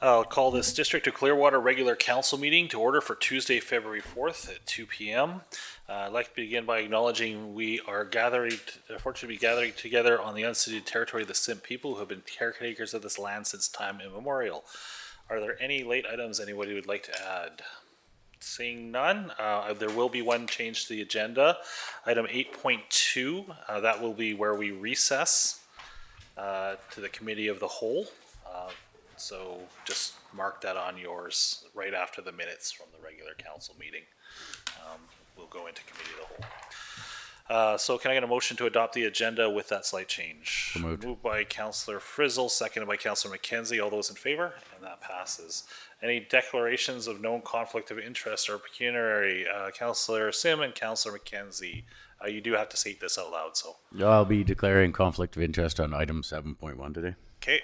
I'll call this District of Clearwater regular council meeting to order for Tuesday, February 4th at 2 p.m. I'd like to begin by acknowledging we are fortunate to be gathering together on the unceded territory of the Simpcw people who have been caretakers of this land since time immemorial. Are there any late items anybody would like to add? Seeing none, there will be one change to the agenda. Item 8.2, that will be where we recess to the committee of the whole. So just mark that on yours right after the minutes from the regular council meeting. We'll go into committee of the whole. So can I get a motion to adopt the agenda with that slight change? So moved by Councillor Frizzle, seconded by Councillor McKenzie. All those in favor? And that passes. Any declarations of known conflict of interest or pecuniary? Councillor Sim and Councillor McKenzie. You do have to state this out loud, so. I'll be declaring conflict of interest on item 7.1 today. Okay.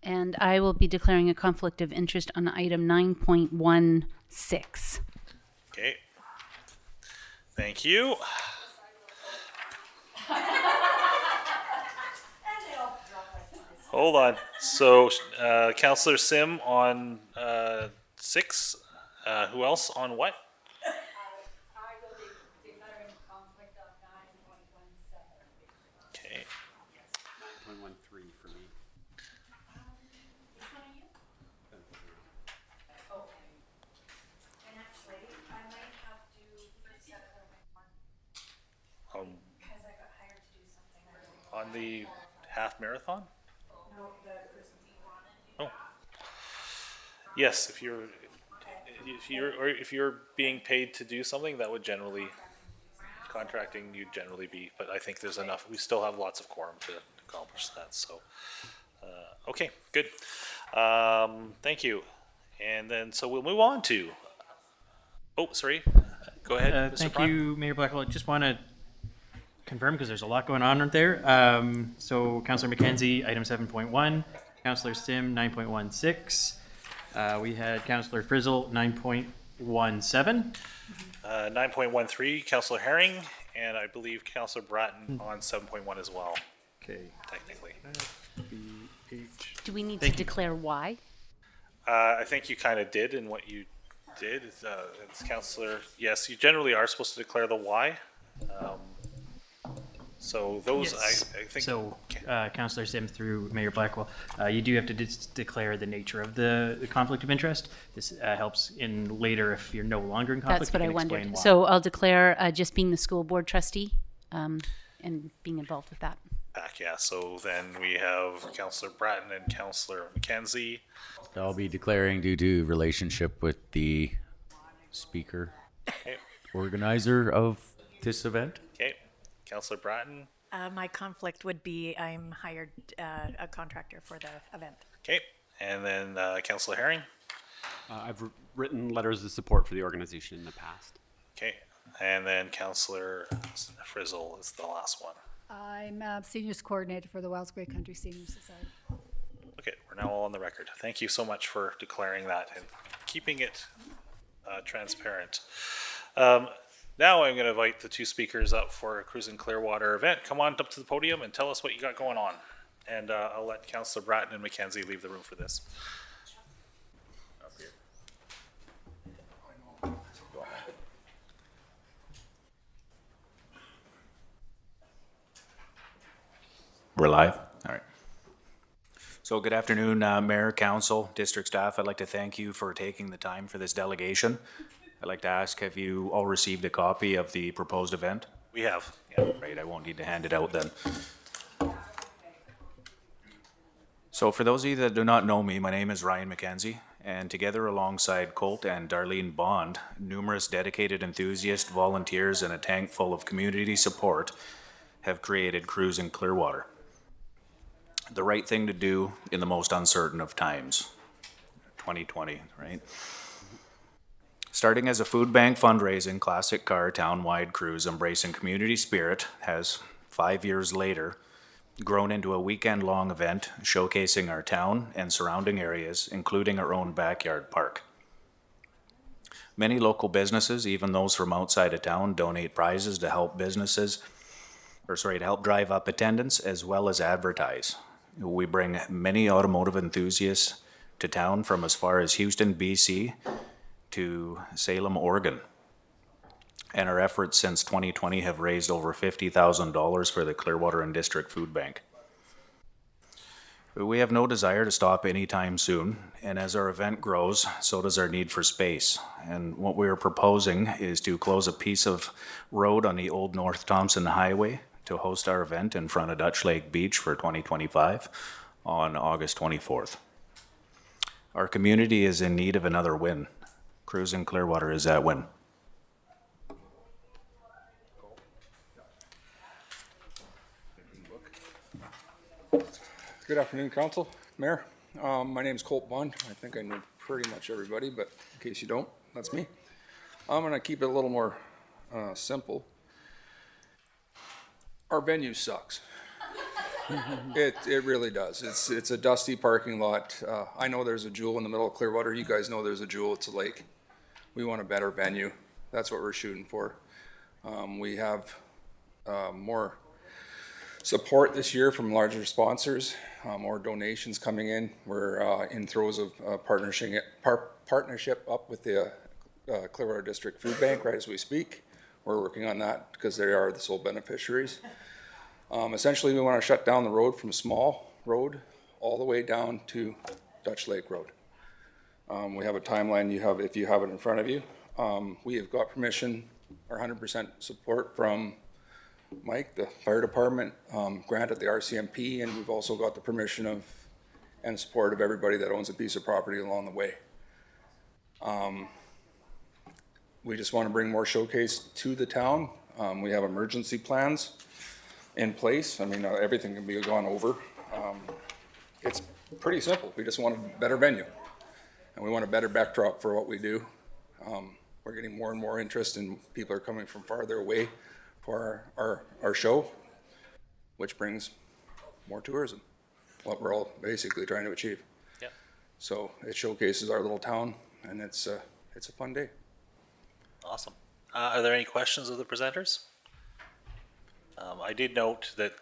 And I will be declaring a conflict of interest on item 9.16. Okay. Thank you. Hold on. So, Councillor Sim on 6. Who else on what? I will be declaring conflict on 9.17. Okay. 9.13 for me. And actually, I might have to first set another one because I got hired to do something early. On the half marathon? No, the person who wanted. Oh. Yes, if you're being paid to do something, that would generally contracting you'd generally be, but I think there's enough. We still have lots of quorum to accomplish that. So, okay, good. Thank you. And then so we'll move on to. Oh, sorry. Go ahead, Mr. Thank Prime. you, Mayor Blackwell. I just want to confirm because there's a lot going on right there. So Councillor McKenzie, item 7.1, Councillor Sim, 9.16. We had Councillor Frizzle, 9.17. 9.13, Councillor Herring, and I believe Councillor Bratton on 7.1 as well, Okay. technically. Do we need Thank to you. declare why? I think you kind of did in what you did. It's Councillor, yes, you generally are supposed to declare the why. So those, Yes. I think. So, Councillor Sim through Mayor Blackwell, you do have to declare the nature of the conflict of interest. This helps in later if you're no longer in conflict. That's what you I can explain wondered. why. So I'll declare just being the school board trustee and being involved with that. Back, yeah. So then we have Councillor Bratton and Councillor McKenzie. I'll be declaring due to relationship with the speaker, Okay. organizer of this event. Okay. Councillor Bratton. My conflict would be I'm hired a contractor for the event. Okay. And then Councillor Herring. I've written letters of support for the organization in the past. Okay. And then Councillor Frizzle is the last one. I'm Seniors Coordinator for the Wells Grey Country Senior Society. Okay, we're now all on the record. Thank you so much for declaring that and keeping it transparent. Now I'm going to invite the two speakers up for a Cruising Clearwater event. Come on up to the podium and tell us what you got going on. And I'll let Councillor Bratton and McKenzie leave the room for this. Up here. We're live? All right. So good afternoon, Mayor, Council, District staff. I'd like to thank you for taking the time for this delegation. I'd like to ask, have you all received a copy of the proposed event? We have. Yeah, right. I won't need to hand it out then. So for those of you that do not know me, my name is Ryan McKenzie, and together alongside Colt and Darlene Bond, numerous dedicated enthusiasts, volunteers, and a tank full of community support have created Cruising Clearwater. The right thing to do in the most uncertain of times, 2020, right? Starting as a food bank fundraising classic car town-wide cruise embracing community spirit has, 5 years later, grown into a weekend-long event showcasing our town and surrounding areas, including our own backyard park. Many local businesses, even those from outside of town, donate prizes to help to help drive up attendance as well as advertise. We bring many automotive enthusiasts, to town from as far as Houston, BC to Salem, Oregon. And our efforts since 2020 have raised over $50,000 for the Clearwater and District Food Bank. We have no desire to stop anytime soon, and as our event grows, so does our need for space. And what we are proposing is to close a piece of road on the old North Thompson Highway to host our event in front of Dutch Lake Beach for 2025 on August 24th. Our community is in need of another win. Cruising Clearwater is that win. Good afternoon, Council, Mayor. My name is Colt Bond. I think I know pretty much everybody, but in case you don't, that's me. I'm gonna keep it a little more simple. Our venue sucks. It really does. It's a dusty parking lot. I know there's a jewel in the middle of Clearwater. You guys know there's a jewel. It's a lake. We want a better venue. That's what we're shooting for. We have more support this year from larger sponsors, more donations coming in. We're in throes of partnership up with the Clearwater District Food Bank right as we speak. We're working on that because they are the sole beneficiaries. Essentially, we want to shut down the road from Small Road all the way down to Dutch Lake Road. We have a timeline if you have it in front of you. We have got permission or 100% support from Mike, the fire department, Grant at the RCMP, and we've also got the permission and support of everybody that owns a piece of property along the way. We just want to bring more showcase to the town. We have emergency plans in place. I mean, everything can be gone over. It's pretty simple. We just want a better venue, and we want a better backdrop for what we do. We're getting more and more interest, and people are coming from farther away for our show, which brings more tourism, what we're all basically trying to achieve. Yeah. So it showcases our little town, and it's a fun day. Awesome. Are there any questions of the presenters? I did note that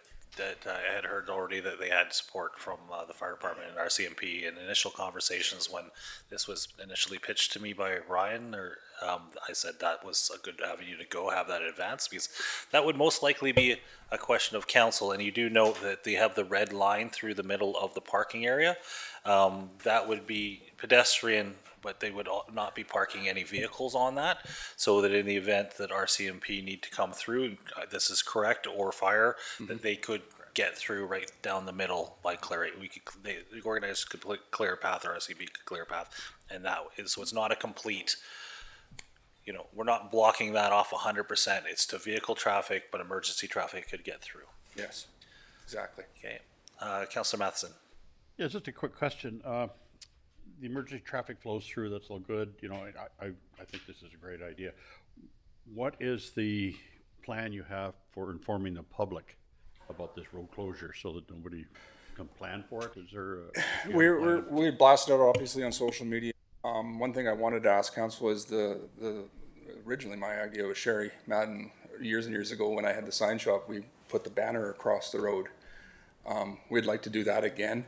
I had heard already that they had support from the fire department and RCMP in initial conversations when this was initially pitched to me by Ryan, I said that was a good avenue to go, have that advance, because that would most likely be a question of council. And you do note that they have the red line through the middle of the parking area. That would be pedestrian, but they would not be parking any vehicles on that, so that in the event that RCMP need to come through, this is correct, or fire, that they could get through right down the middle by clearing. The organizers could clear a path, or RCMP could clear a path, and so it's not a complete, we're not blocking that off 100%. It's to vehicle traffic, but emergency traffic could get through. Yes, exactly. Okay. Councillor Matheson. Yeah, just a quick question. The emergency traffic flows through, that's all good. I think this is a great idea. What is the plan you have for informing the public about this road closure so that nobody can plan for it? Is there We blasted out obviously on social media. One thing I wanted to ask council is originally my idea was Sherry Madden years and years ago when I had the sign shop. We put the banner across the road. We'd like to do that again.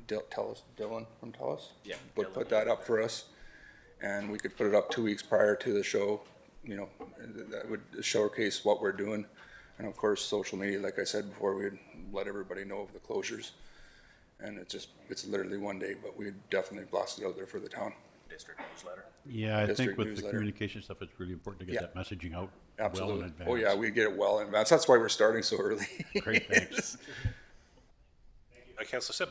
Dylan from TELUS would put that up for us, and we could put it up 2 weeks prior to the show. That would showcase what we're doing, and of course social media, like I said before, we'd let everybody know of the closures, and it's literally one day, but we definitely blast it out there for the town. District newsletter. Yeah, I think District with the newsletter. communication stuff, it's really important to get that messaging out Absolutely. well in advance. Oh yeah, we get it well in advance. That's why we're starting so early. Great, thanks. Councillor Sim.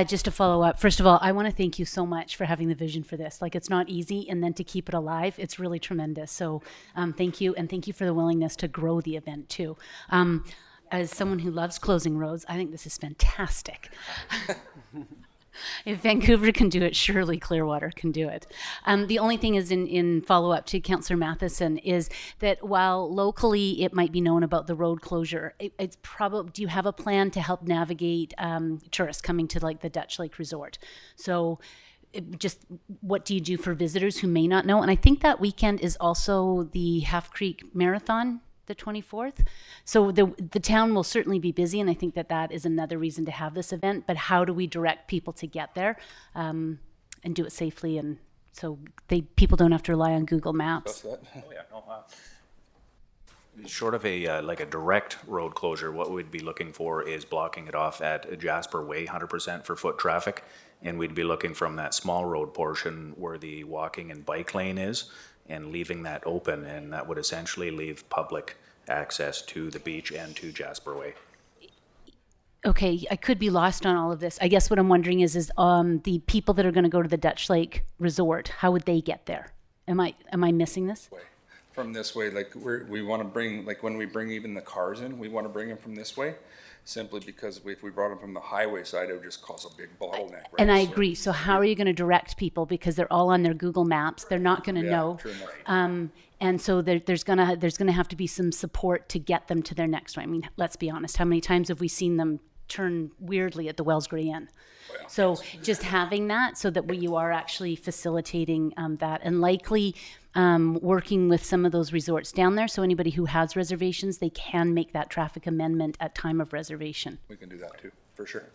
Just to follow up, first of all, I want to thank you so much for having the vision for this. It's not easy, and then to keep it alive, it's really tremendous. So thank you, and thank you for the willingness to grow the event too. As someone who loves closing roads, I think this is fantastic. If Vancouver can do it, surely Clearwater can do it. The only thing is in follow-up to Councillor Matheson is that while locally it might be known about the road closure, it's probably, do you have a plan to help navigate tourists coming to the Dutch Lake Resort? So just what do you do for visitors who may not know? And I think that weekend is also the Half Creek Marathon the 24th. So the town will certainly be busy, and I think that is another reason to have this event. But how do we direct people to get there and do it safely, and so people don't have to rely on Google Maps? That's that. Oh, yeah, no, short of a, like a direct road closure, what we'd be looking for is blocking it off at Jasper Way, 100% for foot traffic. And we'd be looking from that small road portion where the walking and bike lane is and leaving that open. And that would essentially leave public access to the beach and to Jasper Way. Okay, I could be lost on all of this. I guess what I'm wondering is the people that are going to go to the Dutch Lake Resort, how would they get there? Am I missing this? Way. From this way, like we want to bring, like when we bring even the cars in, we want to bring them from this way, simply because if we brought them from the highway side, it would just cause a big bottleneck. Right? And I So- agree. So how are you going to direct people, because they're all on their Google Maps? They're not going to Yeah, know. true enough. And so there's gonna have to be some support to get them to their next one. I mean, let's be honest. How many times have we seen them turn weirdly at the Wellsgrey Inn? So just having that, so that you are actually facilitating that, and likely working with some of those resorts down there. So anybody who has reservations, they can make that traffic amendment at time of reservation. We can do that too, for sure.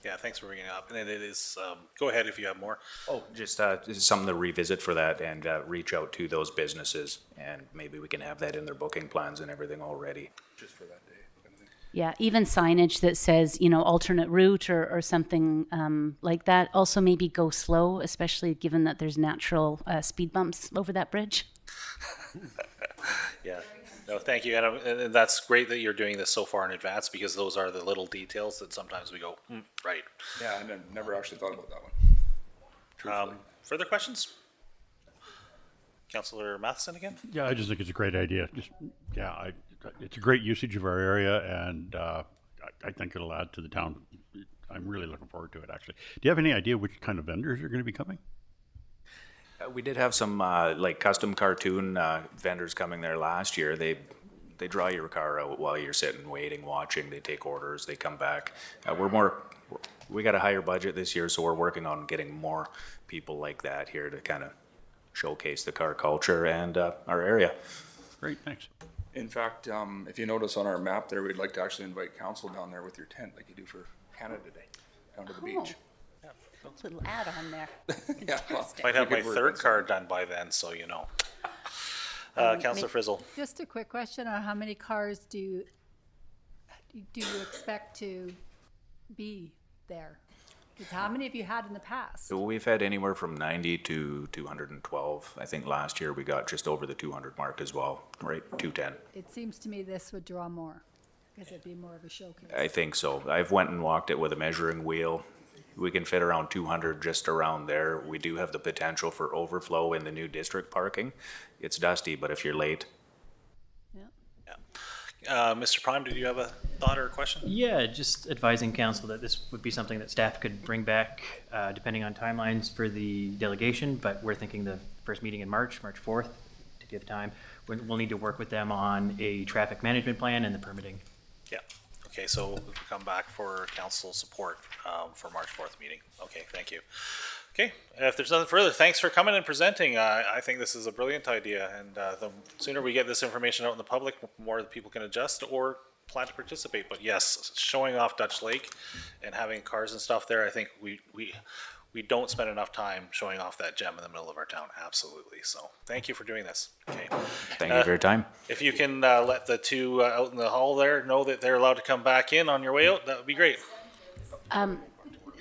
Yeah, thanks for bringing it up. And it is, go ahead if you have more. Oh, just this is something to revisit for that and reach out to those businesses, and maybe we can have that in their booking plans and everything already. Just for that day. kind of thing. Yeah, even signage that says, alternate route or something like that. Also maybe go slow, especially given that there's natural speed bumps over that bridge. Yeah, no, thank you. And that's great that you're doing this so far in advance, because those are the little details that sometimes we go, right. Yeah, I never actually thought about that one. Further questions? Councillor Matheson again? Yeah, I just think it's a great idea. It's a great usage of our area, and I think it'll add to the town. I'm really looking forward to it, actually. Do you have any idea which kind of vendors are going to be coming? We did have some like custom cartoon vendors coming there last year. They draw your car out while you're sitting, waiting, watching. They take orders. They come back. We got a higher budget this year, so we're working on getting more people like that here to kind of showcase the car culture and our area. Great, thanks. In fact, if you notice on our map there, we'd like to actually invite council down there with your tent, like you do for Canada Day, down to the beach. Little add on there. Yeah, well, Might have we my could work third on card done by then, so you know. Councillor Frizzle. Just a quick question on how many cars do you expect to be there? 'Cause how many have you had in the past? So we've had anywhere from 90 to 212. I think last year we got just over the 200 mark as well, right? 210. It seems to me this would draw more, because it'd be more of a showcase. I think so. I've went and walked it with a measuring wheel. We can fit around 200 just around there. We do have the potential for overflow in the new district parking. It's dusty, but if you're late, Mr. Prime, did you have a thought or a question? Yeah, just advising council that this would be something that staff could bring back, depending on timelines for the delegation, but we're thinking the first meeting in March 4th, to give time. We'll need to work with them on a traffic management plan and the permitting. Yeah. Okay, so we'll come back for council support for March 4th meeting. Okay, thank you. Okay, if there's nothing further, thanks for coming and presenting. I think this is a brilliant idea, and the sooner we get this information out in the public, the more people can adjust or plan to participate. But yes, showing off Dutch Lake and having cars and stuff there, I think we don't spend enough time showing off that gem in the middle of our town. Absolutely. So thank you for doing this. Okay. thank you for your time. If you can let the two out in the hall there know that they're allowed to come back in on your way out, that would be great.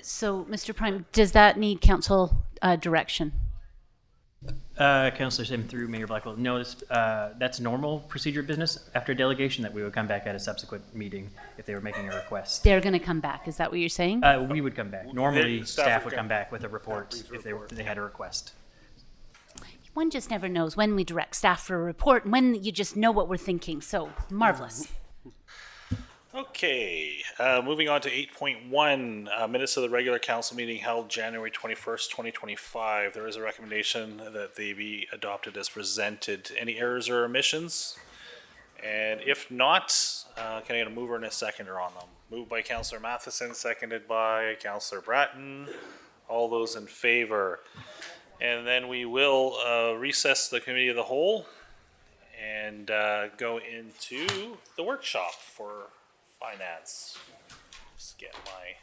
So, Mr. Prime, does that need council direction? Councillor Sim through Mayor Blackwell. No, that's normal procedure business after delegation, that we would come back at a subsequent meeting if they were making a request. They're going to come back. Is that what you're saying? We would come back. Normally, Staff staff would would come back with a report if they had a request. One just never knows when we direct staff for a report and when you just know what we're thinking. So, marvelous. Okay, moving on to 8.1, minutes of the regular council meeting held January 21st, 2025. There is a recommendation that they be adopted as presented. Any errors or omissions? And if not, can I get a mover and a seconder on them? Moved by Councillor Matheson, seconded by Councillor Bratton. All those in favor. And then we will recess the committee of the whole and and go into the workshop for finance. Just get my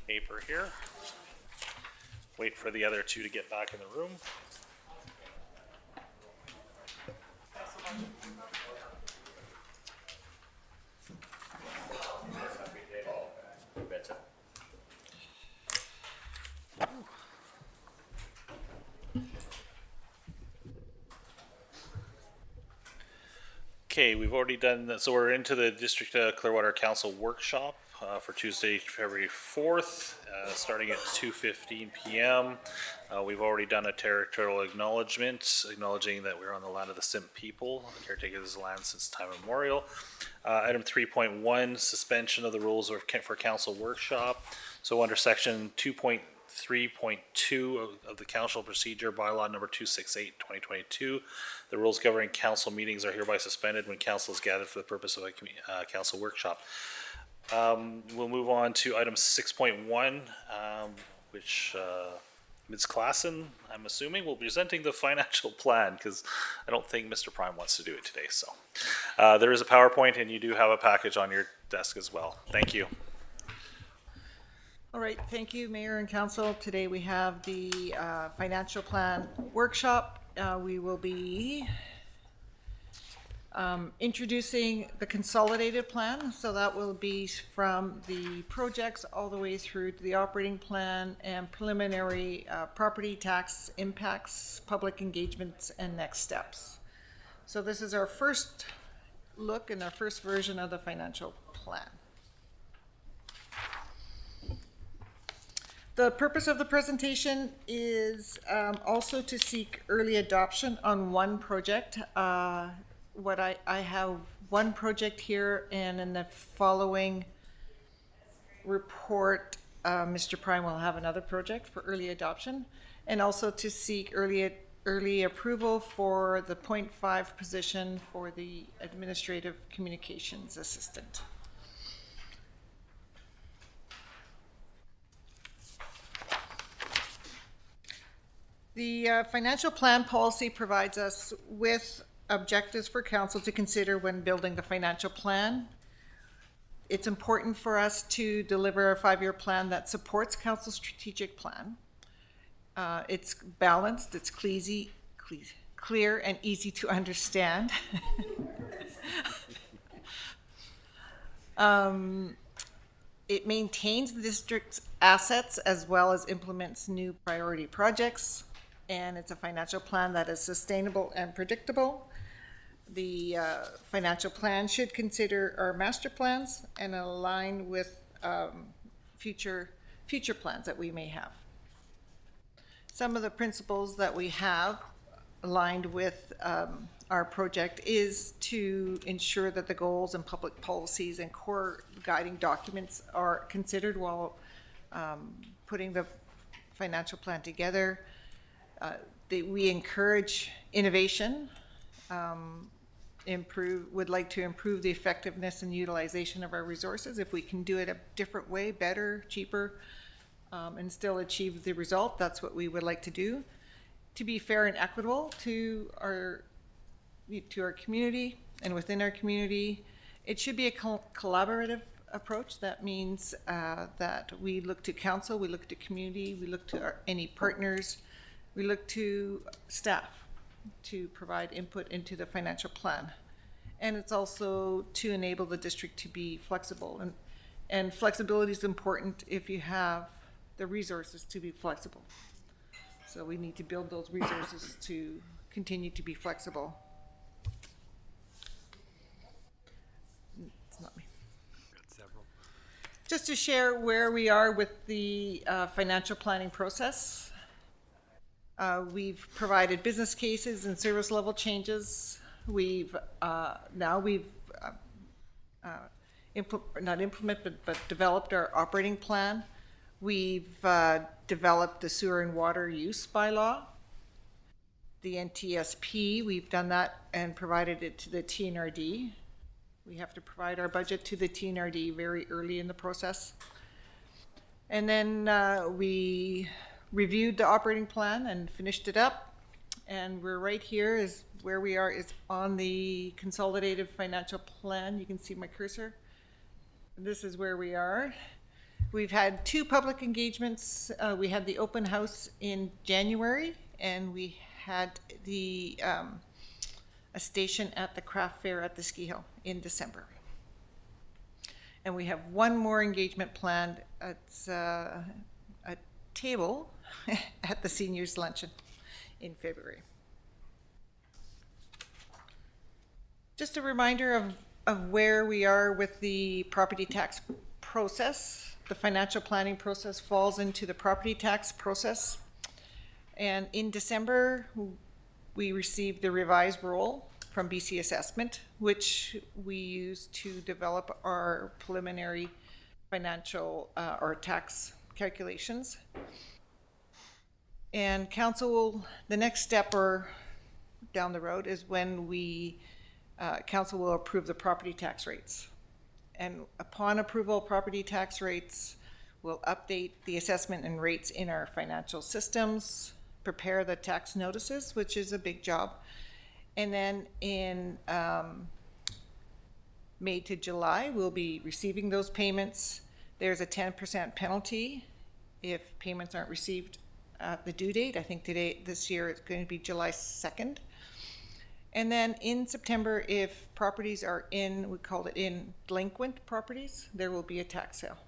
paper here. Wait for the other two to get back in the room. Okay, we've already done that. So we're into the District Clearwater Council workshop for Tuesday, February 4th, starting at 2:15 p.m. We've already done a territorial acknowledgement, acknowledging that we're on the land of the Simp people, caretakers of the land since time immemorial. Item 3.1, suspension of the rules for council workshop. So under section 2.3.2 of the council procedure bylaw number 268/2022, the rules governing council meetings are hereby suspended when council is gathered for the purpose of a council workshop. We'll move on to item 6.1, which Ms. Klassen, I'm assuming, will be presenting the financial plan, because I don't think Mr. Prime wants to do it today. So there is a PowerPoint, and you do have a package on your desk as well. Thank you. All right, thank you, Mayor and Council. Today we have the financial plan workshop. We will be introducing the consolidated plan. So that will be from the projects all the way through to the operating plan and preliminary property tax impacts, public engagements, and next steps. So this is our first look and our first version of the financial plan. The purpose of the presentation is also to seek early adoption on one project. I have one project here, and in the following report, Mr. Prime will have another project for early adoption, and also to seek early approval for the 0.5 position for the administrative communications assistant. The financial plan policy provides us with objectives for council to consider when building the financial plan. It's important for us to deliver a 5-year plan that supports council's strategic plan. It's balanced, it's clear and easy to understand. It maintains the district's assets as well as implements new priority projects. And it's a financial plan that is sustainable and predictable. The financial plan should consider our master plans and align with future plans that we may have. Some of the principles that we have aligned with our project is to ensure that the goals and public policies and core guiding documents are considered while putting the financial plan together. We encourage innovation, would like to improve the effectiveness and utilization of our resources. If we can do it a different way, better, cheaper, and still achieve the result, that's what we would like to do. To be fair and equitable to our community and within our community. It should be a collaborative approach. That means that we look to council, we look to community, we look to any partners, we look to staff to provide input into the financial plan. And it's also to enable the district to be flexible. And flexibility is important if you have the resources to be flexible. So we need to build those resources to continue to be flexible. It's not me. Just to share where we are with the financial planning process. We've provided business cases and service level changes. We've developed our operating plan. We've developed the sewer and water use bylaw. The NTSP, we've done that and provided it to the TNRD. We have to provide our budget to the TNRD very early in the process. And then we reviewed the operating plan and finished it up. And we're right here is where we are, is on the consolidated financial plan. You can see my cursor. This is where we are. We've had 2 public engagements. We had the open house in January, and we had the a station at the craft fair at the ski hill in December. And we have 1 more engagement planned. It's a table at the seniors luncheon in February. Just a reminder of where we are with the property tax process. The financial planning process falls into the property tax process. And in December, we received the revised roll from BC Assessment, which we use to develop our preliminary financial or tax calculations. And council, the next step or down the road is when council will approve the property tax rates. And upon approval of property tax rates, we'll update the assessment and rates in our financial systems, prepare the tax notices, which is a big job. And then in May to July, we'll be receiving those payments. There's a 10% penalty if payments aren't received at the due date. I think this year it's going to be July 2nd. And then in September, if properties are we call it in delinquent properties, there will be a tax sale.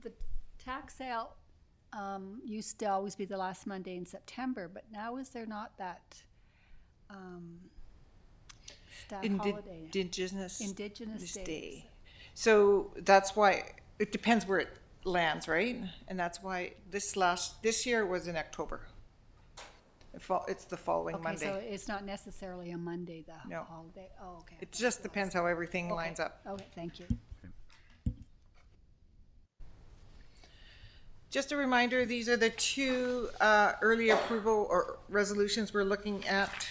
The tax sale used to always be the last Monday in September, but now is there not that stat holiday? Indigenous Day. So that's why it depends where it lands, right? And that's why this year was in October. It's the following Monday. Okay, so it's not necessarily a Monday, the No. holiday. Oh, okay. It just depends how everything lines up. Okay, thank you. Just a reminder, these are the 2 early approval or resolutions we're looking at.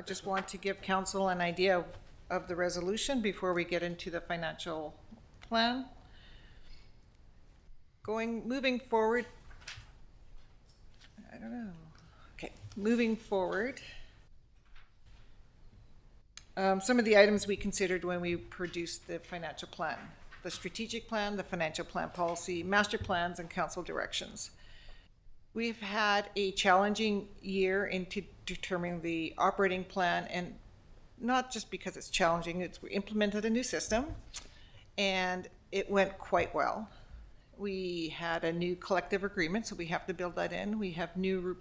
Just want to give council an idea of the resolution before we get into the financial plan. Moving forward, I don't know. Okay, moving forward. Some of the items we considered when we produced the financial plan. The strategic plan, the financial plan policy, master plans, and council directions. We've had a challenging year into determining the operating plan, and not just because it's challenging, we implemented a new system and it went quite well. We had a new collective agreement, so we have to build that in. We have new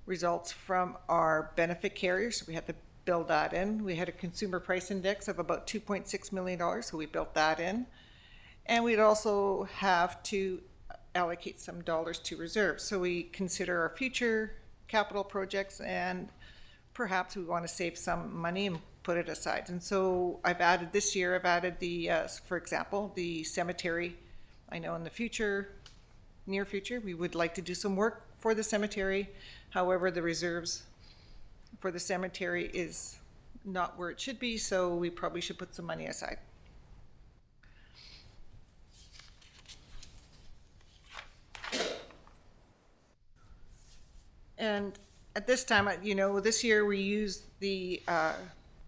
results from our benefit carriers, so we have to build that in. We had a consumer price index of about $2.6 million, so we built that in. And we'd also have to allocate some dollars to reserves. So we consider our future capital projects, and perhaps we want to save some money and put it aside. And so this year I've added for example, the cemetery. I know in the near future, we would like to do some work for the cemetery. However, the reserves for the cemetery is not where it should be, so we probably should put some money aside. And at this time, this year we used the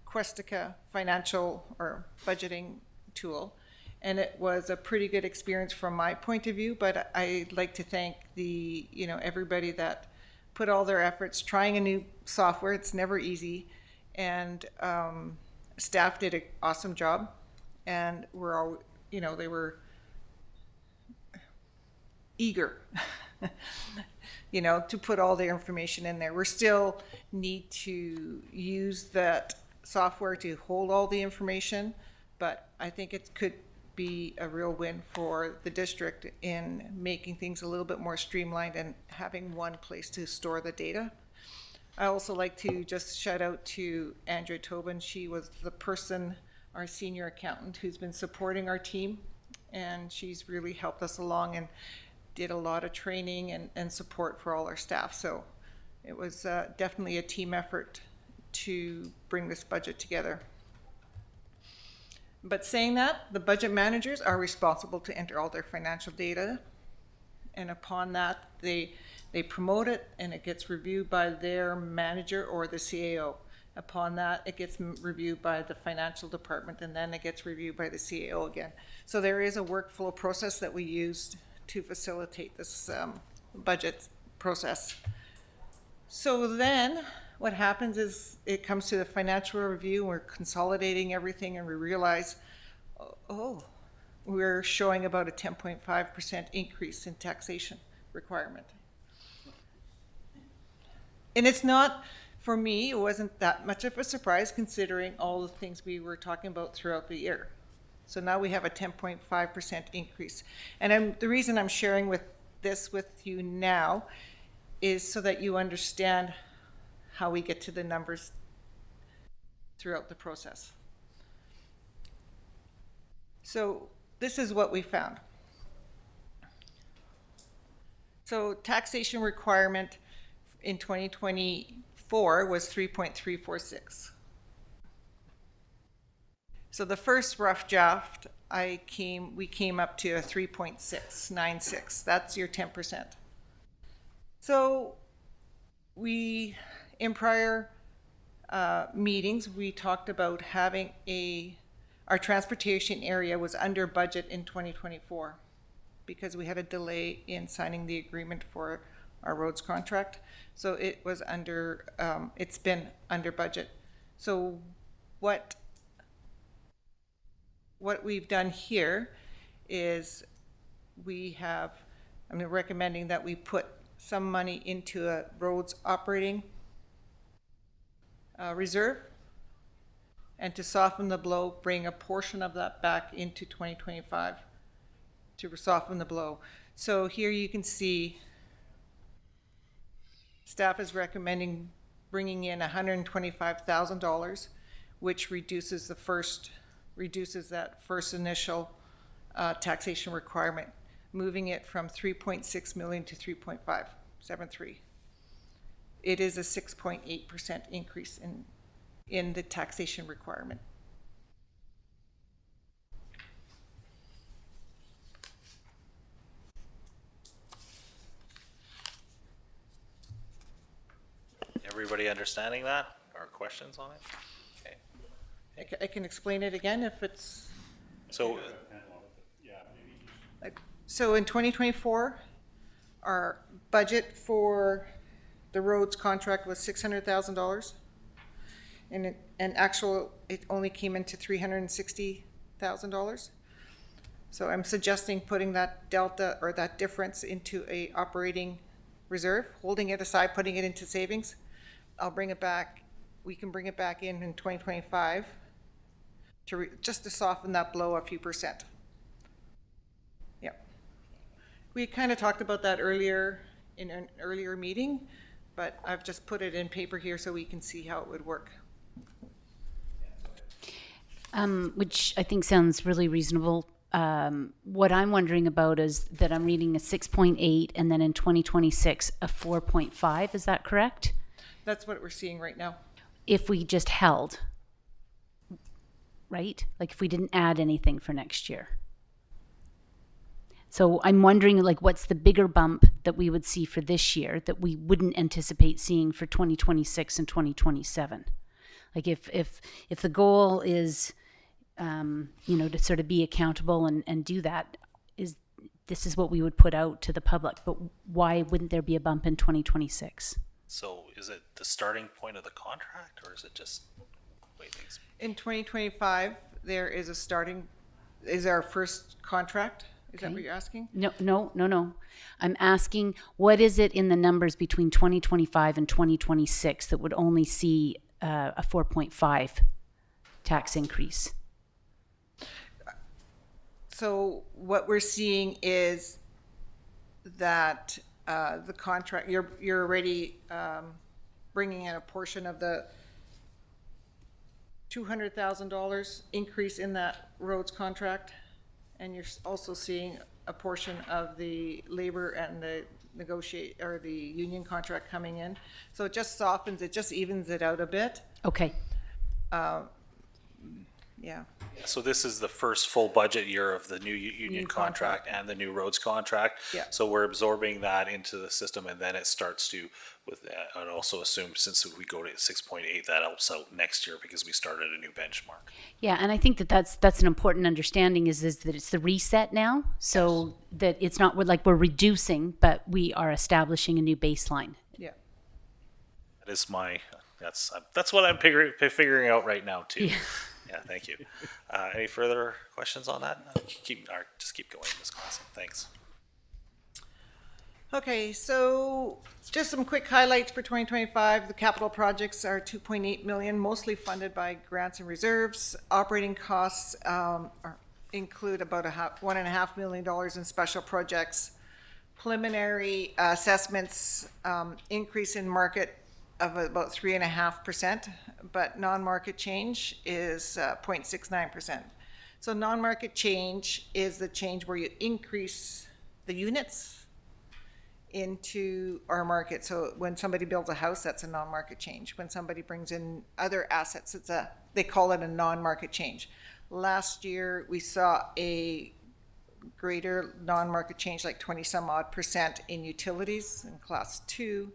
Questica financial or budgeting tool, and it was a pretty good experience from my point of view, but I'd like to thank everybody that put all their efforts trying a new software. It's never easy, and staff did an awesome job, and they were eager to put all their information in there. We still need to use that software to hold all the information, but I think it could be a real win for the district in making things a little bit more streamlined and having one place to store the data. I also like to just shout out to Andrea Tobin. She was the person, our senior accountant, who's been supporting our team, and she's really helped us along and did a lot of training and support for all our staff. So it was definitely a team effort to bring this budget together. But saying that, the budget managers are responsible to enter all their financial data. And upon that, they promote it and it gets reviewed by their manager or the CAO. Upon that, it gets reviewed by the financial department, and then it gets reviewed by the CAO again. So there is a workflow process that we use to facilitate this budget process. So then what happens is it comes to the financial review, we're consolidating everything, and we realize, oh, we're showing about a 10.5% increase in taxation requirement. And it's not, for me, it wasn't that much of a surprise considering all the things we were talking about throughout the year. So now we have a 10.5% increase. And the reason I'm sharing this with you now is so that you understand how we get to the numbers throughout the process. So this is what we found. So taxation requirement in 2024 was 3.346. So the first rough draft, we came up to a 3.696. That's your 10%. So in prior meetings, we talked about having our transportation area was under budget in 2024 because we had a delay in signing the agreement for our roads contract. So it was it's been under budget. So what we've done here is I'm recommending that we put some money into a roads operating reserve, and to soften the blow, bring a portion of that back into 2025 to soften the blow. So here you can see staff is recommending bringing in $125,000, which reduces that first initial taxation requirement, moving it from 3.6 million to 3.573. It is a 6.8% increase in the taxation requirement. Everybody understanding that? Or questions on it? Okay. I can explain it again if it's... So, So in 2024, our budget for the roads contract was $600,000. And it only came into $360,000. So I'm suggesting putting that delta or that difference into a operating reserve, holding it aside, putting it into savings. I'll bring it back. We can bring it back in 2025 just to soften that blow a few percent. Yeah. We kind of talked about that earlier in an earlier meeting, but I've just put it in paper here so we can see how it would work. Which I think sounds really reasonable. What I'm wondering about is that I'm reading a 6.8 and then in 2026 a 4.5. Is that correct? That's what we're seeing right now. If we just held, right? Like if we didn't add anything for next year. So I'm wondering, like, what's the bigger bump that we would see for this year that we wouldn't anticipate seeing for 2026 and 2027? Like if the goal is, to sort of be accountable and do that, this is what we would put out to the public. But why wouldn't there be a bump in 2026? So is it the starting point of the contract, or is it just things? In 2025, there is our first contract. Is that what you're asking? No. I'm asking, what is it in the numbers between 2025 and 2026 that would only see a 4.5 tax increase? So what we're seeing is that the contract, you're already bringing in a portion of the $200,000 increase in that roads contract, and you're also seeing a portion of the labor and the the union contract coming in. So it just softens, it just evens it out a bit. Okay. Yeah. So this is the first full budget year of the new union New contract and the new roads contract. Yeah. So we're absorbing that into the system, and then it starts to, with, I'd also assume since we go to 6.8, that helps out next year because we started a new benchmark. Yeah, and I think that that's an important understanding is that it's the reset now, so that it's not like we're reducing, but we are establishing a new baseline. Yeah. That is that's what I'm figuring out right now too. Yeah, thank you. Any further questions on that? Just keep going, Ms. Clausen. Thanks. Okay, so just some quick highlights for 2025. The capital projects are 2.8 million, mostly funded by grants and reserves. Operating costs include about $1.5 million in special projects. Preliminary assessments increase in market of about 3.5%, but non-market change is 0.69%. So non-market change is the change where you increase the units into our market. So when somebody builds a house, that's a non-market change. When somebody brings in other assets, they call it a non-market change. Last year, we saw a greater non-market change, like 20 some odd % in utilities in class 2,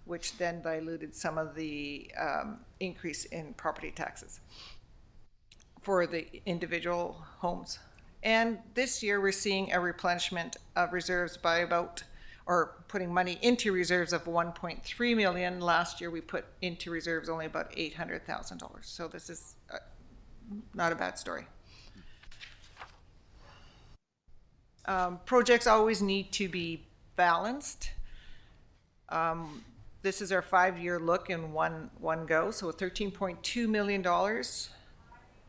which then diluted some of the increase in property taxes for the individual homes. And this year, we're seeing a replenishment of reserves by putting money into reserves of 1.3 million. Last year, we put into reserves only about $800,000. So this is not a bad story. Projects always need to be balanced. This is our 5-year look in one go. So $13.2 million,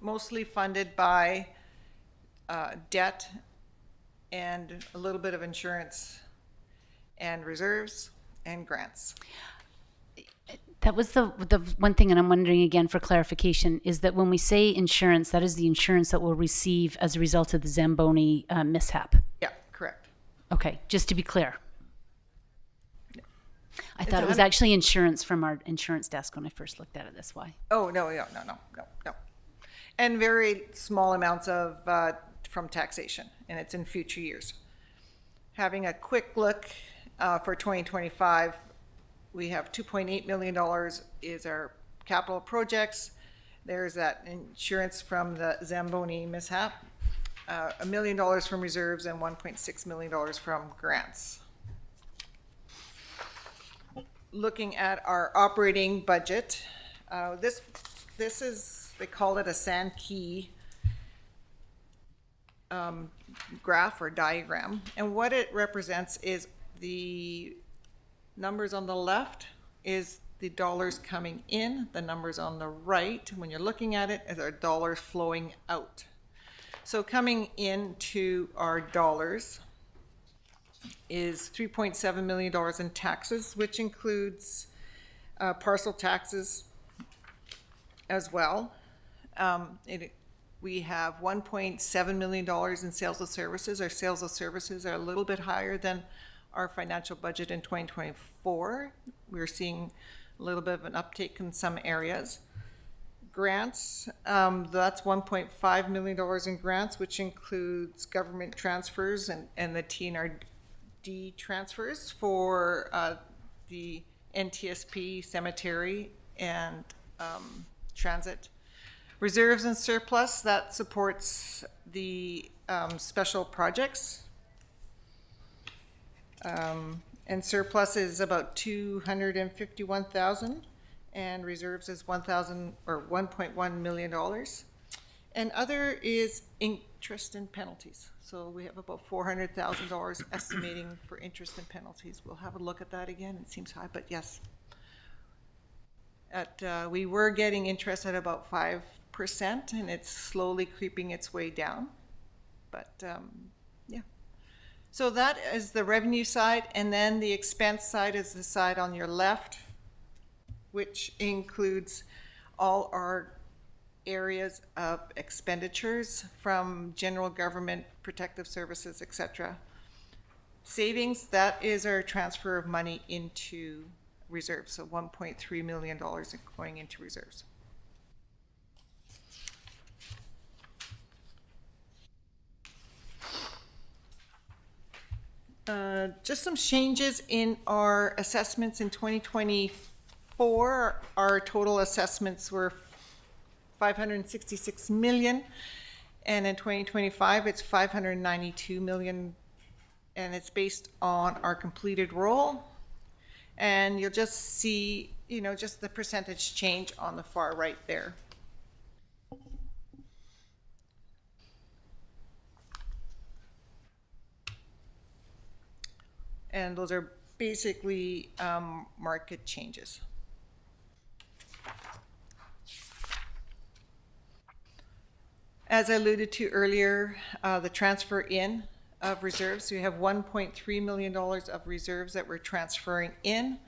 mostly funded by debt and a little bit of insurance and reserves and grants. That was the one thing, and I'm wondering again for clarification, is that when we say insurance, that is the insurance that we'll receive as a result of the Zamboni mishap. Yeah, correct. Okay, just to be clear. I thought it was actually insurance from our insurance desk when I first looked at it. That's why. Oh, no. And very small amounts of from taxation, and it's in future years. Having a quick look for 2025, we have $2.8 million is our capital projects. There's that insurance from the Zamboni mishap, $1 million from reserves, and $1.6 million from grants. Looking at our operating budget, this is, they call it a Sankey graph or diagram. And what it represents is the numbers on the left is the dollars coming in. The numbers on the right, when you're looking at it, is our dollars flowing out. So coming into our dollars is $3.7 million in taxes, which includes parcel taxes as well. We have $1.7 million in sales of services. Our sales of services are a little bit higher than our financial budget in 2024. We're seeing a little bit of an uptake in some areas. Grants, that's $1.5 million in grants, which includes government transfers and the TNRD transfers for the NTSP, cemetery, and transit. Reserves and surplus, that supports the special projects. And surplus is about $251,000, and reserves is $1.1 million. And other is interest and penalties. So we have about $400,000 estimating for interest and penalties. We'll have a look at that again. It seems high, but yes. We were getting interest at about 5%, and it's slowly creeping its way down. But yeah. So that is the revenue side, and then the expense side is the side on your left, which includes all our areas of expenditures from general government, protective services, etc. Savings, that is our transfer of money into reserves, so $1.3 million going into reserves. Just some changes in our assessments in 2024. Our total assessments were 566 million, and in 2025 it's 592 million, and it's based on our completed roll. And you'll just see, you know, just the percentage change on the far right there. And those are basically market changes. As I alluded to earlier, the transfer in of reserves, we have $1.3 million of reserves that we're transferring in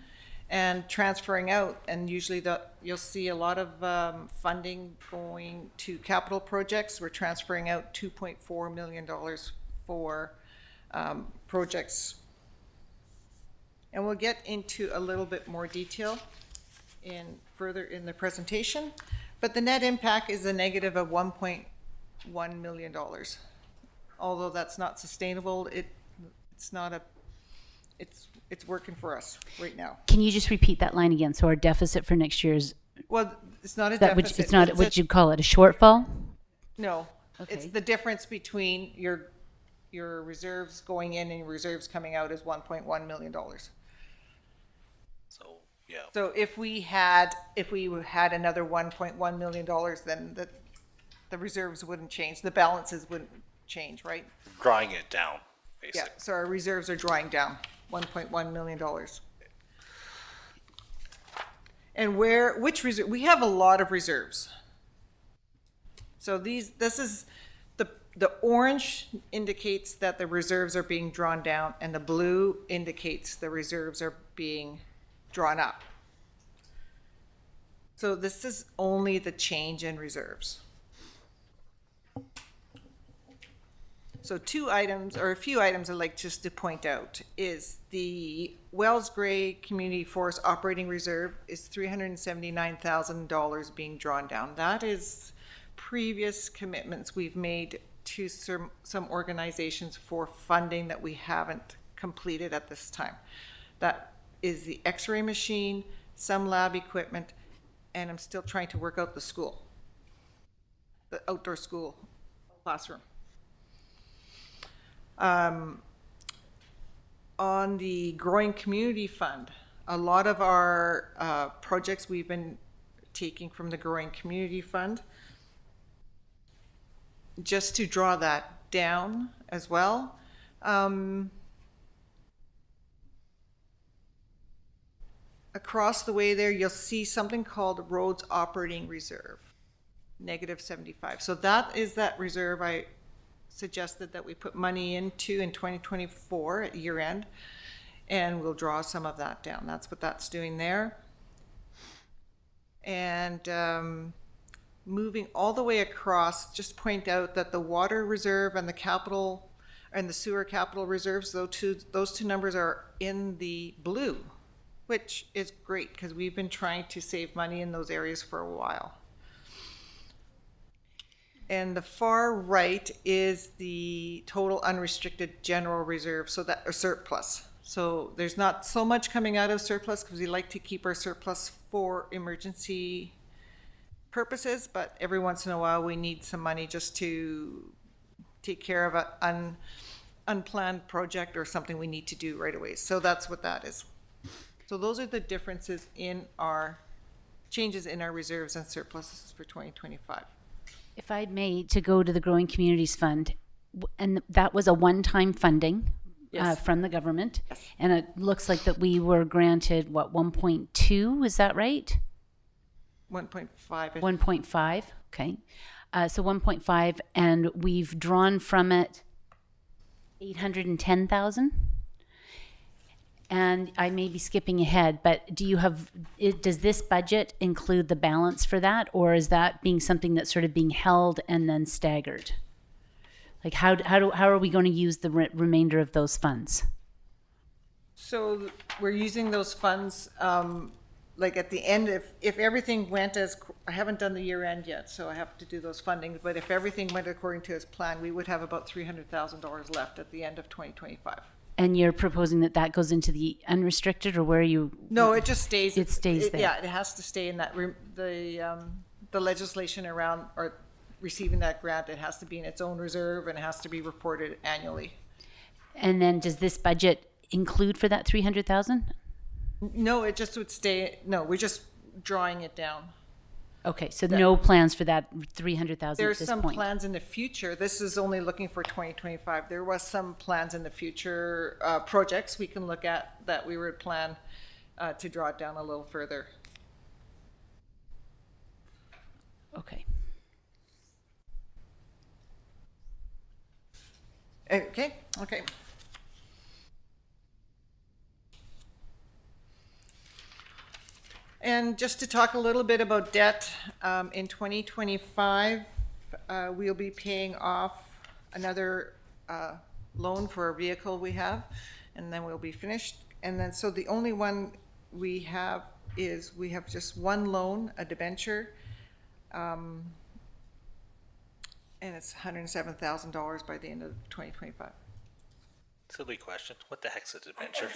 and transferring out. And usually you'll see a lot of funding going to capital projects. We're transferring out $2.4 million for projects. And we'll get into a little bit more detail further in the presentation, but the net impact is a negative of $1.1 million. Although that's not sustainable, it's working for us right now. Can you just repeat that line again? So our deficit for next year is Well, it's not a that deficit. it's not what you'd call it, a shortfall? No, it's Okay. the difference between your reserves going in and your reserves coming out is $1.1 million. So, yeah. So if we had another $1.1 million, then the reserves wouldn't change, the balances wouldn't change, right? Drawing it down, Yeah, basically. so our reserves are drawing down $1.1 million. And which reserve, we have a lot of reserves. So this is, the orange indicates that the reserves are being drawn down, and the blue indicates the reserves are being drawn up. So this is only the change in reserves. So a few items I'd like just to point out is the Wells Gray Community Forest Operating Reserve is $379,000 being drawn down. That is previous commitments we've made to some organizations for funding that we haven't completed at this time. That is the X-ray machine, some lab equipment, and I'm still trying to work out the school, the outdoor school classroom. On the Growing Community Fund, a lot of our projects we've been taking from the Growing Community Fund. Just to draw that down as well. Across the way there, you'll see something called Roads Operating Reserve, negative 75. So that is that reserve I suggested that we put money into in 2024 at year end, and we'll draw some of that down. That's what that's doing there. And moving all the way across, just point out that the water reserve and the capital and the sewer capital reserves, those two numbers are in the blue, which is great because we've been trying to save money in those areas for a while. And the far right is the total unrestricted general reserve, so that, or surplus. So there's not so much coming out of surplus because we like to keep our surplus for emergency purposes, but every once in a while we need some money just to take care of an unplanned project or something we need to do right away. So that's what that is. So those are the differences in our changes in our reserves and surpluses for 2025. If I may, to go to the Growing Communities Fund, and that was a one-time funding Yes. from the government, and it looks like that we were granted, what, 1.2, is that right? 1.5. 1.5, okay. So 1.5, and we've drawn from it 810,000. And I may be skipping ahead, but does this budget include the balance for that? Or is that being something that's sort of being held and then staggered? Like how are we going to use the remainder of those funds? So we're using those funds, like at the end, if everything went I haven't done the year end yet, so I have to do those fundings, but if everything went according to its plan, we would have about $300,000 left at the end of 2025. And you're proposing that goes into the unrestricted, or where are you? No, it just stays. It stays there. Yeah, it has to stay in that, the legislation around, or receiving that grant, it has to be in its own reserve and it has to be reported annually. And then does this budget include for that 300,000? No, it just would stay, no, we're just drawing it down. Okay, so no plans for that 300,000 at There's this some point? plans in the future. This is only looking for 2025. There was some plans in the future, projects we can look at that we would plan to draw it down a little further. Okay. Okay. And just to talk a little bit about debt, in 2025, we'll be paying off another loan for a vehicle we have, and then we'll be finished. And then, so the only one we have is, we have just one loan, a debenture, and it's $107,000 by the end of 2025. Silly question. What the heck's a debenture?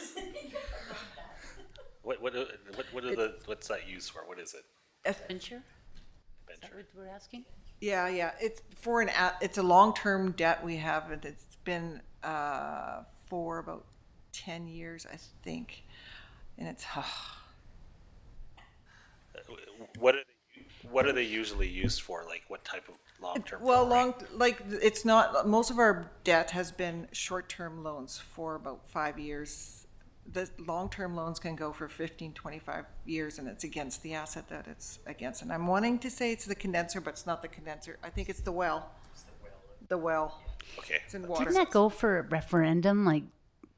What's that used for? What is it? Venture? Is that what we're asking? Yeah, it's for it's a long-term debt we have, and it's been for about 10 years, I think, and it's. What are they usually used for? Like what type of long-term? Well, it's not. Most of our debt has been short-term loans for about 5 years. The long-term loans can go for 15, 25 years, and it's against the asset that it's against. And I'm wanting to say it's the condenser, but it's not the condenser. I think it's the well. The well. Okay. It's in water. Didn't that go for a referendum like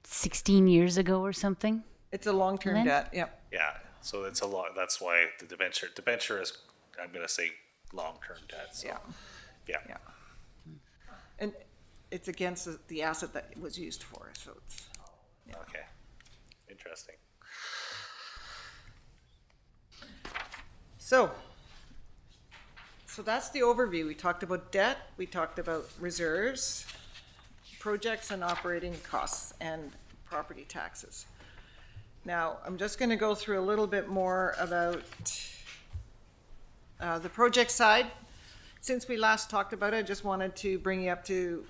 16 years ago or something? It's a long-term Lynn? debt, yep. Yeah. So it's a lot. That's why the debenture is, I'm going to say, long-term debt. So, Yeah. And it's against the asset that it was used for, so it's. Yeah. Okay. Interesting. So that's the overview. We talked about debt, we talked about reserves, projects and operating costs, and property taxes. Now, I'm just going to go through a little bit more about the project side. Since we last talked about it, I just wanted to bring you up to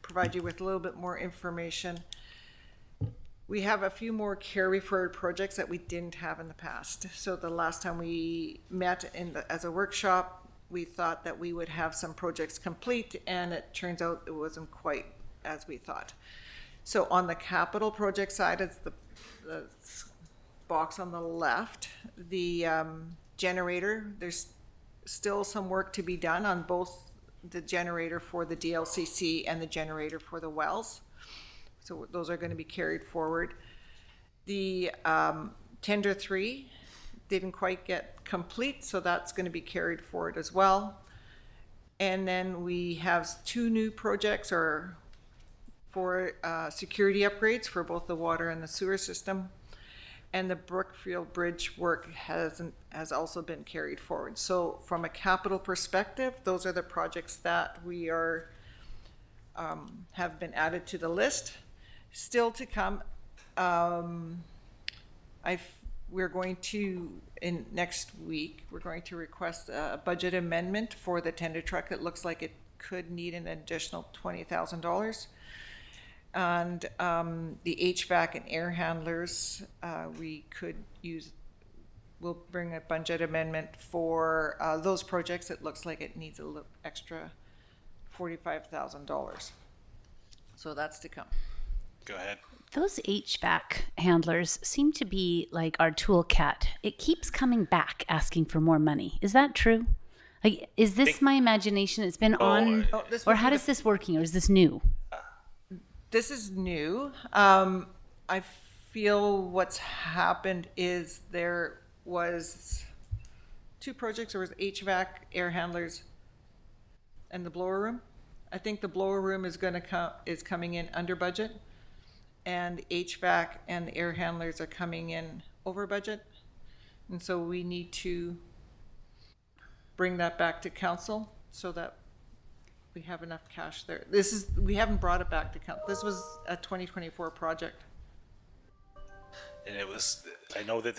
provide you with a little bit more information. We have a few more carry forward projects that we didn't have in the past. So the last time we met as a workshop, we thought that we would have some projects complete, and it turns out it wasn't quite as we thought. So on the capital project side, it's the box on the left, the generator. There's still some work to be done on both the generator for the DLCC and the generator for the wells. So those are going to be carried forward. The tender 3 didn't quite get complete, so that's going to be carried forward as well. And then we have 2 new projects for security upgrades for both the water and the sewer system. And the Brookfield Bridge work has also been carried forward. So from a capital perspective, those are the projects that we are have been added to the list. Still to come, we're going to, next week, we're going to request a budget amendment for the tender truck. It looks like it could need an additional $20,000. And the HVAC and air handlers, we'll bring a budget amendment for those projects. It looks like it needs a little extra $45,000. So that's to come. Go ahead. Those HVAC handlers seem to be like our toolcat. It keeps coming back asking for more money. Is that true? Like, is this my imagination? It's been on, or how does this working, or is this new? This is new. I feel what's happened is there was 2 projects. There was HVAC, air handlers, and the blower room. I think the blower room is coming in under budget, and HVAC and the air handlers are coming in over budget. And so we need to bring that back to council so that we have enough cash there. We haven't brought it back to council. This was a 2024 project. And I know that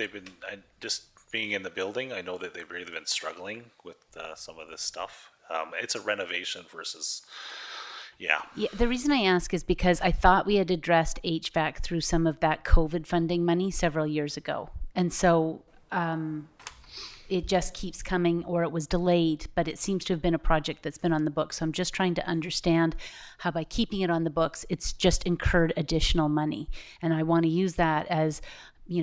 just being in the building, I know that they've really been struggling with some of this stuff. It's a renovation versus, yeah. The reason I ask is because I thought we had addressed HVAC through some of that COVID funding money several years ago. And so it just keeps coming, or it was delayed, but it seems to have been a project that's been on the books. So I'm just trying to understand how by keeping it on the books, it's just incurred additional money. And I want to use that as,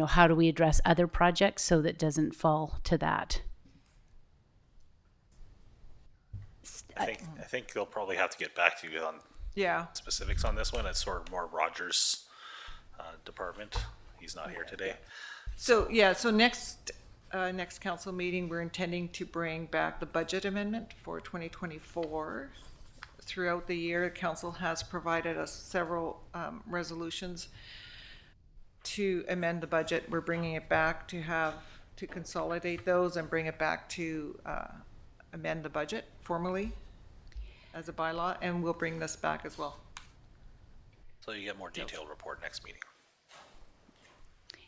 how do we address other projects so that doesn't fall to that? I think they'll probably have to get back to you on specifics on this one. It's sort of more Roger's department. He's not here today. So next council meeting, we're intending to bring back the budget amendment for 2024. Throughout the year, council has provided us several resolutions to amend the budget. We're bringing it back to consolidate those and bring it back to amend the budget formally as a bylaw, and we'll bring this back as well. So you get more detailed report next meeting.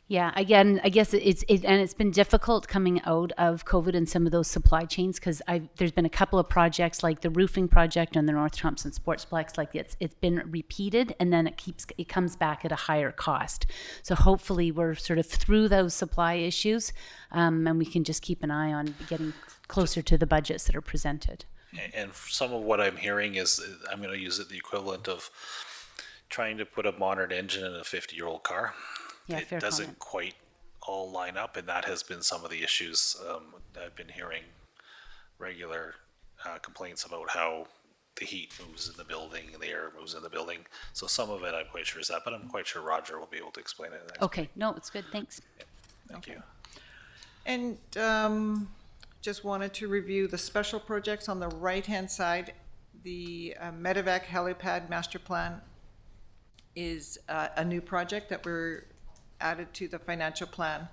Yeah, again, I guess it's been difficult coming out of COVID and some of those supply chains, because there's been a couple of projects like the roofing project on the North Thompson Sportsplex, like it's been repeated, and then it comes back at a higher cost. So hopefully we're sort of through those supply issues, and we can just keep an eye on getting closer to the budgets that are presented. And some of what I'm hearing is, I'm going to use it the equivalent of trying to put a modern engine in a 50-year-old car. Yeah, it doesn't quite all line up, and that has been some of the issues. I've been hearing regular complaints about how the heat moves in the building and the air moves in the building. So some of it I'm quite sure is that, but I'm quite sure Roger will be able to explain it. Okay, no, it's good, thanks. Thank you. And just wanted to review the special projects on the right-hand side. The Medevac helipad master plan is a new project that we're added to the financial plan.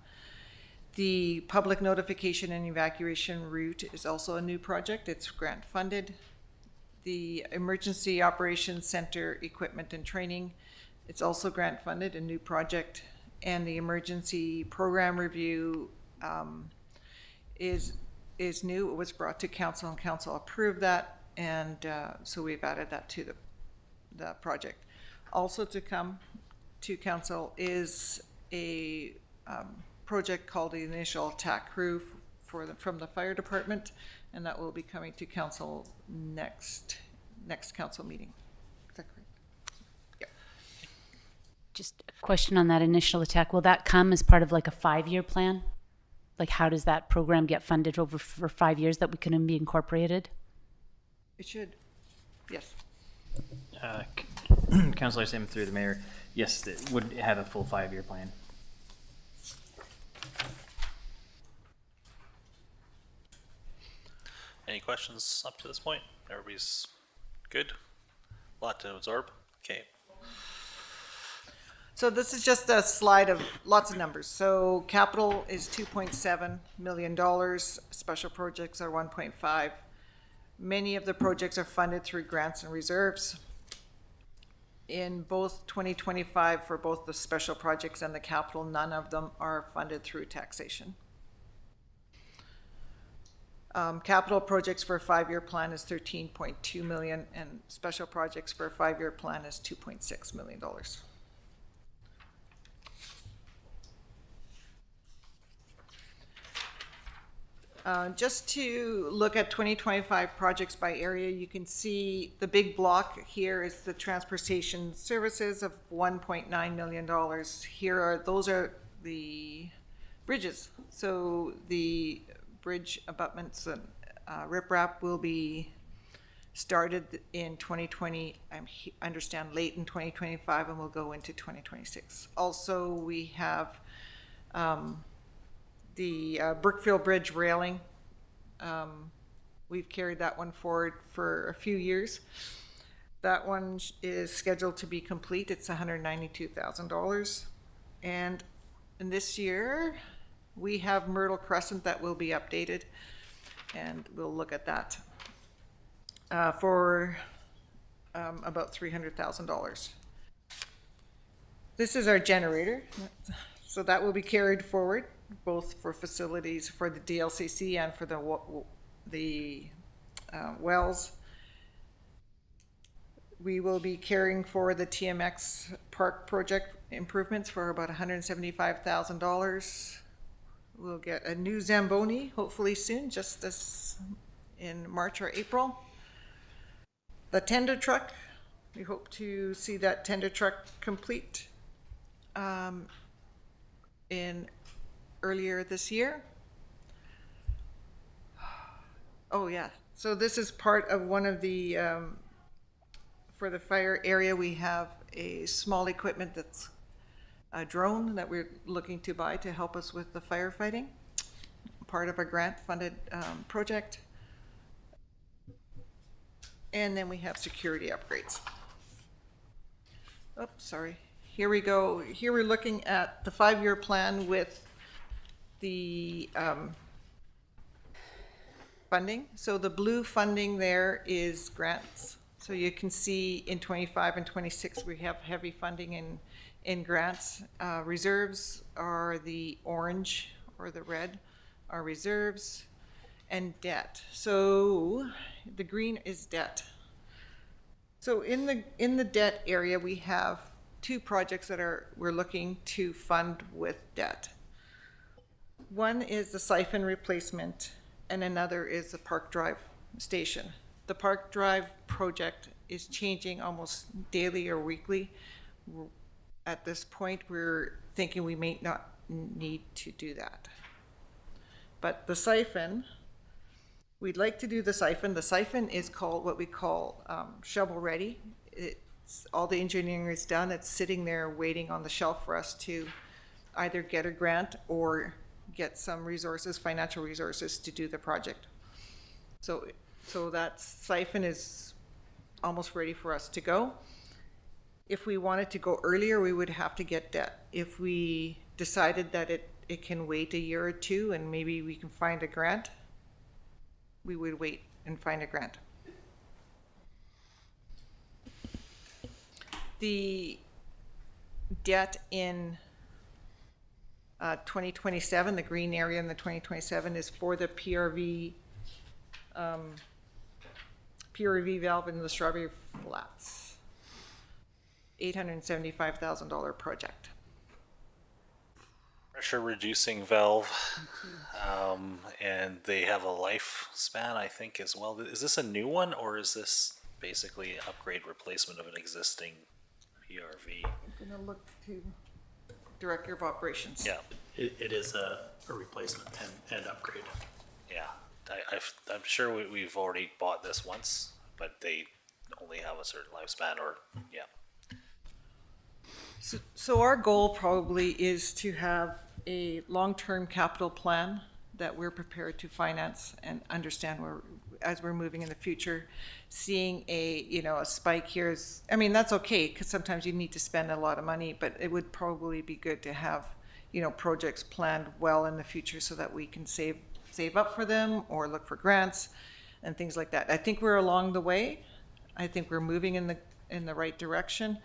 The public notification and evacuation route is also a new project. It's grant funded. The Emergency Operations Center equipment and training, it's also grant funded, a new project. And the emergency program review is new. It was brought to council and council approved that, and so we've added that to the project. Also to come to council is a project called the Initial Attack Crew from the fire department, and that will be coming to council next council meeting. Is that correct? Yeah. Just a question on that initial attack. Will that come as part of like a 5-year plan? Like, how does that program get funded over for 5 years that we can be incorporated? It should. Yes. Councillor Sim through the mayor. Yes, it would have a full 5-year plan. Any questions up to this point? Everybody's good? A lot to absorb? Okay. So this is just a slide of lots of numbers. So capital is $2.7 million. Special projects are 1.5. Many of the projects are funded through grants and reserves. In both 2025, for both the special projects and the capital, none of them are funded through taxation. Capital projects for a 5-year plan is $13.2 million, and special projects for a 5-year plan is $2.6 million. Just to look at 2025 projects by area, you can see the big block here is the transportation services of $1.9 million. Those are the bridges. So the bridge abutments and riprap will be started in 2020, understand late in 2025, and will go into 2026. Also, we have the Brookfield Bridge railing. We've carried that one forward for a few years. That one is scheduled to be complete. It's $192,000. And in this year, we have Myrtle Crescent that will be updated, and we'll look at that for about $300,000. This is our generator. So that will be carried forward, both for facilities for the DLCC and for the wells. We will be carrying forward the TMX Park project improvements for about $175,000. We'll get a new Zamboni hopefully soon, just as in March or April. The tender truck, we hope to see that tender truck complete in earlier this year. Oh yeah, so this is part of one of the, for the fire area, we have a small equipment that's a drone that we're looking to buy to help us with the firefighting, part of a grant-funded project. And then we have security upgrades. Oops, sorry. Here we go. Here we're looking at the 5-year plan with the funding. So the blue funding there is grants. So you can see in 25 and 26 we have heavy funding in grants. Reserves are the orange or the red are reserves, and debt. So the green is debt. So in the debt area we have 2 projects that we're looking to fund with debt. One is the siphon replacement, and another is the Park Drive station. The Park Drive project is changing almost daily or weekly. At this point, we're thinking we may not need to do that. But the siphon, we'd like to do the siphon. The siphon is called what we call shovel ready. All the engineering is done. It's sitting there waiting on the shelf for us to either get a grant or get some resources, financial resources, to do the project. So that siphon is almost ready for us to go. If we wanted to go earlier, we would have to get debt. If we decided that it can wait a year or 2 and maybe we can find a grant, we would wait and find a grant. The debt in 2027, the green area in the 2027 is for the PRV valve in the Strawberry Flats. $875,000 project. Pressure reducing valve, and they have a lifespan, I think, as well. Is this a new one, or is this basically upgrade replacement of an existing PRV? I'm gonna look to Director of Operations. Yeah, It is a replacement and upgrade. yeah. I'm sure we've already bought this once, but they only have a certain lifespan, or yeah. So our goal probably is to have a long-term capital plan that we're prepared to finance and understand as we're moving in the future. Seeing a spike here is, I mean, that's okay, because sometimes you need to spend a lot of money, but it would probably be good to have, projects planned well in the future so that we can save up for them or look for grants and things like that. I think we're along the way. I think we're moving in the right direction.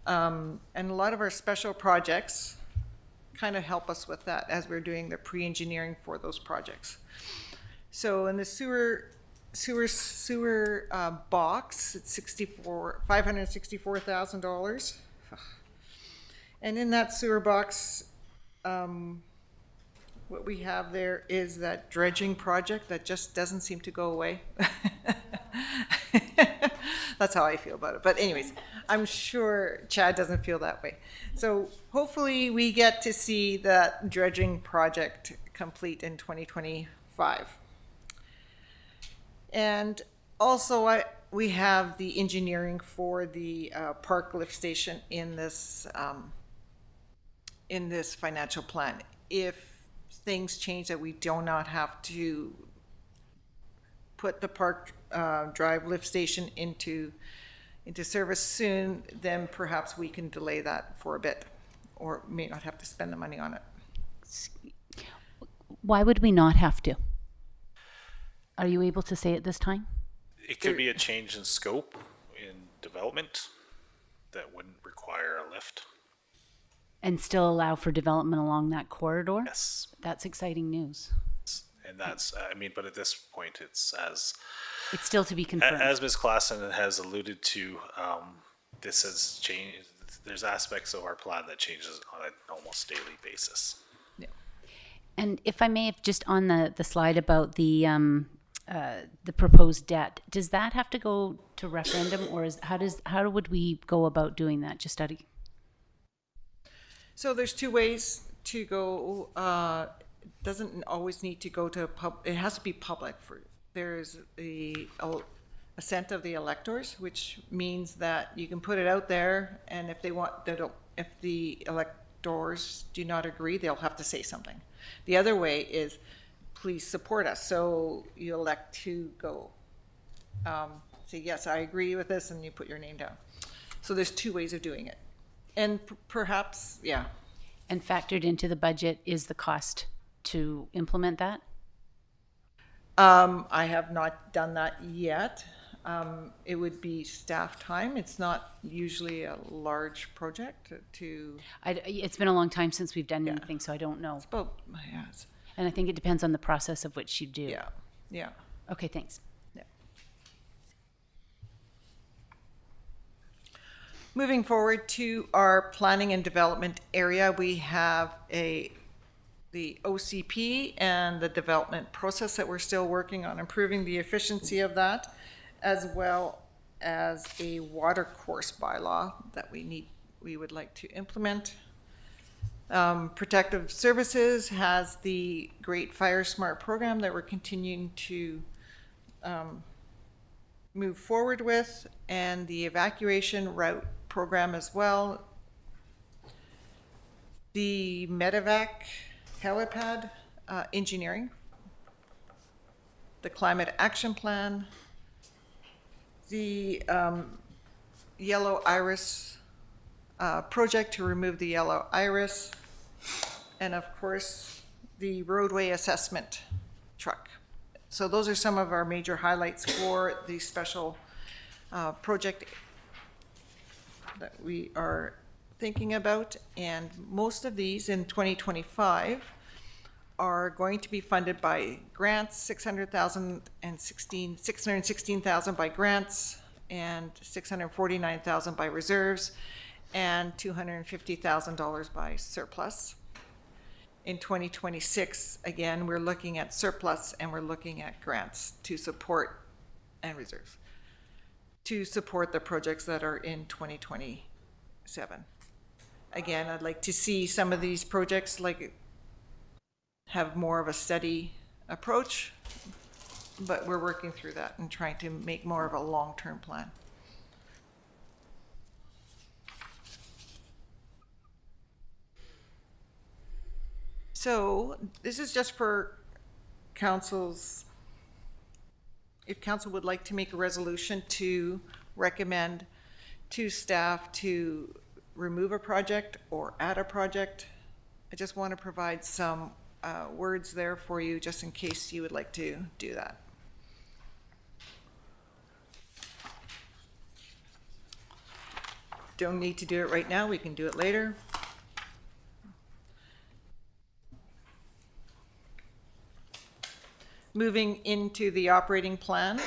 And a lot of our special projects kind of help us with that as we're doing the pre-engineering for those projects. So in the sewer box, it's $564,000. And in that sewer box, what we have there is that dredging project that just doesn't seem to go away. That's how I feel about it. But anyways, I'm sure Chad doesn't feel that way. So hopefully we get to see that dredging project complete in 2025. And also we have the engineering for the park lift station in this financial plan. If things change that we do not have to put the Park Drive lift station into service soon, then perhaps we can delay that for a bit, or may not have to spend the money on it. Why would we not have to? Are you able to say it this time? It could be a change in scope in development that wouldn't require a lift. And still allow for development along that corridor? Yes. That's exciting news. And that's, but at this point, it's It's still to be confirmed. as Ms. Klassen has alluded to, this has changed. There's aspects of our plan that changes on an almost daily basis. And if I may, if just on the slide about the proposed debt, does that have to go to referendum, or how would we go about doing that? Just study. So there's two ways to go. Doesn't always need to go to it has to be public. There's the assent of the electors, which means that you can put it out there, and if if the electors do not agree, they'll have to say something. The other way is, please support us. So you elect to go. Say, yes, I agree with this, and you put your name down. So there's two ways of doing it. And perhaps, yeah. And factored into the budget is the cost to implement that? I have not done that yet. It would be staff time. It's not usually a large project to. It's been a long time since we've done anything, so I don't know. It's about, yeah. And I think it depends on the process of which you do. Yeah, yeah. Okay, thanks. Yeah. Moving forward to our planning and development area, we have the OCP and the development process that we're still working on improving the efficiency of that, as well as a water course bylaw that we would like to implement. Protective Services has the Great Fire Smart program that we're continuing to move forward with, and the evacuation route program as well. The Medevac helipad engineering, the climate action plan, the yellow iris project to remove the yellow iris, and of course the roadway assessment truck. So those are some of our major highlights for the special project that we are thinking about, and most of these in 2025 are going to be funded by grants, 616,000 by grants, and 649,000 by reserves, and $250,000 by surplus. In 2026, again, we're looking at surplus and we're looking at grants to support, and reserves, to support the projects that are in 2027. Again, I'd like to see some of these projects have more of a steady approach, but we're working through that and trying to make more of a long-term plan. So this is just for council's, if council would like to make a resolution to recommend to staff to remove a project or add a project. I just want to provide some words there for you just in case you would like to do that. Don't need to do it right now, we can do it later. Moving into the operating plan.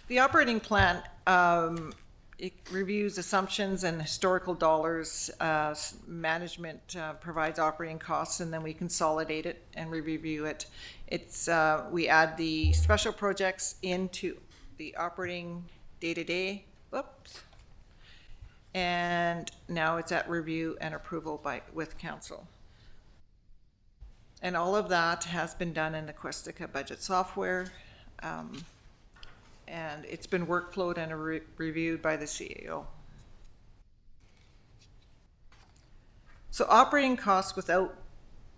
The operating plan, it reviews assumptions and historical dollars. Management provides operating costs, and then we consolidate it and we review it. It's we add the special projects into the operating day-to-day. Oops. And now it's at review and approval with council. And all of that has been done in the Questica budget software. And it's been workflowed and reviewed by the CAO. So operating costs without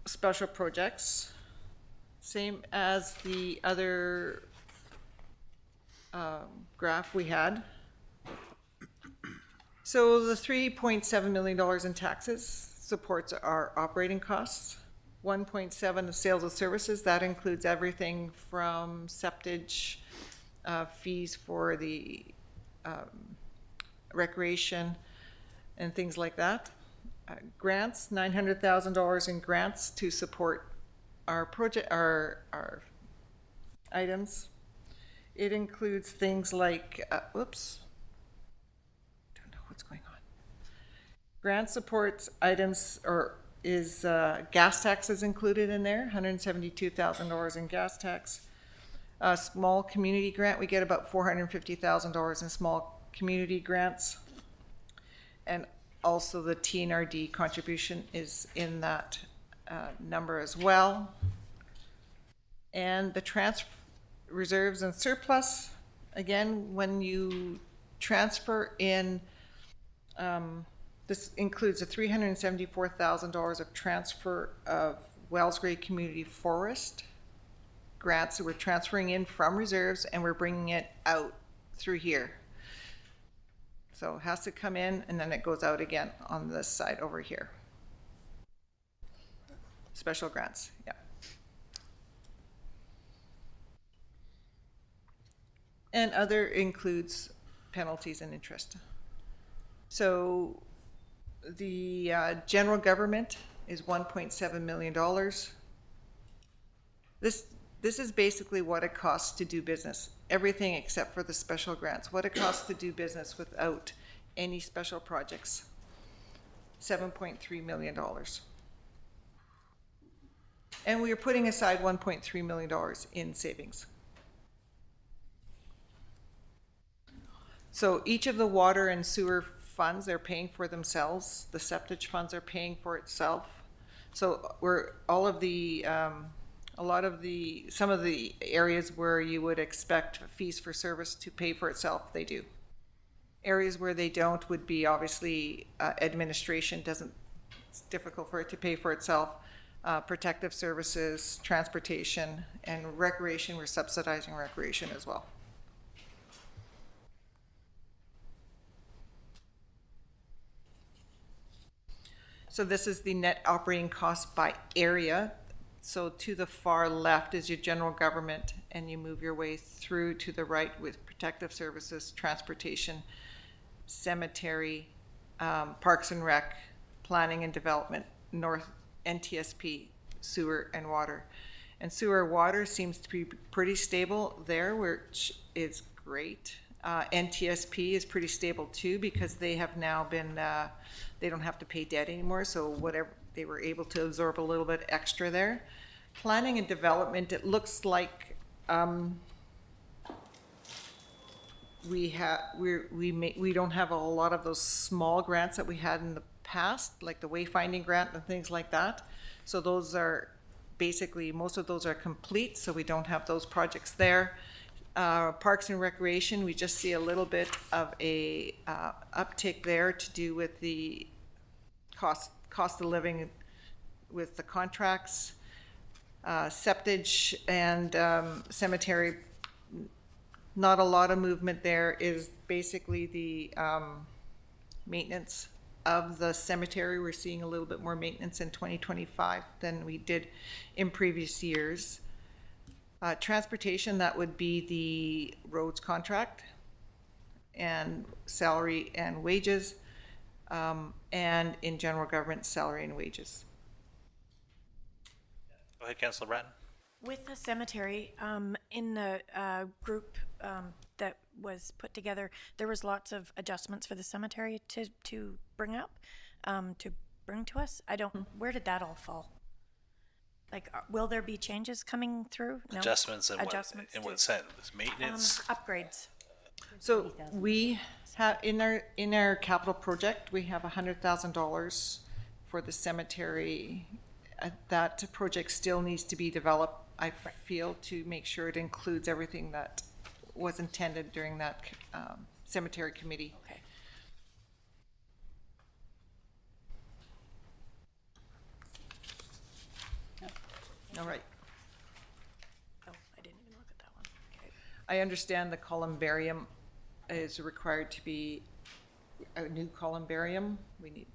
special projects, same as the other graph we had. So the $3.7 million in taxes supports our operating costs. 1.7 of sales of services, that includes everything from septage, fees for the recreation and things like that. Grants, $900,000 in grants to support our project, our items. It includes things like, whoops, don't know what's going on. Grant supports items, or is gas taxes included in there, $172,000 in gas tax. A small community grant, we get about $450,000 in small community grants. And also the TNRD contribution is in that number as well. And the transfer reserves and surplus, again, when you transfer in, this includes a $374,000 of transfer of Wellsgrave Community Forest grants that we're transferring in from reserves, and we're bringing it out through here. So it has to come in and then it goes out again on this side over here. Special grants, yeah. And other includes penalties and interest. So the general government is $1.7 million. This is basically what it costs to do business. Everything except for the special grants. What it costs to do business without any special projects. $7.3 million. And we are putting aside $1.3 million in savings. So each of the water and sewer funds, they're paying for themselves. The septage funds are paying for itself. So some of the areas where you would expect fees for service to pay for itself, they do. Areas where they don't would be obviously administration it's difficult for it to pay for itself. Protective services, transportation, and recreation, we're subsidizing recreation as well. So this is the net operating cost by area. So to the far left is your general government, and you move your way through to the right with protective services, transportation, cemetery, parks and rec, planning and development, north NTSP, sewer and water. And sewer water seems to be pretty stable there, which is great. NTSP is pretty stable too, because they have now been, they don't have to pay debt anymore, so whatever, they were able to absorb a little bit extra there. Planning and development, it looks like we don't have a lot of those small grants that we had in the past, like the wayfinding grant and things like that. So those are basically, most of those are complete, so we don't have those projects there. Parks and recreation, we just see a little bit of a uptick there to do with the cost of living with the contracts. Septage and cemetery, not a lot of movement there. Is basically the maintenance of the cemetery. We're seeing a little bit more maintenance in 2025 than we did in previous years. Transportation, that would be the roads contract and salary and wages, and in general government, salary and wages. Go ahead, Councillor Bratton. With the cemetery, in the group that was put together, there was lots of adjustments for the cemetery to bring up, to bring to us. Where did that all fall? Like, will there be changes coming through? No? Adjustments in Adjustments what sense? Maintenance? Upgrades. So we have in our capital project, we have $100,000 for the cemetery that project still needs to be developed, I feel, to make sure it includes everything that was intended during that cemetery committee. Okay. All right. Oh, I didn't even look at that one. Okay. I understand the columbarium is required to be a new columbarium. We need,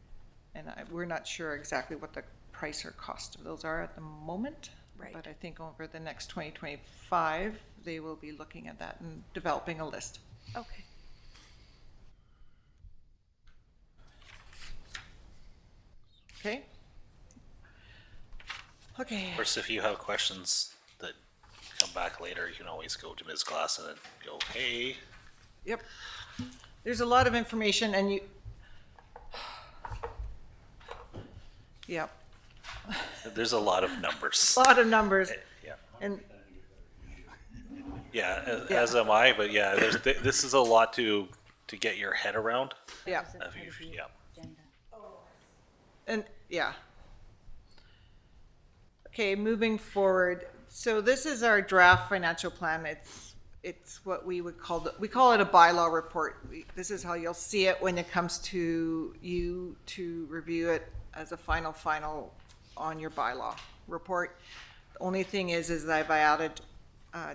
and we're not sure exactly what the price or cost of those are at the moment. Right. But I think over the next 2025, they will be looking at that and developing a list. Okay. Okay? Okay. Of course, if you have questions that come back later, you can always go to Ms. Glass and go, hey. Yep. There's a lot of information and you, yep, There's a lot of numbers. a lot of numbers. Yeah. And Yeah, as am I, but yeah, this is a lot to get your head around. yeah, Yeah. and yeah. Okay, moving forward. So this is our draft financial plan. It's what we would call we call it a bylaw report. This is how you'll see it when it comes to you to review it as a final on your bylaw report. The only thing is that I've added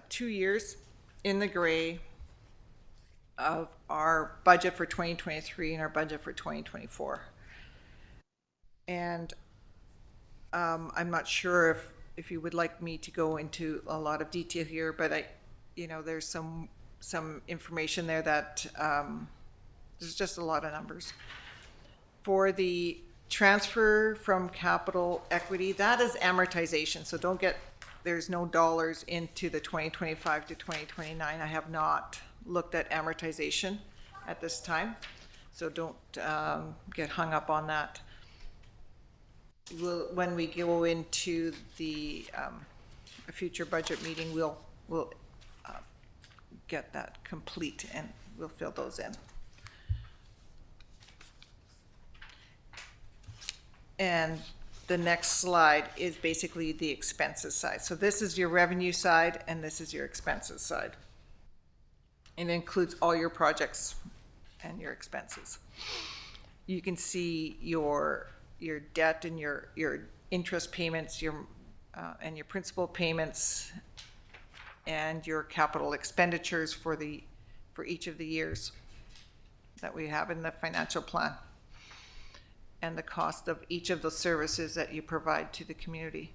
2 years in the gray of our budget for 2023 and our budget for 2024. And I'm not sure if you would like me to go into a lot of detail here, but there's some information there that there's just a lot of numbers. For the transfer from capital equity, that is amortization. So there's no dollars into the 2025 to 2029. I have not looked at amortization at this time. So don't get hung up on that. When we go into the a future budget meeting, we'll get that complete and we'll fill those in. And the next slide is basically the expenses side. So this is your revenue side and this is your expenses side. And it includes all your projects and your expenses. You can see your debt and your interest payments, and your principal payments, and your capital expenditures for each of the years that we have in the financial plan, and the cost of each of the services that you provide to the community.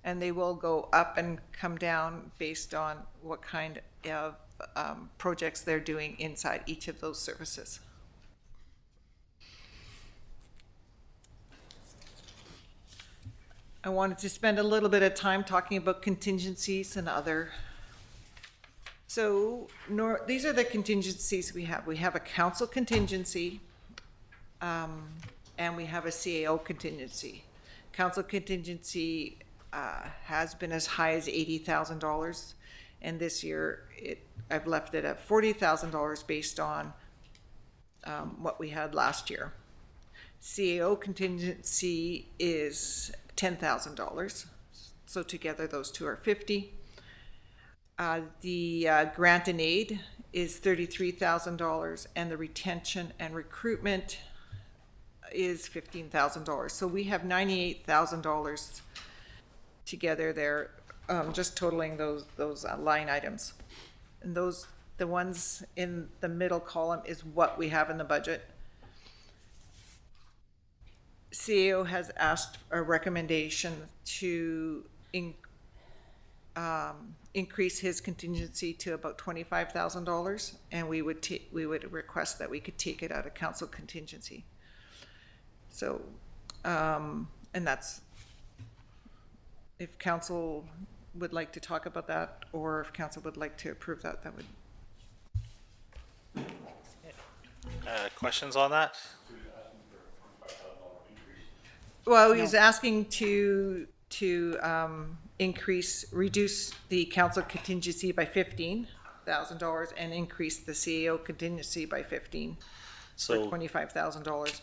And they will go up and come down based on what kind of projects they're doing inside each of those services. I wanted to spend a little bit of time talking about contingencies and other. So these are the contingencies we have. We have a council contingency, and we have a CAO contingency. Council contingency has been as high as $80,000, and this year I've left it at $40,000 based on what we had last year. CAO contingency is $10,000. So together those two are 50. The grant and aid is $33,000 and the retention and recruitment is $15,000. So we have $98,000 together there, just totaling those line items. And the ones in the middle column is what we have in the budget. CAO has asked a recommendation to increase his contingency to about $25,000, and we would request that we could take it out of council contingency. So, and that's, if council would like to talk about that, or if council would like to approve that, that would. Questions on that? Well, he's asking to reduce the council contingency by $15,000 and increase the CAO contingency by for $25,000.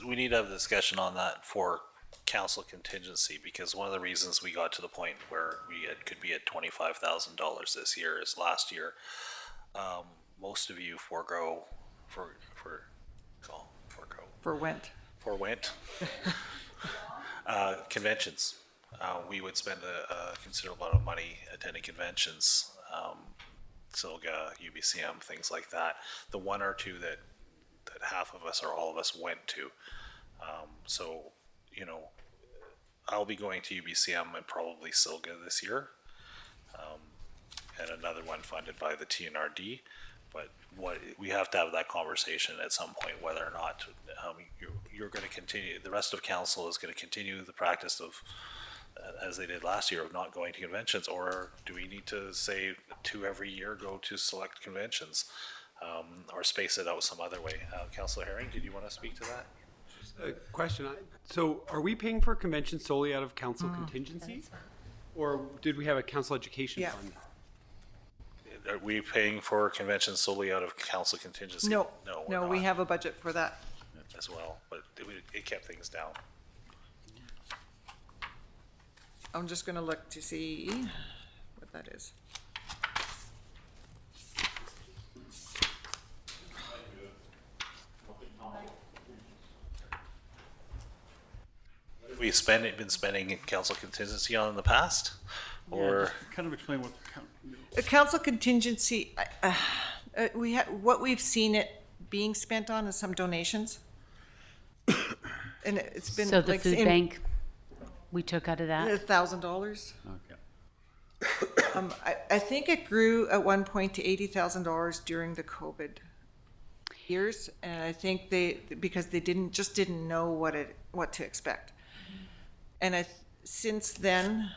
we need to have a discussion on that for council contingency, because one of the reasons we got to the point where could be at $25,000 this year is last year. Most of you forego conventions. We would spend a considerable amount of money attending conventions, SILGA, UBCM, things like that. The one or two that half of us or all of us went to. So, you know, I'll be going to UBCM and probably SILGA this year, and another one funded by the TNRD. But we have to have that conversation at some point, whether or not you're going to continue. The rest of council is going to continue the practice of, as they did last year, of not going to conventions, or do we need to say 2 every year, go to select conventions, or space it out some other way? Councillor Herring, did you want to speak to that? Question. So are we paying for conventions solely out of council contingency? Or did we have a council education fund? Are we paying for conventions solely out of council contingency? No, we're we not have a budget for that. as well, but it kept things down. I'm just gonna look to see what that is. We been spending council contingency on in the past, or Kind of explain what, The council contingency, what we've seen it being spent on is some donations. And it's been So the like food bank, we took out of that? $1,000. okay. I think it grew at one point to $80,000 during the COVID years, and I think because they didn't know what to expect. And since then,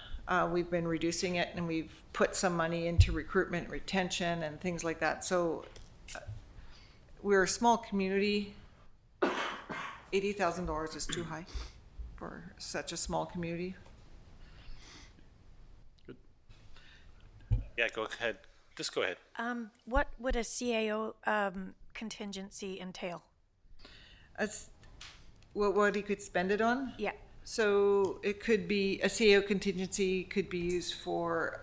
we've been reducing it, and we've put some money into recruitment, retention, and things like that. So we're a small community. $80,000 is too high for such a small community. yeah, go ahead. Just go ahead. What would a CAO contingency entail? What he could spend it on? Yeah. So it could be, a CAO contingency could be used for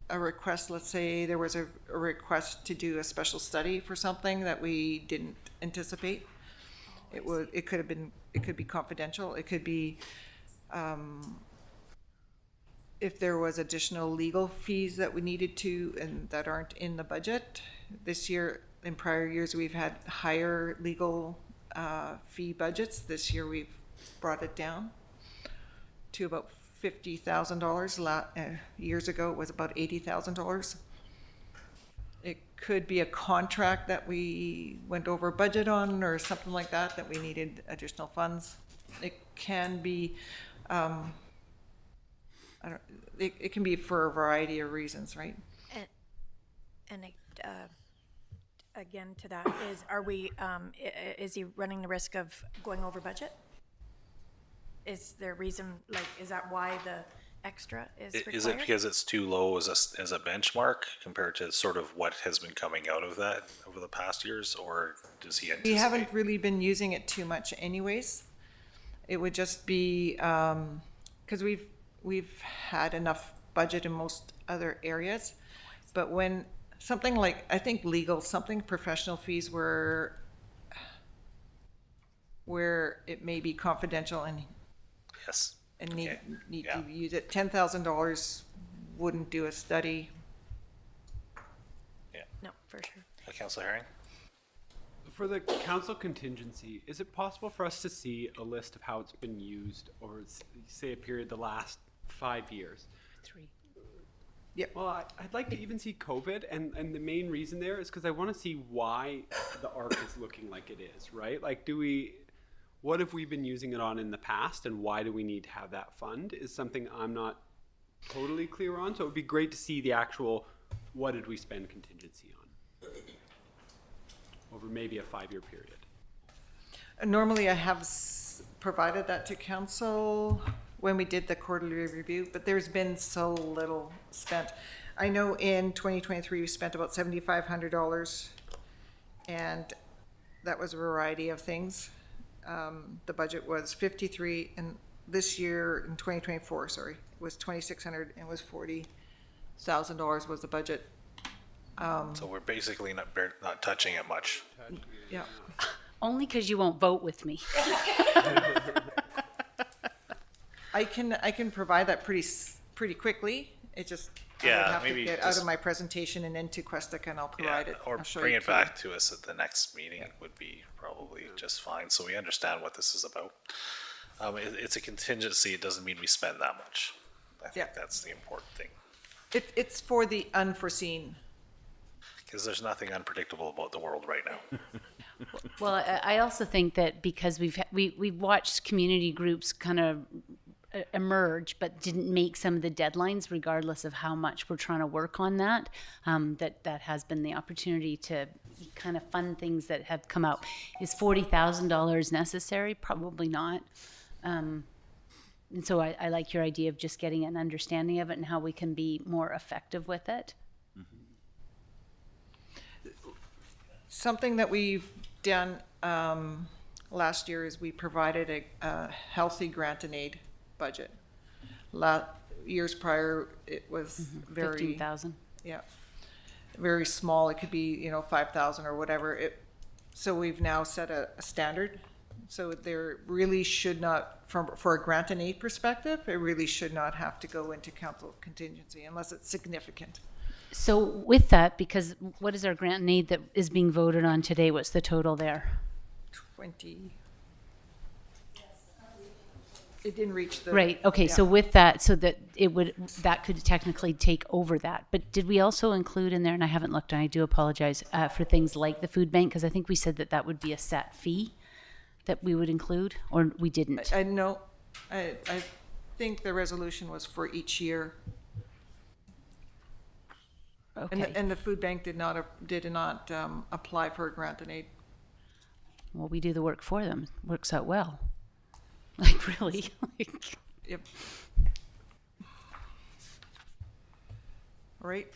a request. Let's say there was a request to do a special study for something that we didn't anticipate. It could be confidential. It could be if there was additional legal fees that we needed to and that aren't in the budget. This year, in prior years, we've had higher legal fee budgets. This year, we've brought it down to about $50,000. Years ago, it was about $80,000. It could be a contract that we went over budget on, or something like that we needed additional funds. It can be, it can be for a variety of reasons, right? And again, to that is he running the risk of going over budget? Is there a reason, is that why the extra is required? Is it because it's too low as a benchmark compared to sort of what has been coming out of that over the past years, or does he anticipate? We haven't really been using it too much anyways. It would just be, because we've had enough budget in most other areas, but when something like, I think something professional fees where it may be confidential and Yes. and need Yeah. to use it. $10,000 wouldn't do a study. No, for sure. Councillor Herring? For the council contingency, is it possible for us to see a list of how it's been used over, say, a period the last 5 years? 3. Well, I'd like to even see COVID, and the main reason there is because I want to see why the ARC is looking like it is, right? Like, what have we been using it on in the past, and why do we need to have that fund is something I'm not totally clear on. So it would be great to see the actual, what did we spend contingency on over maybe a 5-year period. Normally I have provided that to council when we did the quarterly review, but there's been so little spent. I know in 2023 we spent about $7,500, and that was a variety of things. the budget was 53, and this year, in 2024, sorry, was 2,600, and was $40,000 was the budget. So we're basically not touching it much. Yeah. Only because you won't vote with me. I can provide that pretty quickly. It just, I Yeah, would have to maybe get out just- of my presentation and into Questica, and I'll provide it. Or I'll show bring you it to you. back to us at the next meeting would be probably just fine, so we understand what this is about. It's a contingency, it doesn't mean we spend that much. I think Yeah. that's the important thing, It's for the unforeseen. because there's nothing unpredictable about the world right now. Well, I also think that because we've watched community groups kind of emerge, but didn't make some of the deadlines, regardless of how much we're trying to work on that. That has been the opportunity to kind of fund things that have come out. Is $40,000 necessary? Probably not. And so I like your idea of just getting an understanding of it and how we can be more effective with it. Something that we've done last year is we provided a healthy grant and aid budget. Years prior, it was very, 15,000. yeah, very small. It could be, 5,000 or whatever. So we've now set a standard. So there really should not, for a grant and aid perspective, it really should not have to go into council contingency unless it's significant. So with that, because what is our grant and aid that is being voted on today? What's the total there? 20. It didn't reach the. Right, okay, yeah. so with that, so that that could technically take over that. But did we also include in there, and I haven't looked, and I do apologize, for things like the food bank? Because I think we said that would be a set fee that we would include, or we didn't? I know, I think the resolution was for each year. Okay, And the food bank did not apply for a grant and aid. well, we do the work for them. Works out well. Like, really? Like, Yep. Right.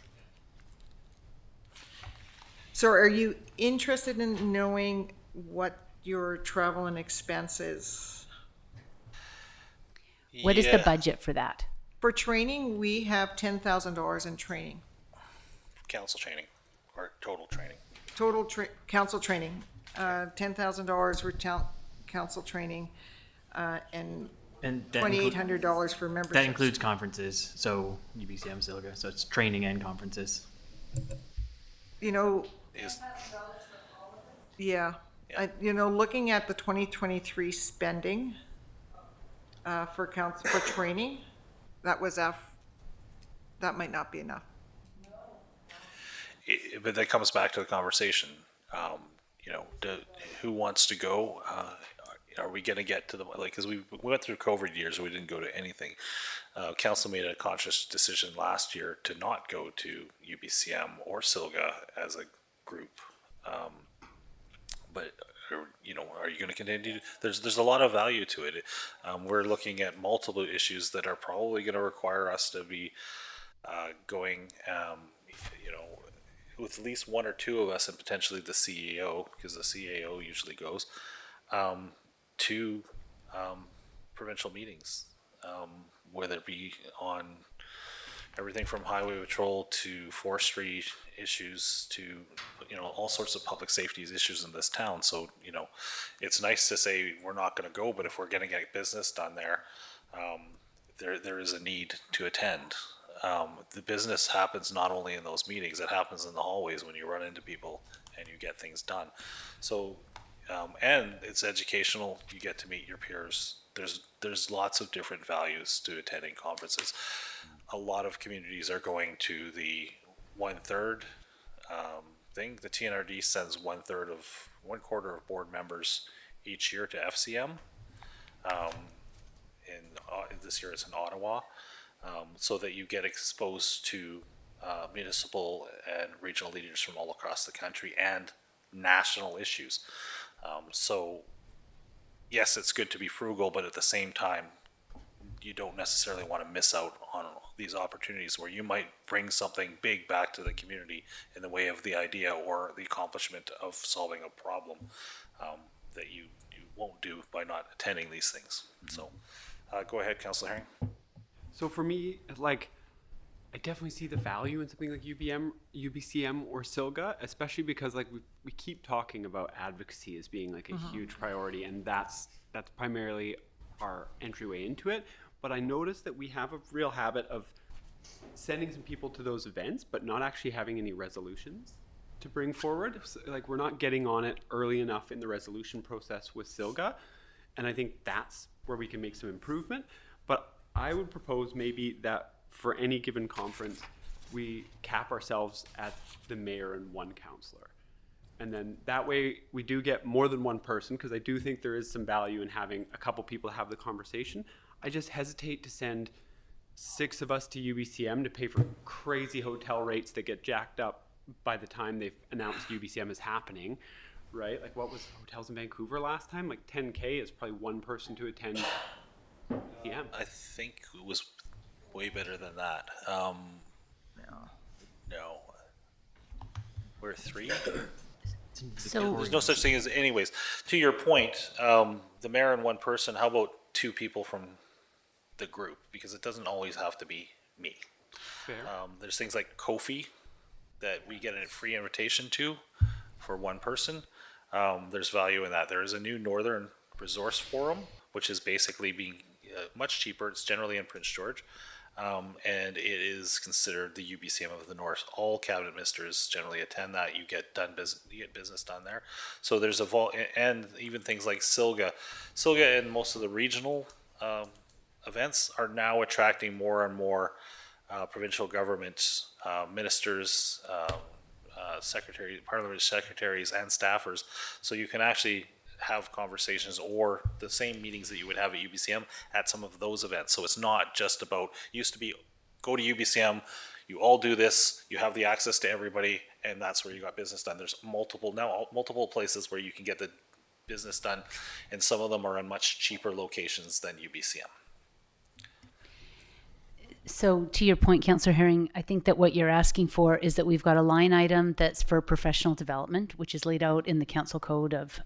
So are you interested in knowing what your travel and expenses? what is the Yeah, budget for that? For training, we have $10,000 in training. council training, or total training. Total council training, $10,000 for council training, and And that $2,800 for memberships. that includes conferences, so UBCM Silga, so it's training and conferences. Is Yeah, looking at the 2023 spending for training, that might not be enough. but that comes back to the conversation. Who wants to go? Are we going to get to the, because we went through COVID years, we didn't go to anything. Council made a conscious decision last year to not go to UBCM or Silga as a group. But are you going to continue? There's a lot of value to it. We're looking at multiple issues that are probably going to require us to be going, with at least one or two of us, and potentially the CEO, because the CAO usually goes, to provincial meetings, whether it be on everything from highway patrol to forestry issues to all sorts of public safety issues in this town. So it's nice to say we're not going to go, but if we're going to get business done there, there is a need to attend. The business happens not only in those meetings, it happens in the hallways when you run into people and you get things done. So and it's educational, you get to meet your peers. There's lots of different values to attending conferences. A lot of communities are going to the 1/3 thing. The TNRD sends 1/4 of board members each year to FCM. This year it's in Ottawa, so that you get exposed to municipal and regional leaders from all across the country and national issues. So yes, it's good to be frugal, but at the same time, you don't necessarily want to miss out on these opportunities where you might bring something big back to the community in the way of the idea or the accomplishment of solving a problem that you won't do by not attending these things. So, go ahead, Councillor Herring. So for me, like, I definitely see the value in something like UBCM or SILGA, especially because like we keep talking about advocacy as being like a huge priority, and that's primarily our entryway into it. But I noticed that we have a real habit of sending some people to those events, but not actually having any resolutions to bring forward. So, like, we're not getting on it early enough in the resolution process with SILGA, and I think that's where we can make some improvement. But I would propose maybe that for any given conference, we cap ourselves at the mayor and one councillor. And then that way we do get more than one person, because I do think there is some value in having a couple people have the conversation. I just hesitate to send 6 of us to UBCM to pay for crazy hotel rates that get jacked up by the time they've announced UBCM is happening, right? Like, what was hotels in Vancouver last time? Like $10K is probably one person to attend UBCM. I think it was way better than that. No. We're 3? So There's no such thing as, anyways, to your point, the mayor and one person, how about 2 people from the group? Because it doesn't always have to be me. Fair. There's things like Kofi that we get a free invitation to for one person. There's value in that. There is a new Northern Resource Forum, which is basically being much cheaper. It's generally in Prince George. And it is considered the UBCM of the North. All cabinet ministers generally attend that. You get business done there. So there's and even things like SILGA and most of the regional events are now attracting more and more provincial government ministers, parliament secretaries, and staffers. So you can actually have conversations or the same meetings that you would have at UBCM at some of those events. So it's not just about, used to be, go to UBCM, you all do this, you have the access to everybody, and that's where you got business done. There's multiple places where you can get the business done, and some of them are in much cheaper locations than UBCM. So to your point, Councillor Herring, I think that what you're asking for is that we've got a line item that's for professional development, which is laid out in the council code of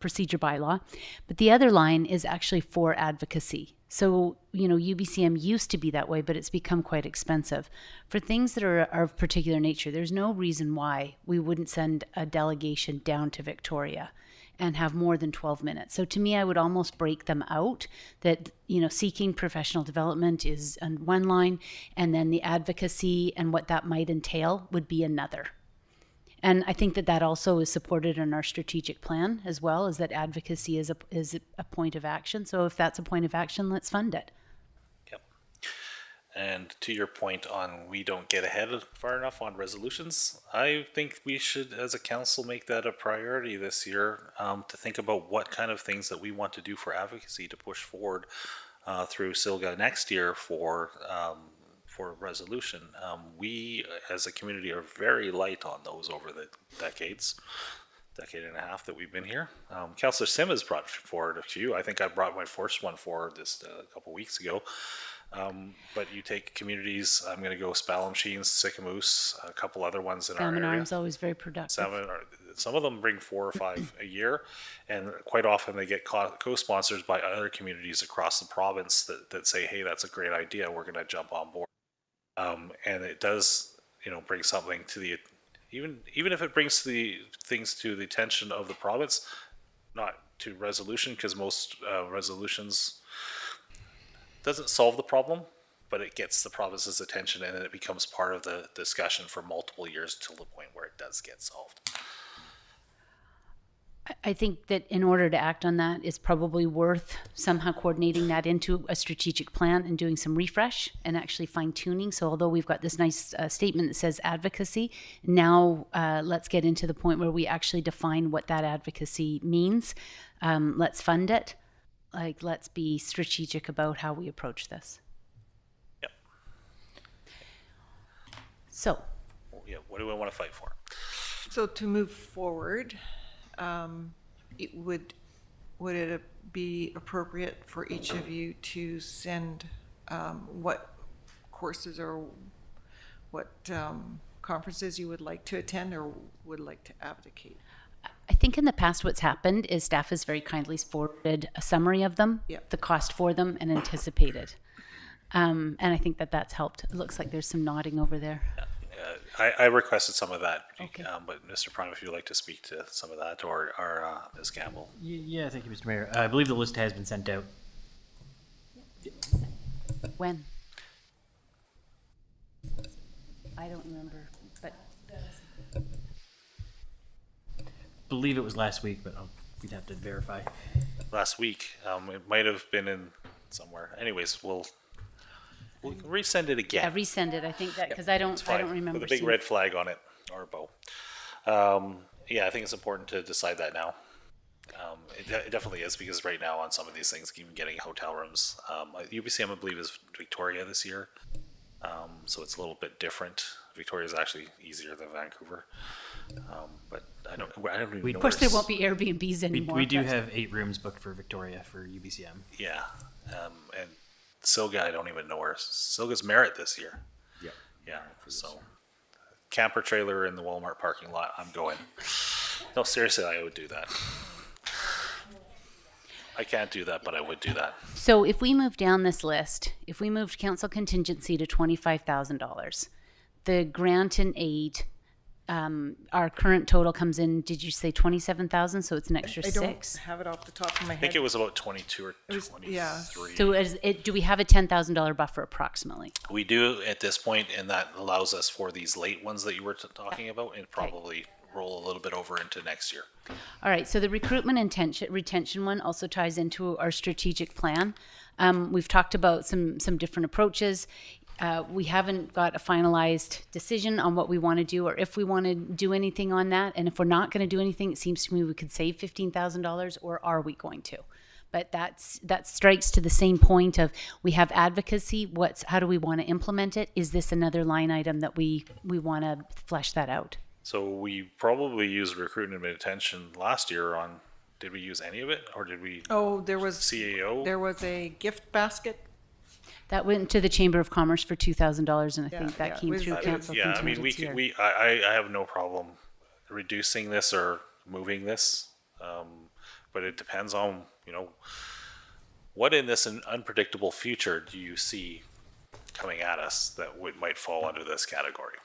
procedure bylaw. But the other line is actually for advocacy. So, UBCM used to be that way, but it's become quite expensive. For things that are of particular nature, there's no reason why we wouldn't send a delegation down to Victoria and have more than 12 minutes. So to me, I would almost break them out, that, seeking professional development is on one line, and then the advocacy and what that might entail would be another. And I think that also is supported in our strategic plan as well, is that advocacy is a point of action. So if that's a point of action, let's fund it. Yep. And to your point on we don't get ahead far enough on resolutions, I think we should, as a council, make that a priority this year, to think about what kind of things that we want to do for advocacy to push forward through SILGA next year for resolution. We, as a community, are very light on those over the decade and a half that we've been here. Councillor Sim has brought forward a few. I think I brought my first one forward this a couple weeks ago. But you take communities, I'm going to go Spalmsheen, Sicamous, a couple other ones in our area. Salmon Arm's always very productive. Some of them bring 4 or 5 a year, and quite often they get co-sponsors by other communities across the province that say, hey, that's a great idea, we're going to jump on board. And it does, bring something to the, even if it brings the things to the attention of the province, not to resolution, because most resolutions doesn't solve the problem, but it gets the province's attention, and then it becomes part of the discussion for multiple years till the point where it does get solved. I think that in order to act on that, it's probably worth somehow coordinating that into a strategic plan and doing some refresh and actually fine tuning. So although we've got this nice statement that says advocacy, now let's get into the point where we actually define what that advocacy means. Let's fund it. Let's be strategic about how we approach this. Yep. So. Yeah, what do we want to fight for? So to move forward, would it be appropriate for each of you to send what courses or what conferences you would like to attend or would like to advocate? I think in the past what's happened is staff has very kindly forwarded a summary of them, Yep. the cost for them, and anticipated. And I think that that's helped. It looks like there's some nodding over there. I requested some of that, Okay. but Mr. Prime, if you'd like to speak to some of that, or Ms. Campbell. Yeah, thank you, Mr. Mayor. I believe the list has been sent out. When? I don't remember, but Believe it was last week, but we'd have to verify. Last week, it might have been in somewhere. Anyways, we'll resend it again. yeah, resend it. I think that because I don't Fine, remember. with a big seeing- red flag on it or a bow. Yeah, I think it's important to decide that now. It definitely is, because right now on some of these things, even getting hotel rooms, UBCM I believe is Victoria this year, so it's a little bit different. Victoria is actually easier than Vancouver, but I don't even know. Of course, there won't be Airbnbs anymore. We do but- have 8 rooms booked for Victoria for UBCM. Yeah, and Silga, I don't even know where. Silga's Merit this year. Yeah. Yeah, so camper trailer in the Walmart parking lot, I'm going. No, seriously, I would do that. I can't do that, but I would do that. So if we move down this list, if we moved council contingency to $25,000, the grant and aid, our current total comes in, did you say 27,000? So it's an extra I don't six. have it off the top of my I think head. it was about 22 or was- 23. yeah. So do we have a $10,000 buffer approximately? We do at this point, and that allows us for these late ones that you were talking about, and probably roll a little bit over into next year. All right, so the recruitment and retention one also ties into our strategic plan. We've talked about some different approaches. We haven't got a finalized decision on what we want to do, or if we want to do anything on that. And if we're not going to do anything, it seems to me we could save $15,000, or are we going to? But that strikes to the same point of, we have advocacy. How do we want to implement it? Is this another line item that we want to flesh that out? So we probably used recruitment and retention last year on, did we use any of it, or did we Oh, there was CAO? a gift basket. That went to the Chamber of Commerce for $2,000, and I Yeah, think that yeah, came with- through with- council Yeah, I mean, contingency. I have no problem reducing this or moving this, but it depends on, what in this unpredictable future do you see coming at us that might fall under this category?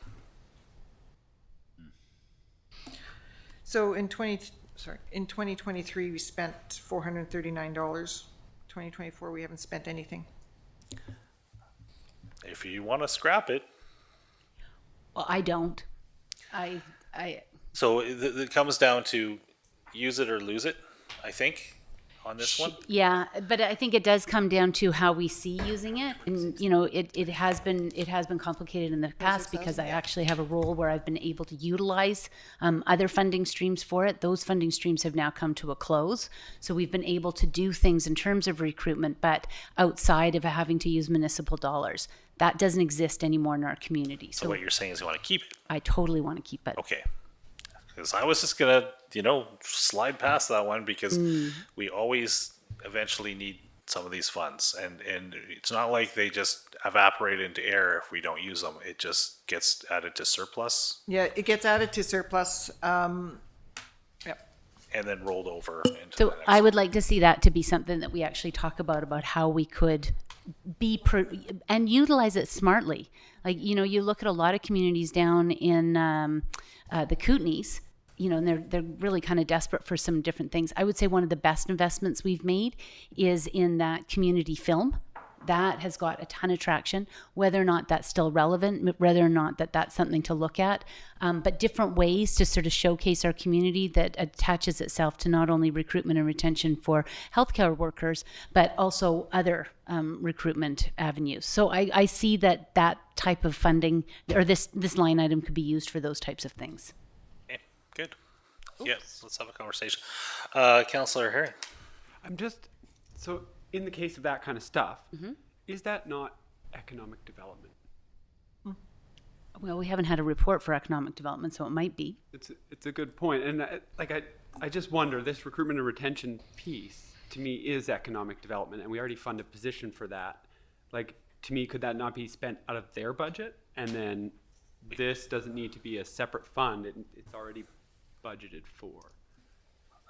So in 2023, we spent $439. 2024, we haven't spent anything. If you want to scrap it, Well, I don't. I so it comes down to use it or lose it, I think, on this one. Yeah, but I think it does come down to how we see using it, and it has been complicated in the past because I actually have a role where I've been able to utilize other funding streams for it. Those funding streams have now come to a close, so we've been able to do things in terms of recruitment, but outside of having to use municipal dollars. That doesn't exist anymore in our community. So what you're saying is you want to keep it. I totally want to keep it. Okay. Because I was just gonna, slide past that one, because we always eventually need some of these funds, and it's not like they just evaporate into air if we don't use them. It just gets added to surplus Yeah, it gets added to surplus. Yep. and then rolled over into So the next. I would like to see that to be something that we actually talk about how we could and utilize it smartly. Like, you look at a lot of communities down in the Kootenays, and they're really kind of desperate for some different things. I would say one of the best investments we've made is in that community film. That has got a ton of traction, whether or not that's still relevant, whether or not that's something to look at, but different ways to sort of showcase our community that attaches itself to not only recruitment and retention for healthcare workers, but also other recruitment avenues. So I see that type of funding, or this line item, could be used for those types of things. Okay, good. Yes, let's have a conversation. Councillor Herring. I'm just, so in the case of that kind of stuff, is that not economic development? Well, we haven't had a report for economic development, so it might be. It's a good point. And I just wonder, this recruitment and retention piece to me is economic development, and we already fund a position for that. Like, to me, could that not be spent out of their budget? And then this doesn't need to be a separate fund. It's already budgeted for.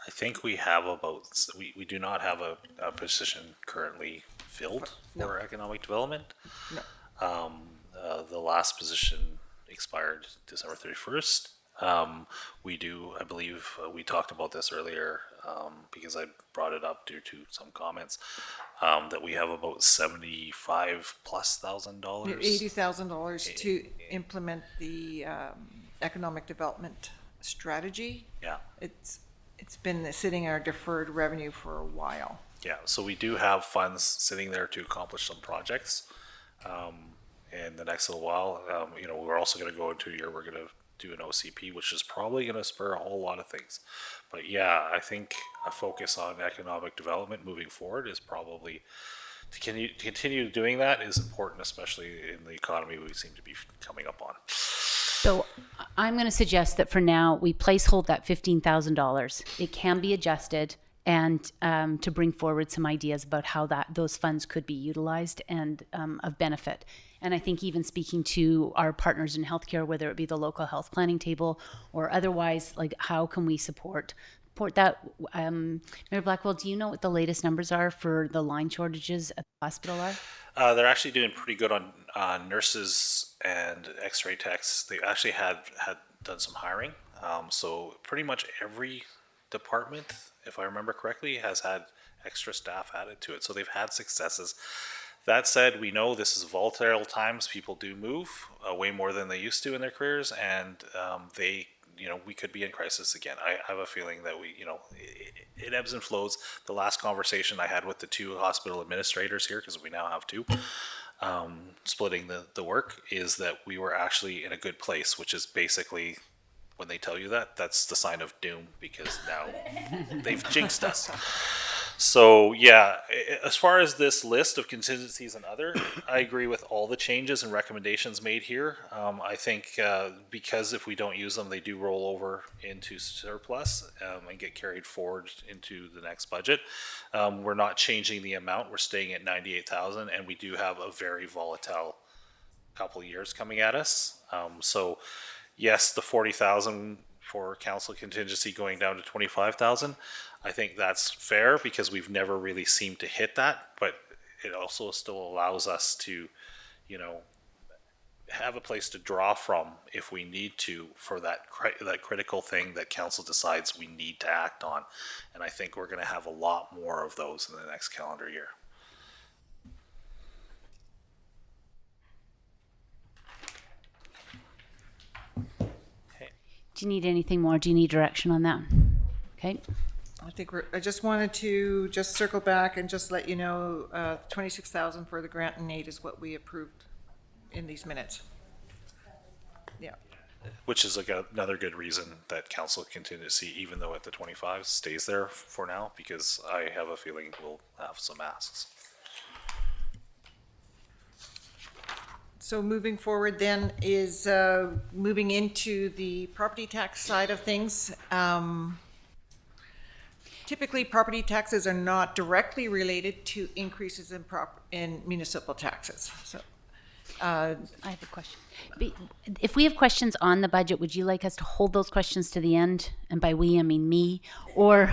I think we have we do not have a position currently filled for economic development. No. The last position expired December 31st. We do, I believe, we talked about this earlier, because I brought it up due to some comments, that we have about $75,000+. $80,000 to implement the economic development strategy. Yeah. It's been sitting in our deferred revenue for a while. Yeah, so we do have funds sitting there to accomplish some projects in the next little while. You know, we're also going to go into a year, we're going to do an OCP, which is probably going to spur a whole lot of things. But yeah, I think a focus on economic development moving forward is probably, to continue doing that is important, especially in the economy we seem to be coming up on. So I'm going to suggest that for now, we placehold that $15,000. It can be adjusted, and to bring forward some ideas about how those funds could be utilized and of benefit. And I think even speaking to our partners in healthcare, whether it be the local health planning table or otherwise, like how can we support that? Mayor Blackwell, do you know what the latest numbers are for the line shortages at the hospital are? They're actually doing pretty good on nurses and x-ray techs. They actually had done some hiring. So pretty much every department, if I remember correctly, has had extra staff added to it. So they've had successes. That said, we know this is volatile times. People do move way more than they used to in their careers, and we could be in crisis again. I have a feeling that it ebbs and flows. The last conversation I had with the two hospital administrators here, because we now have two, splitting the work, is that we were actually in a good place, which is basically, when they tell you that, that's the sign of doom, because now they've jinxed us. So yeah, as far as this list of contingencies and other, I agree with all the changes and recommendations made here. I think because if we don't use them, they do roll over into surplus and get carried forward into the next budget. We're not changing the amount. We're staying at 98,000, and we do have a very volatile couple of years coming at us. So yes, the 40,000 for council contingency going down to 25,000. I think that's fair because we've never really seemed to hit that, but it also still allows us to, have a place to draw from if we need to for that critical thing that council decides we need to act on. And I think we're going to have a lot more of those in the next calendar year. Do you need anything more? Do you need direction on that? Okay. I just wanted to just circle back and just let you know, 26,000 for the grant and aid is what we approved in these minutes. Yeah. Which is another good reason that council contingency, even though at the 25, stays there for now, because I have a feeling we'll have some asks. So moving forward then is moving into the property tax side of things. Typically, property taxes are not directly related to increases in municipal taxes. So, I have a question. If we have questions on the budget, would you like us to hold those questions to the end? And by we, I mean me. Or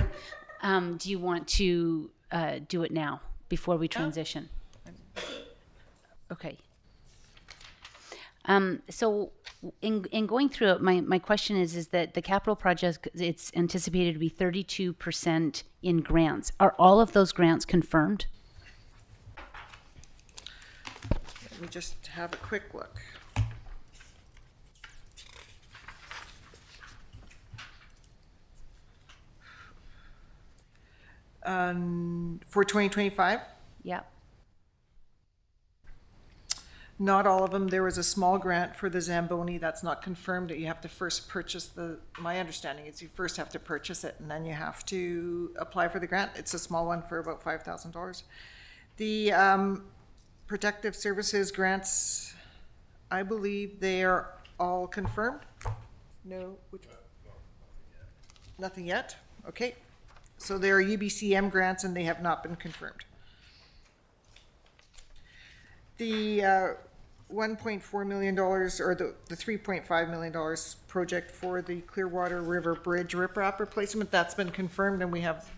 do you want to do it now before we transition? Okay. So in going through it, my question is that the capital project, it's anticipated to be 32% in grants. Are all of those grants confirmed? let me just have a quick look. For 2025? Yeah. Not all of them. There was a small grant for the Zamboni that's not confirmed. You have to first purchase my understanding is you first have to purchase it and then you have to apply for the grant. It's a small one for about $5,000. The protective services grants, I believe they are all confirmed. No, nothing yet? Okay. So there are UBCM grants and they have not been confirmed. The $1.4 million, or the $3.5 million project for the Clearwater River Bridge riprap replacement, that's been confirmed and we have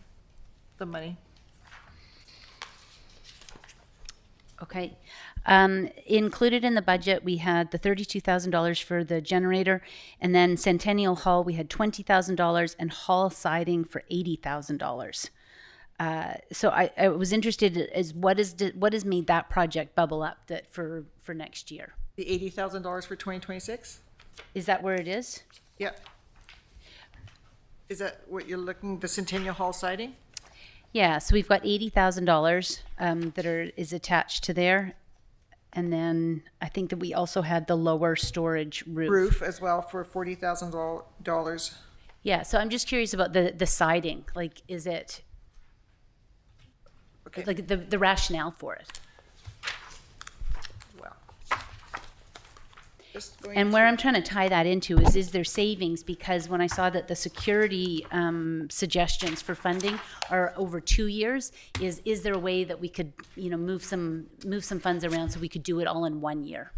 the money. Okay. Included in the budget, we had the $32,000 for the generator, and then Centennial Hall, we had $20,000, and hall siding for $80,000. So I was interested as what has made that project bubble up that for next year? The $80,000 for 2026? Is that where it is? Yep. Is that what you're looking, the Centennial Hall siding? Yeah, so we've got $80,000 that is attached to there. And then I think that we also had the lower storage roof. Roof as well for $40,000. Yeah, so I'm just curious about the siding. Like, is it, Okay. like the rationale for it? Well. Just going And where I'm trying to tie that into is there savings? Because when I saw that the security suggestions for funding are over 2 years, is there a way that we could, move some funds around so we could do it all in 1 year?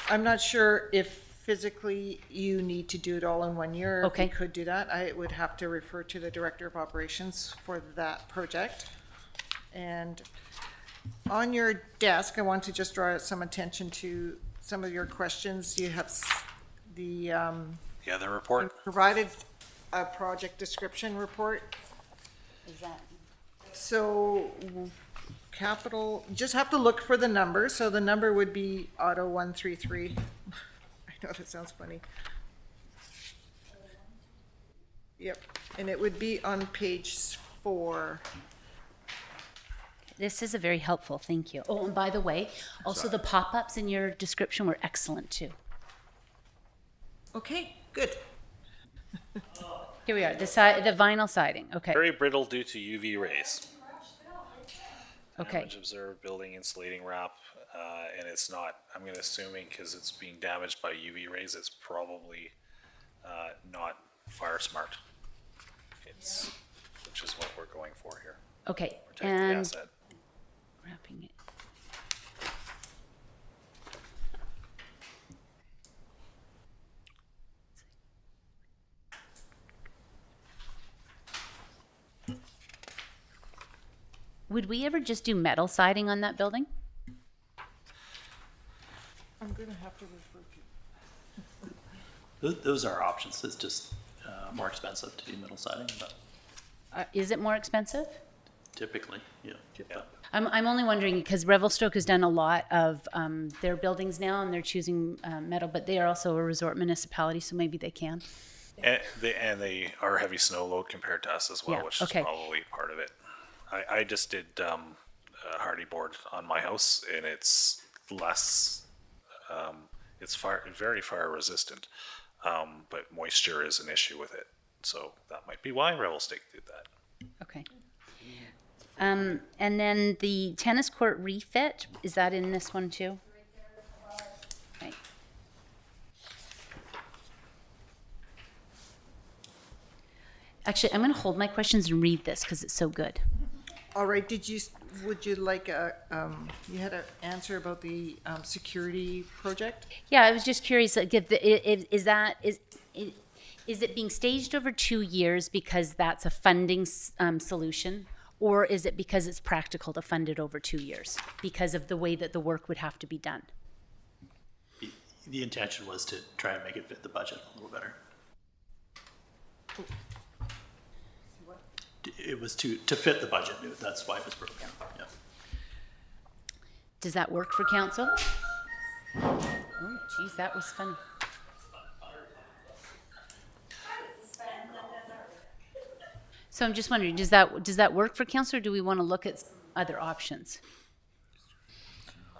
I'm not sure if physically you need to do it all in 1 year. Okay. If you could do that, I would have to refer to the Director of Operations for that project. And on your desk, I want to just draw some attention to some of your questions. You have the report. provided a project description report. Is that? So capital, just have to look for the number. So the number would be auto 133. I know that sounds funny. Yep, and it would be on page 4. This is a very helpful, thank you. Oh, and by the way, also the pop-ups in your description were excellent too. Okay, good. Here we are, the vinyl siding, okay, Very brittle due to UV rays. okay. Damage observed, building insulating wrap, and it's not, I'm gonna assuming, because it's being damaged by UV rays, it's probably not fire smart. Which is what we're going for here. Okay, Protect the and asset. wrapping it. Would we ever just do metal siding on that building? I'm gonna have to refer to. Those are options. It's just more expensive to do metal siding, but Is it more expensive? typically, yeah. I'm only wondering because Revelstoke has done a lot of their buildings now, and they're choosing metal, but they are also a resort municipality, so maybe they can. And they are heavy snow load compared to us as well, Yeah, which okay. is probably part of it. I just did a hardy board on my house, and it's less, it's very fire resistant, but moisture is an issue with it. So that might be why Revelstoke did that. Okay. And then the tennis court refit, is that in this one too? Okay. Actually, I'm going to hold my questions and read this because it's so good. All right, would you like you had an answer about the security project? Yeah, I was just curious, like, is it being staged over 2 years because that's a funding solution? Or is it because it's practical to fund it over 2 years because of the way that the work would have to be done? The intention was to try and make it fit the budget a little better. It was to fit the budget. That's why it was broken. Yeah. Does that work for council? Oh, geez, that was funny. So I'm just wondering, does that work for council, or do we want to look at other options?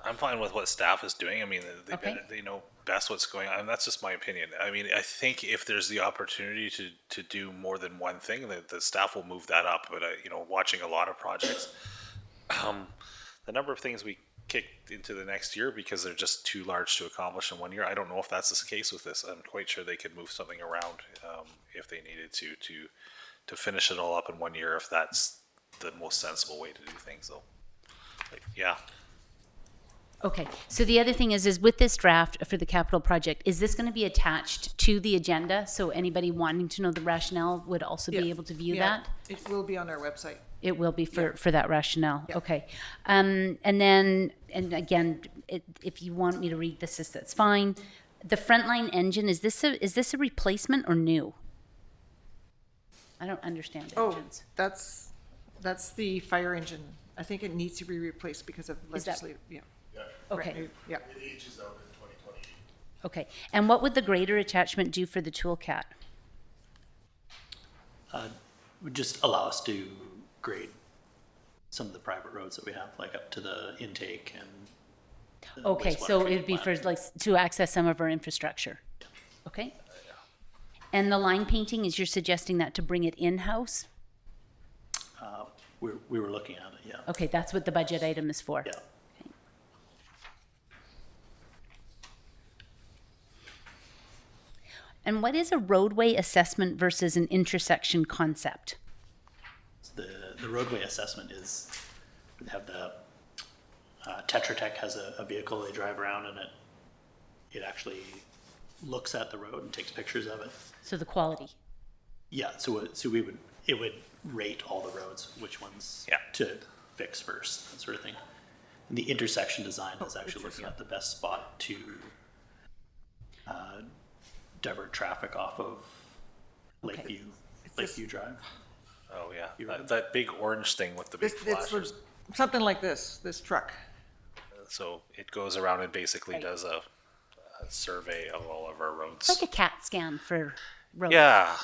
I'm fine with what staff is doing. I mean, Okay. they know best what's going on. That's just my opinion. I mean, I think if there's the opportunity to do more than one thing, the staff will move that up. But watching a lot of projects, the number of things we kicked into the next year because they're just too large to accomplish in 1 year. I don't know if that's the case with this. I'm quite sure they could move something around if they needed to finish it all up in 1 year. If that's the most sensible way to do things, though. Like, yeah. Okay, so the other thing is with this draft for the capital project, is this gonna be attached to the agenda? So anybody wanting to know the rationale would also Yeah. be able to view Yeah, that? it will be on our website. It will be for that rationale, Yeah. okay. And then, and again, if you want me to read this, that's fine. The Frontline engine, is this a replacement or new? I don't understand Oh, engines. that's the fire engine. I think it needs to be replaced because of Is that- legislative, yeah. Okay, Right, yeah. okay. And what would the grader attachment do for the toolcat? Would just allow us to grade some of the private roads that we have, like up to the intake and. the Okay, wastewater so treatment it'd be for plant. like to access some of our infrastructure. Okay? And the line painting, is you're suggesting that to bring it in-house? We were looking at it, yeah. Okay, that's what the budget item is for. Yeah. And what is a roadway assessment versus an intersection concept? The roadway assessment is, they have the, Tetra Tech has a vehicle they drive around and it actually looks at the road and takes pictures of it. So the quality. Yeah, so it would rate all the roads, which ones Yeah. to fix first, that sort of thing. And the intersection design is actually looking at the best spot to divert traffic off of Lakeview Drive. Oh, yeah, that big orange thing with the big This, it's flashers. something like this truck. So it goes around and basically does a survey of all of our roads. It's like a CAT scan for roads. Yeah,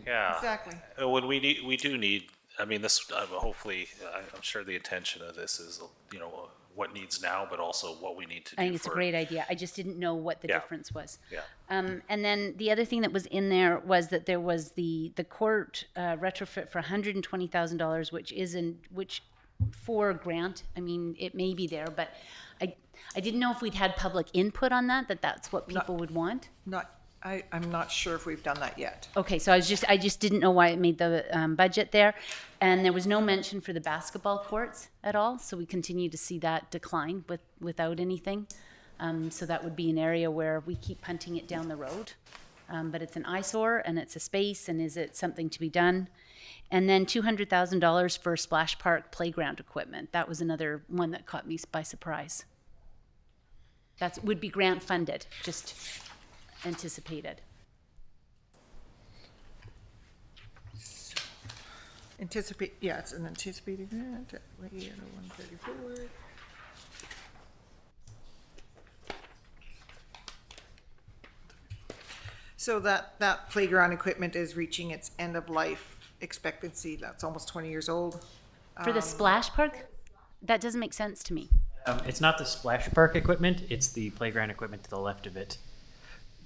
yeah. Exactly. When we do need, I mean, this, hopefully, I'm sure the intention of this is, you know, what needs now, but also what we need to do. I think it's a for- great idea. I just didn't know what the Yeah. difference was. Yeah. And then the other thing that was in there was that there was the court retrofit for $120,000, which for a grant. I mean, it may be there, but I didn't know if we'd had public input on that's what people would want. I'm not sure if we've done that yet. Okay, so I just didn't know why it made the budget there. And there was no mention for the basketball courts at all, so we continue to see that decline without anything. So that would be an area where we keep punting it down the road. But it's an eyesore and it's a space, and is it something to be done? And then $200,000 for splash park playground equipment. That was another one that caught me by surprise. Would be grant funded, just anticipated. It's an anticipated grant, way under 134. So that playground equipment is reaching its end of life expectancy. That's almost 20 years old. For the splash park? That doesn't make sense to me. It's not the splash park equipment, it's the playground equipment to the left of it.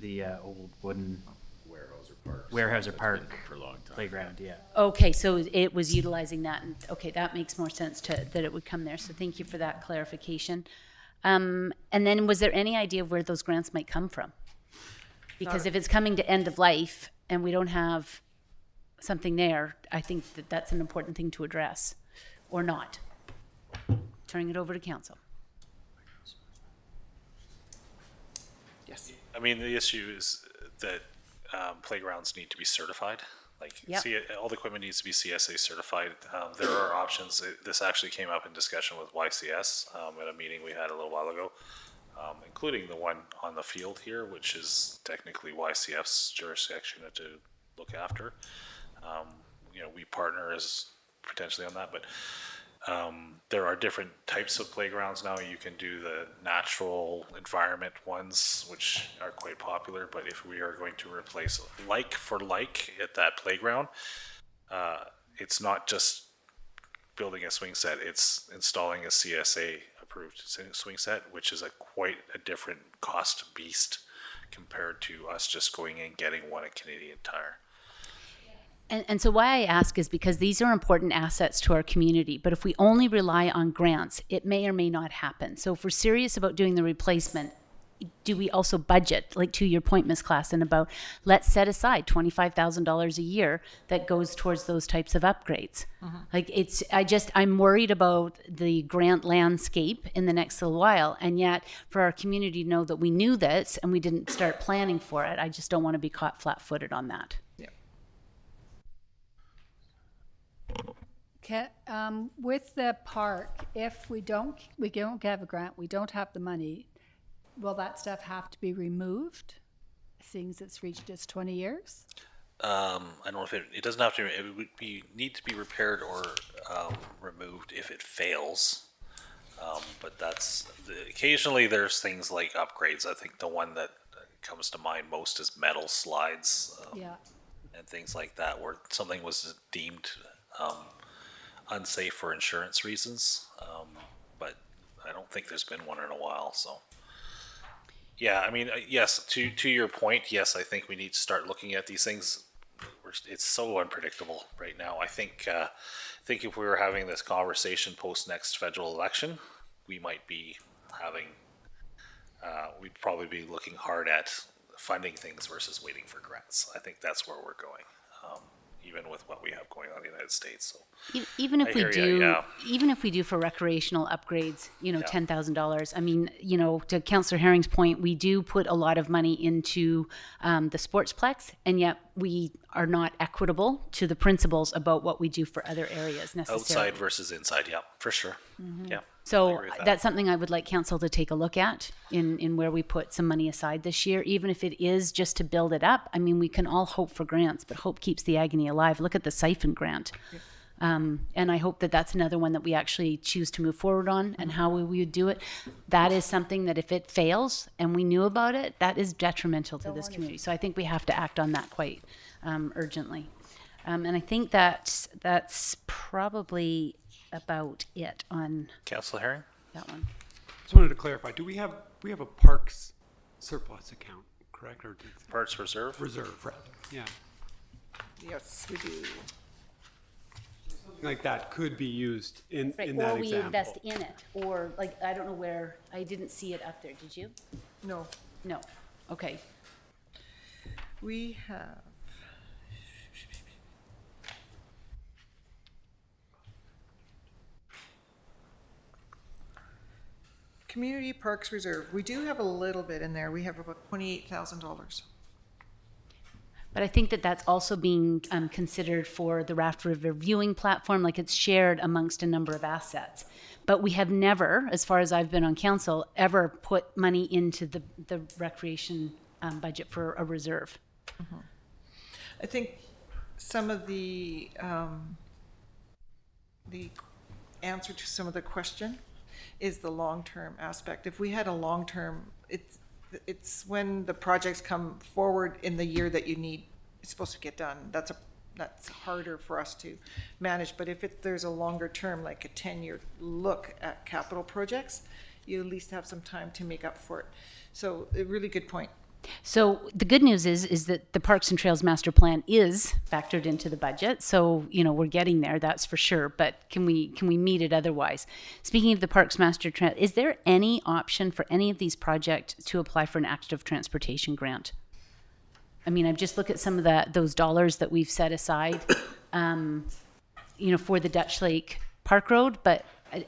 The old wooden Weyerhaeuser Park playground, yeah. Okay, so it was utilizing that, and, okay, that makes more sense that it would come there, so thank you for that clarification. And then was there any idea of where those grants might come from? Because if it's coming to end of life and we don't have something there, I think that's an important thing to address, or not. Turning it over to council. Yes. I mean, the issue is that playgrounds need to be certified. Like, Yep. all the equipment needs to be CSA certified. There are options. This actually came up in discussion with YCS at a meeting we had a little while ago, including the one on the field here, which is technically YCF's jurisdiction to look after. You know, we partner as potentially on that, but there are different types of playgrounds now. You can do the natural environment ones, which are quite popular, but if we are going to replace like for like at that playground, it's not just building a swing set, it's installing a CSA approved swing set, which is quite a different cost beast compared to us just going and getting one at Canadian Tire. And so why I ask is because these are important assets to our community, but if we only rely on grants, it may or may not happen. So if we're serious about doing the replacement, do we also budget, like to your point, Ms. Klassen, about let's set aside $25,000 a year that goes towards those types of upgrades? Like I'm worried about the grant landscape in the next little while. And yet for our community to know that we knew this and we didn't start planning for it, I just don't want to be caught flat-footed on that. With the park, if we don't have a grant, we don't have the money, will that stuff have to be removed, seeing as it's reached its 20 years? I don't know if it doesn't have to, it would need to be repaired or removed if it fails. But occasionally there's things like upgrades. I think the one that comes to mind most is metal slides and things like that, where something was deemed unsafe for insurance reasons. But I don't think there's been one in a while, so. Yeah, I mean, yes, to your point, yes, I think we need to start looking at these things. It's so unpredictable right now. I think if we were having this conversation post next federal election, we might be having, we'd probably be looking hard at funding things versus waiting for grants. I think that's where we're going, even with what we have going on in the United States. So even if we hear do, ya, yeah. even if we do for recreational upgrades, $10,000. I mean, to Councillor Herring's point, we do put a lot of money into the sportsplex, and yet we are not equitable to the principles about what we do for other areas necessarily. Outside versus inside, yeah, for sure. Yeah. I So agree with that. that's something I would like council to take a look at in where we put some money aside this year, even if it is just to build it up. I mean, we can all hope for grants, but hope keeps the agony alive. Look at the siphon grant. And I hope that that's another one that we actually choose to move forward on and how we would do it. That is something that if it fails and we knew about it, that is detrimental to this community. So I think we have to act on that quite urgently. And I think that's probably about it on Councillor Herring? that one. Just wanted to clarify, we have a parks surplus account, correct? Or Parts reserve? reserve, rather, yeah. Yes, we do. Something like that could be used in Right, that or we example. invest in it, or like, I don't know where, I didn't see it up there, did you? No, No, okay. we have. Community Parks Reserve, we do have a little bit in there. We have about $28,000. But I think that that's also being considered for the Raft River viewing platform, like it's shared amongst a number of assets. But we have never, as far as I've been on council, ever put money into the recreation budget for a reserve. I think some of the answer to some of the question is the long-term aspect. If we had a long-term, it's when the projects come forward in the year that it's supposed to get done. That's harder for us to manage. But if there's a longer term, like a 10-year look at capital projects, you at least have some time to make up for it. So a really good point. So the good news is that the Parks and Trails Master Plan is factored into the budget. So, we're getting there, that's for sure. But can we meet it otherwise? Speaking of the Parks Master Trail, is there any option for any of these projects to apply for an active transportation grant? I mean, I've just looked at some of those dollars that we've set aside, for the Dutch Lake Park Road, but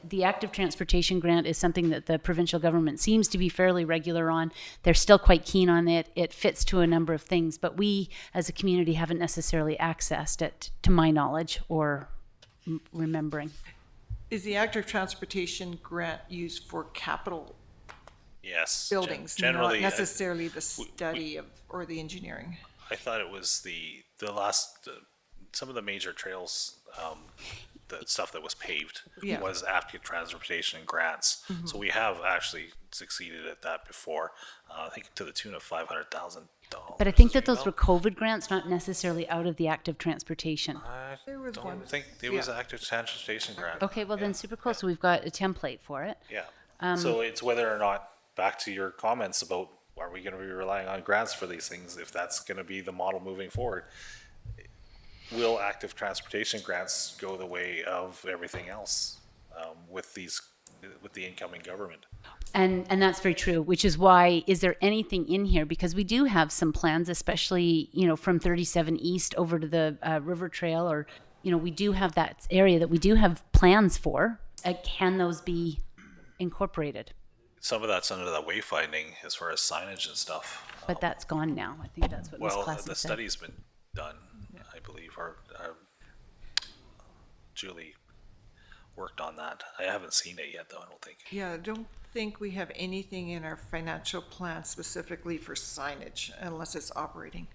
the active transportation grant is something that the provincial government seems to be fairly regular on. They're still quite keen on it. It fits to a number of things, but we as a community haven't necessarily accessed it, to my knowledge or remembering. Is the active transportation grant used for capital Yes. buildings, Generally, not necessarily the study or the engineering? I thought it was the last, some of the major trails, the stuff that was paved Yeah. was active transportation grants. So we have actually succeeded at that before, I think to the tune of $500,000. But I think that those were COVID grants, not necessarily out of the active transportation. I There was one. don't think it was active transportation grant. Okay, well then super close. So we've got a template for it. Yeah. So it's whether or not, back to your comments about, are we going to be relying on grants for these things? If that's going to be the model moving forward, will active transportation grants go the way of everything else with the incoming government? And that's very true, which is why, is there anything in here? Because we do have some plans, especially, you know, from 37 East over to the River Trail, or, you know, we do have that area that we do have plans for. Can those be incorporated? Some of that's under the wayfinding as far as signage and stuff. But that's gone now. I think that's what Ms. Well, Klassen the said. study's been done, I believe, or Julie worked on that. I haven't seen it yet, though, I don't think. Yeah, I don't think we have anything in our financial plan specifically for signage unless it's operating.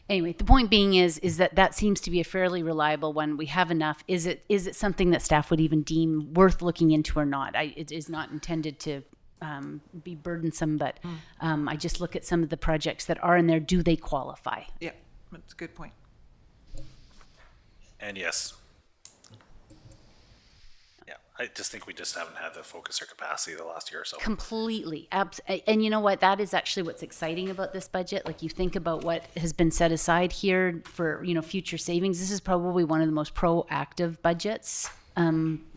Anyway, the point being is that seems to be a fairly reliable one. We have enough. Is it something that staff would even deem worth looking into or not? It is not intended to be burdensome, but I just look at some of the projects that are in there. Do they qualify? Yeah, that's a good point. And yes. Yeah, I just think we just haven't had the focus or capacity the last year or so. Completely. And you know what? That is actually what's exciting about this budget. Like, you think about what has been set aside here for, you know, future savings. This is probably one of the most proactive budgets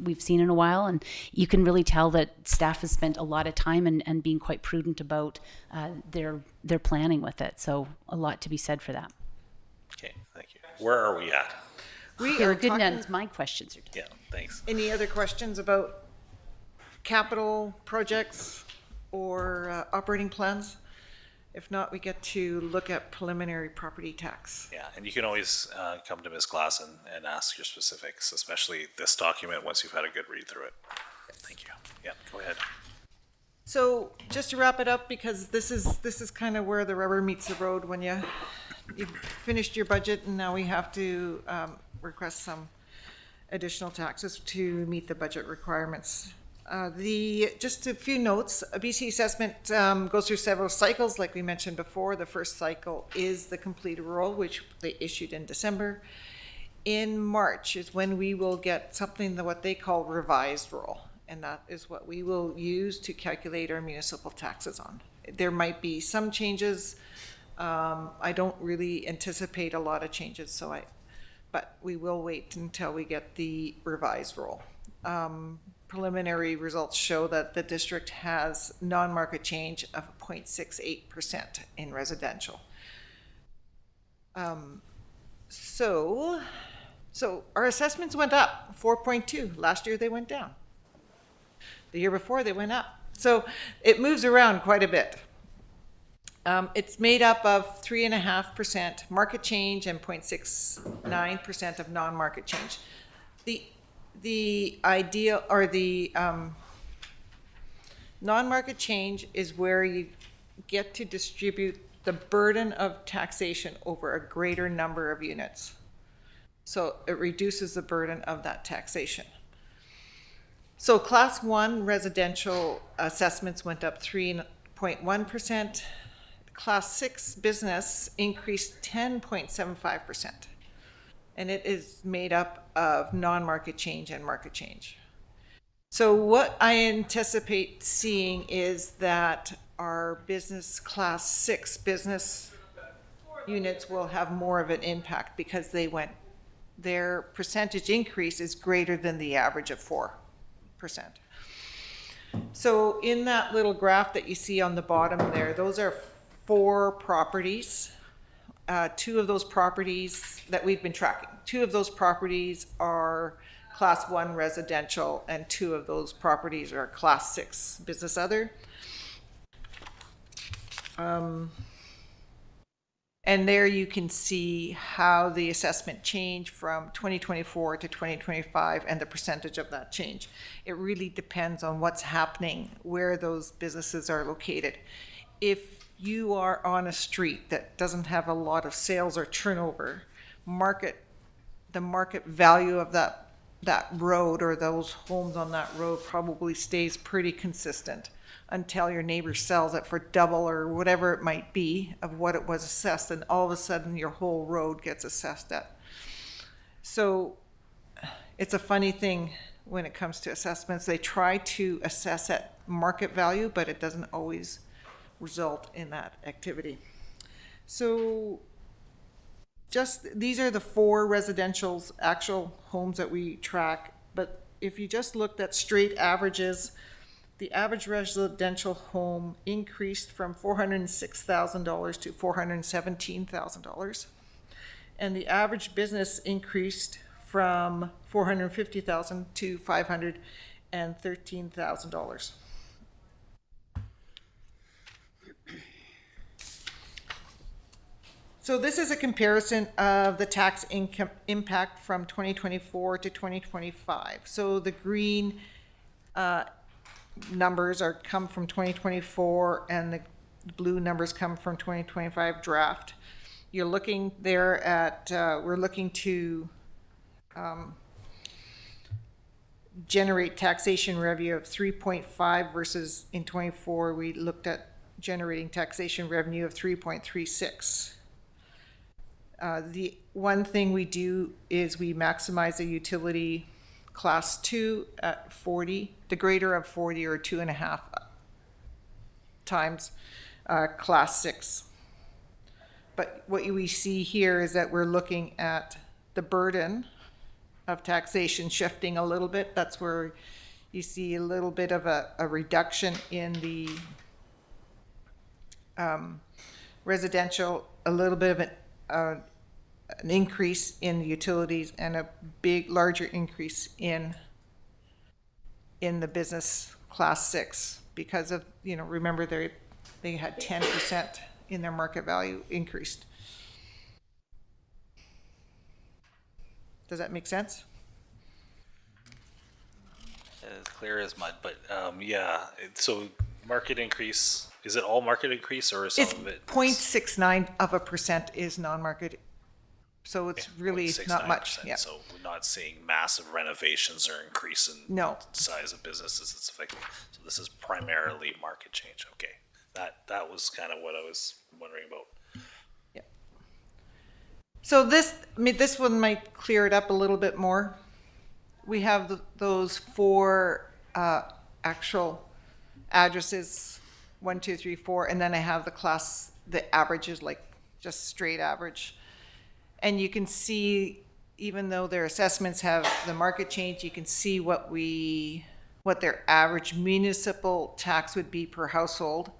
we've seen in a while. And you can really tell that staff has spent a lot of time and being quite prudent about their planning with it. So a lot to be said for that. Okay, thank you. Where are we at? We They're are good. talking, And my questions are done. Yeah, thanks. any other questions about capital projects or operating plans? If not, we get to look at preliminary property tax. Yeah, and you can always come to Ms. Glass and ask your specifics, especially this document, once you've had a good read through it. Thank you. Yeah, go ahead. So just to wrap it up, because this is kind of where the rubber meets the road when you've finished your budget, and now we have to request some additional taxes to meet the budget requirements. Just a few notes. A BC assessment goes through several cycles, like we mentioned before. The first cycle is the complete roll, which they issued in December. In March is when we will get something that what they call revised roll, and that is what we will use to calculate our municipal taxes on. There might be some changes. I don't really anticipate a lot of changes, but we will wait until we get the revised roll. Preliminary results show that the district has non-market change of 0.68% in residential. So our assessments went up 4.2. Last year they went down. The year before they went up. So it moves around quite a bit. It's made up of 3.5% market change and 0.69% of non-market change. The ideal, or the non-market change is where you get to distribute the burden of taxation over a greater number of units. So it reduces the burden of that taxation. So class 1 residential assessments went up 3.1%. Class 6 business increased 10.75%. And it is made up of non-market change and market change. So what I anticipate seeing is that our business class 6 business units will have more of an impact because their percentage increase is greater than the average of 4%. So in that little graph that you see on the bottom there, those are 4 properties. 2 of those properties that we've been tracking. 2 of those properties are class 1 residential, and 2 of those properties are class 6 business other. And there you can see how the assessment changed from 2024 to 2025 and the percentage of that change. It really depends on what's happening, where those businesses are located. If you are on a street that doesn't have a lot of sales or turnover, the market value of that road or those homes on that road probably stays pretty consistent until your neighbor sells it for double or whatever it might be of what it was assessed, and all of a sudden your whole road gets assessed at. So it's a funny thing when it comes to assessments. They try to assess at market value, but it doesn't always result in that activity. So just these are the 4 residential actual homes that we track, but if you just looked at straight averages, the average residential home increased from $406,000 to $417,000. And the average business increased from $450,000 to $513,000. So this is a comparison of the tax income impact from 2024 to 2025. So the green numbers come from 2024 and the blue numbers come from 2025 draft. You're looking there at, we're looking to generate taxation revenue of 3.5 versus in 24 we looked at generating taxation revenue of 3.36. The one thing we do is we maximize the utility class 2 at 40, the greater of 40 or 2.5 times class 6. But what we see here is that we're looking at the burden of taxation shifting a little bit. That's where you see a little bit of a reduction in the residential, a little bit of an increase in the utilities, and a larger increase in the business class 6 because of, remember they had 10% in their market value increased. Does that make sense? As clear as mud, but yeah. So market increase, is it all market increase or is some of it? 0.69% is non-market. So it's really not much. Yeah. So we're not seeing massive renovations or increase in No. size of businesses. It's affecting. So this is primarily market change. Okay, that was kind of what I was wondering about. Yeah. So this one might clear it up a little bit more. We have those 4 actual addresses, 1, 2, 3, 4, and then I have the averages, like just straight average. And you can see, even though their assessments have the market change, you can see what their average municipal tax would be per household.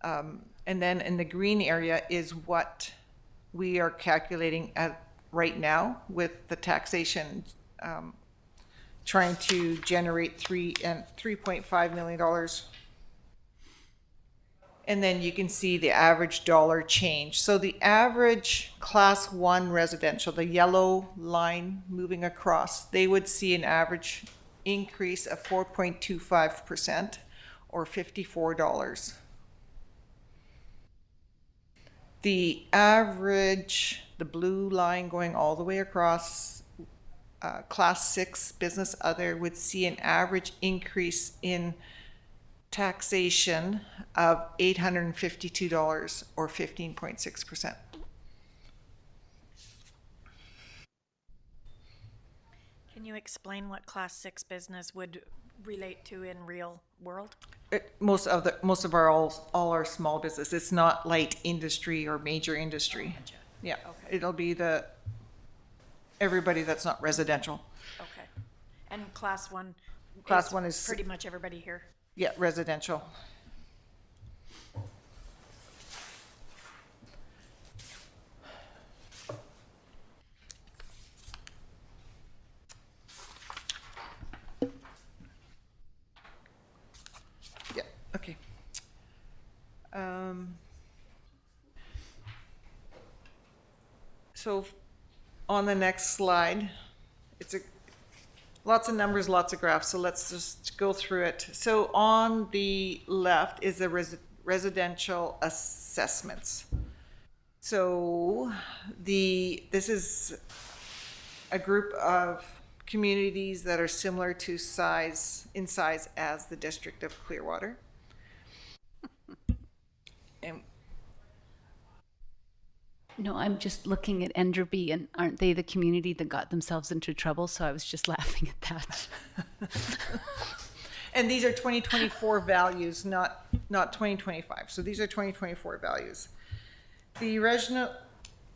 And then in the green area is what we are calculating at right now with the taxation, trying to generate $3.5 million. And then you can see the average dollar change. So the average class 1 residential, the yellow line moving across, they would see an average increase of 4.25% or $54. The average, the blue line going all the way across, class 6 business other would see an average increase in taxation of $852 or 15.6%. Can you explain what class 6 business would relate to in real world? Most of all our small business. It's not light industry or major industry. Gotcha. Yeah, Okay. it'll be everybody that's not residential. Okay. And class 1? Class 1 is pretty much everybody here. Yeah, residential. Yeah, okay. So on the next slide, it's lots of numbers, lots of graphs, so let's just go through it. So on the left is the residential assessments. So this is a group of communities that are similar to in size as the District of Clearwater. And No, I'm just looking at Enderby, and aren't they the community that got themselves into trouble? So I was just laughing at that. And these are 2024 values, not 2025. So these are 2024 values. The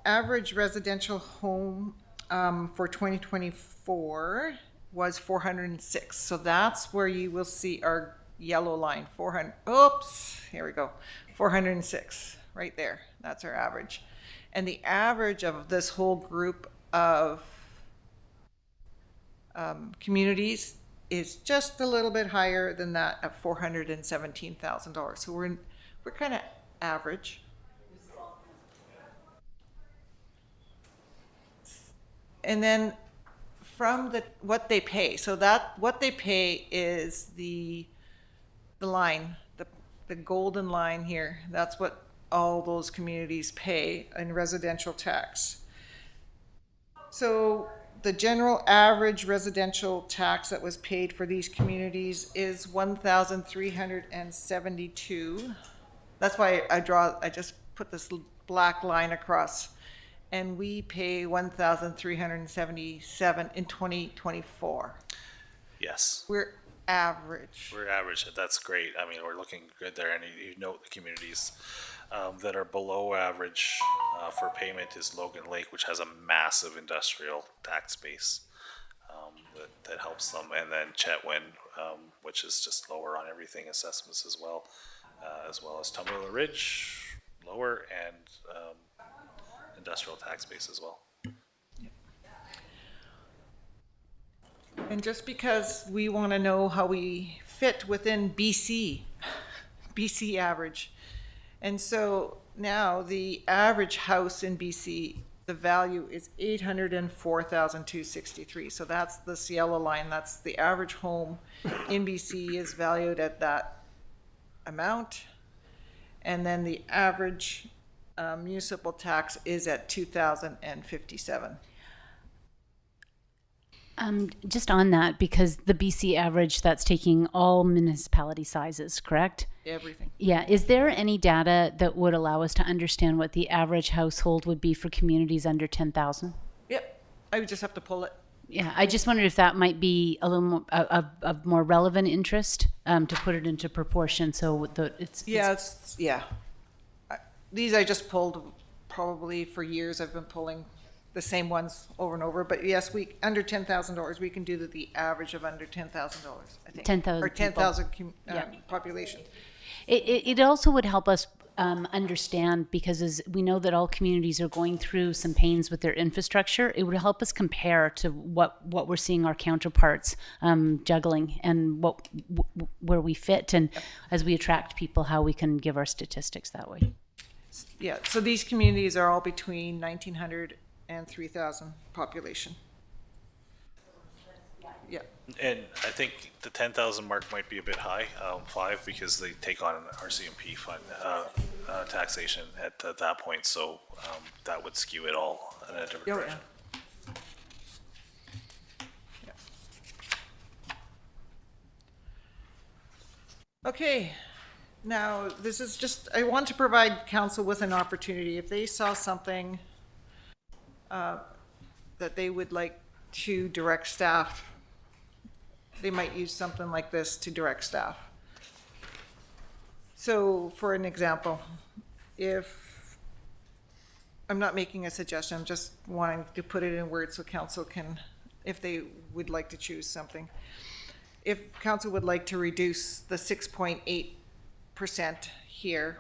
average residential home for 2024 was 406. So that's where you will see our yellow line, 400, oops, here we go, 406, right there. That's our average. And the average of this whole group of communities is just a little bit higher than that at $417,000. So we're kind of average. And then from what they pay, so that what they pay is the line, the golden line here. That's what all those communities pay in residential tax. So the general average residential tax that was paid for these communities is $1,372. That's why I just put this black line across. And we pay $1,377 in 2024. Yes. We're average. We're average. That's great. I mean, we're looking good there. And you note the communities that are below average for payment is Logan Lake, which has a massive industrial tax base that helps them. And then Chetwynd, which is just lower on everything, assessments as well as Tumbler Ridge, lower, and industrial tax base as well. And just because we want to know how we fit within BC average. And so now the average house in BC, the value is $804,263. So that's this yellow line. That's the average home in BC is valued at that amount. And then the average municipal tax is at $2,057. Just on that, because the BC average, that's taking all municipality sizes, correct? Everything. Yeah. Is there any data that would allow us to understand what the average household would be for communities under 10,000? Yep. I would just have to pull it. Yeah, I just wondered if that might be a little more of more relevant interest to put it into proportion. So These I just pulled probably for years. I've been pulling the same ones over and over. But yes, we under $10,000, we can do the average of under $10,000. I think 10,000 or 10,000 yeah. population. It also would help us understand, because as we know that all communities are going through some pains with their infrastructure, it would help us compare to what we're seeing our counterparts juggling and where we fit, and as we attract people, how we can give our statistics that way. Yeah, so these communities are all between 1,900 and 3,000 population. Yeah. And I think the 10,000 mark might be a bit high, 5, because they take on RCMP fund taxation at that point. So that would skew it all in a different direction. Yeah. Okay. Now, this is just, I want to provide council with an opportunity. If they saw something that they would like to direct staff, they might use something like this to direct staff. So, for an example, if, I'm not making a suggestion, I'm just wanting to put it in words so council can, if they would like to choose something. If council would like to reduce the 6.8% here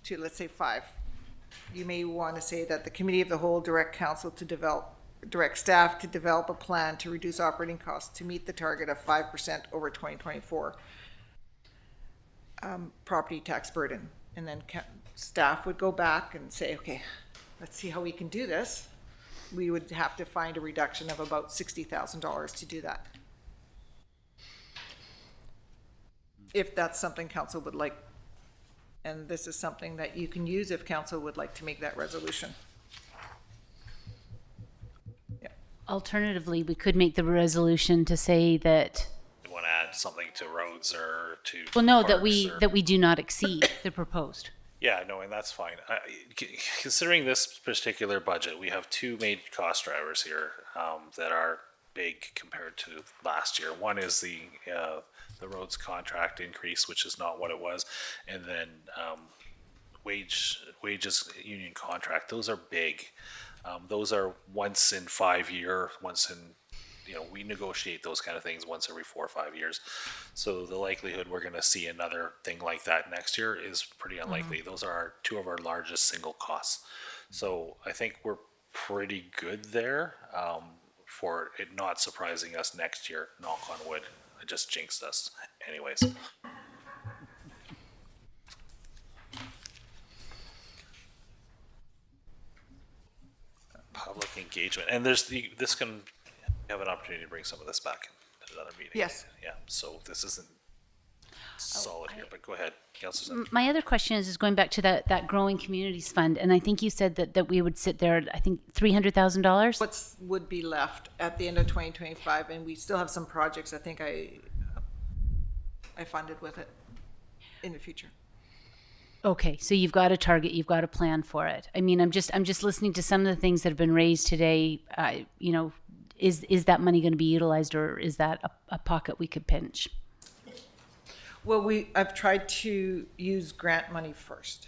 to, let's say, 5. You may want to say that the committee of the whole direct staff to develop a plan to reduce operating costs to meet the target of 5% over 2024 property tax burden. And then staff would go back and say, okay, let's see how we can do this. We would have to find a reduction of about $60,000 to do that. If that's something council would like. And this is something that you can use if council would like to make that resolution. Yeah. Alternatively, we could make the resolution to say that. You want to add something to roads or to. Well, no, parks that we do not exceed the proposed. Yeah, no, and that's fine. Considering this particular budget, we have 2 main cost drivers here that are big compared to last year. One is the roads contract increase, which is not what it was, and then wages union contract. Those are big. Those are once in 5 year, once in we negotiate those kind of things once every 4 or 5 years. So the likelihood we're going to see another thing like that next year is pretty unlikely. Those are two of our largest single costs. So I think we're pretty good there for it not surprising us next year, knock on wood. I just jinxed us. Anyways. Public engagement, and this can have an opportunity to bring some of this back at another meeting. Yes. Yeah, so this isn't solid here, but go ahead, Councilor Sim. My other question is going back to that growing communities fund, and I think you said that we would sit there at, I think, $300,000. What would be left at the end of 2025, and we still have some projects I think I funded with it in the future. Okay, so you've got a target, you've got a plan for it. I mean, I'm just listening to some of the things that have been raised today. Is that money going to be utilized, or is that a pocket we could pinch? Well, I've tried to use grant money first.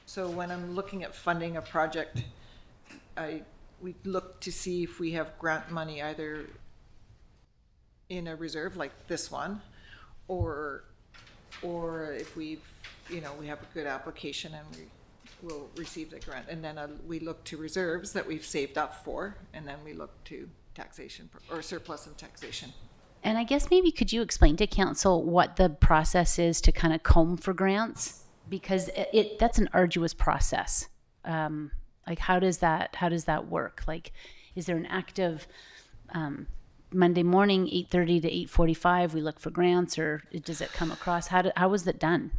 So when I'm looking at funding a project, we look to see if we have grant money either in a reserve like this one, or if we have a good application and we will receive the grant. And then we look to reserves that we've saved up for, and then we look to taxation or surplus and taxation. And I guess maybe could you explain to council what the process is to kind of comb for grants? Because that's an arduous process. Like how does that work? Like, is there an active Monday morning, 8:30 to 8:45, we look for grants, or does it come across? How was it done?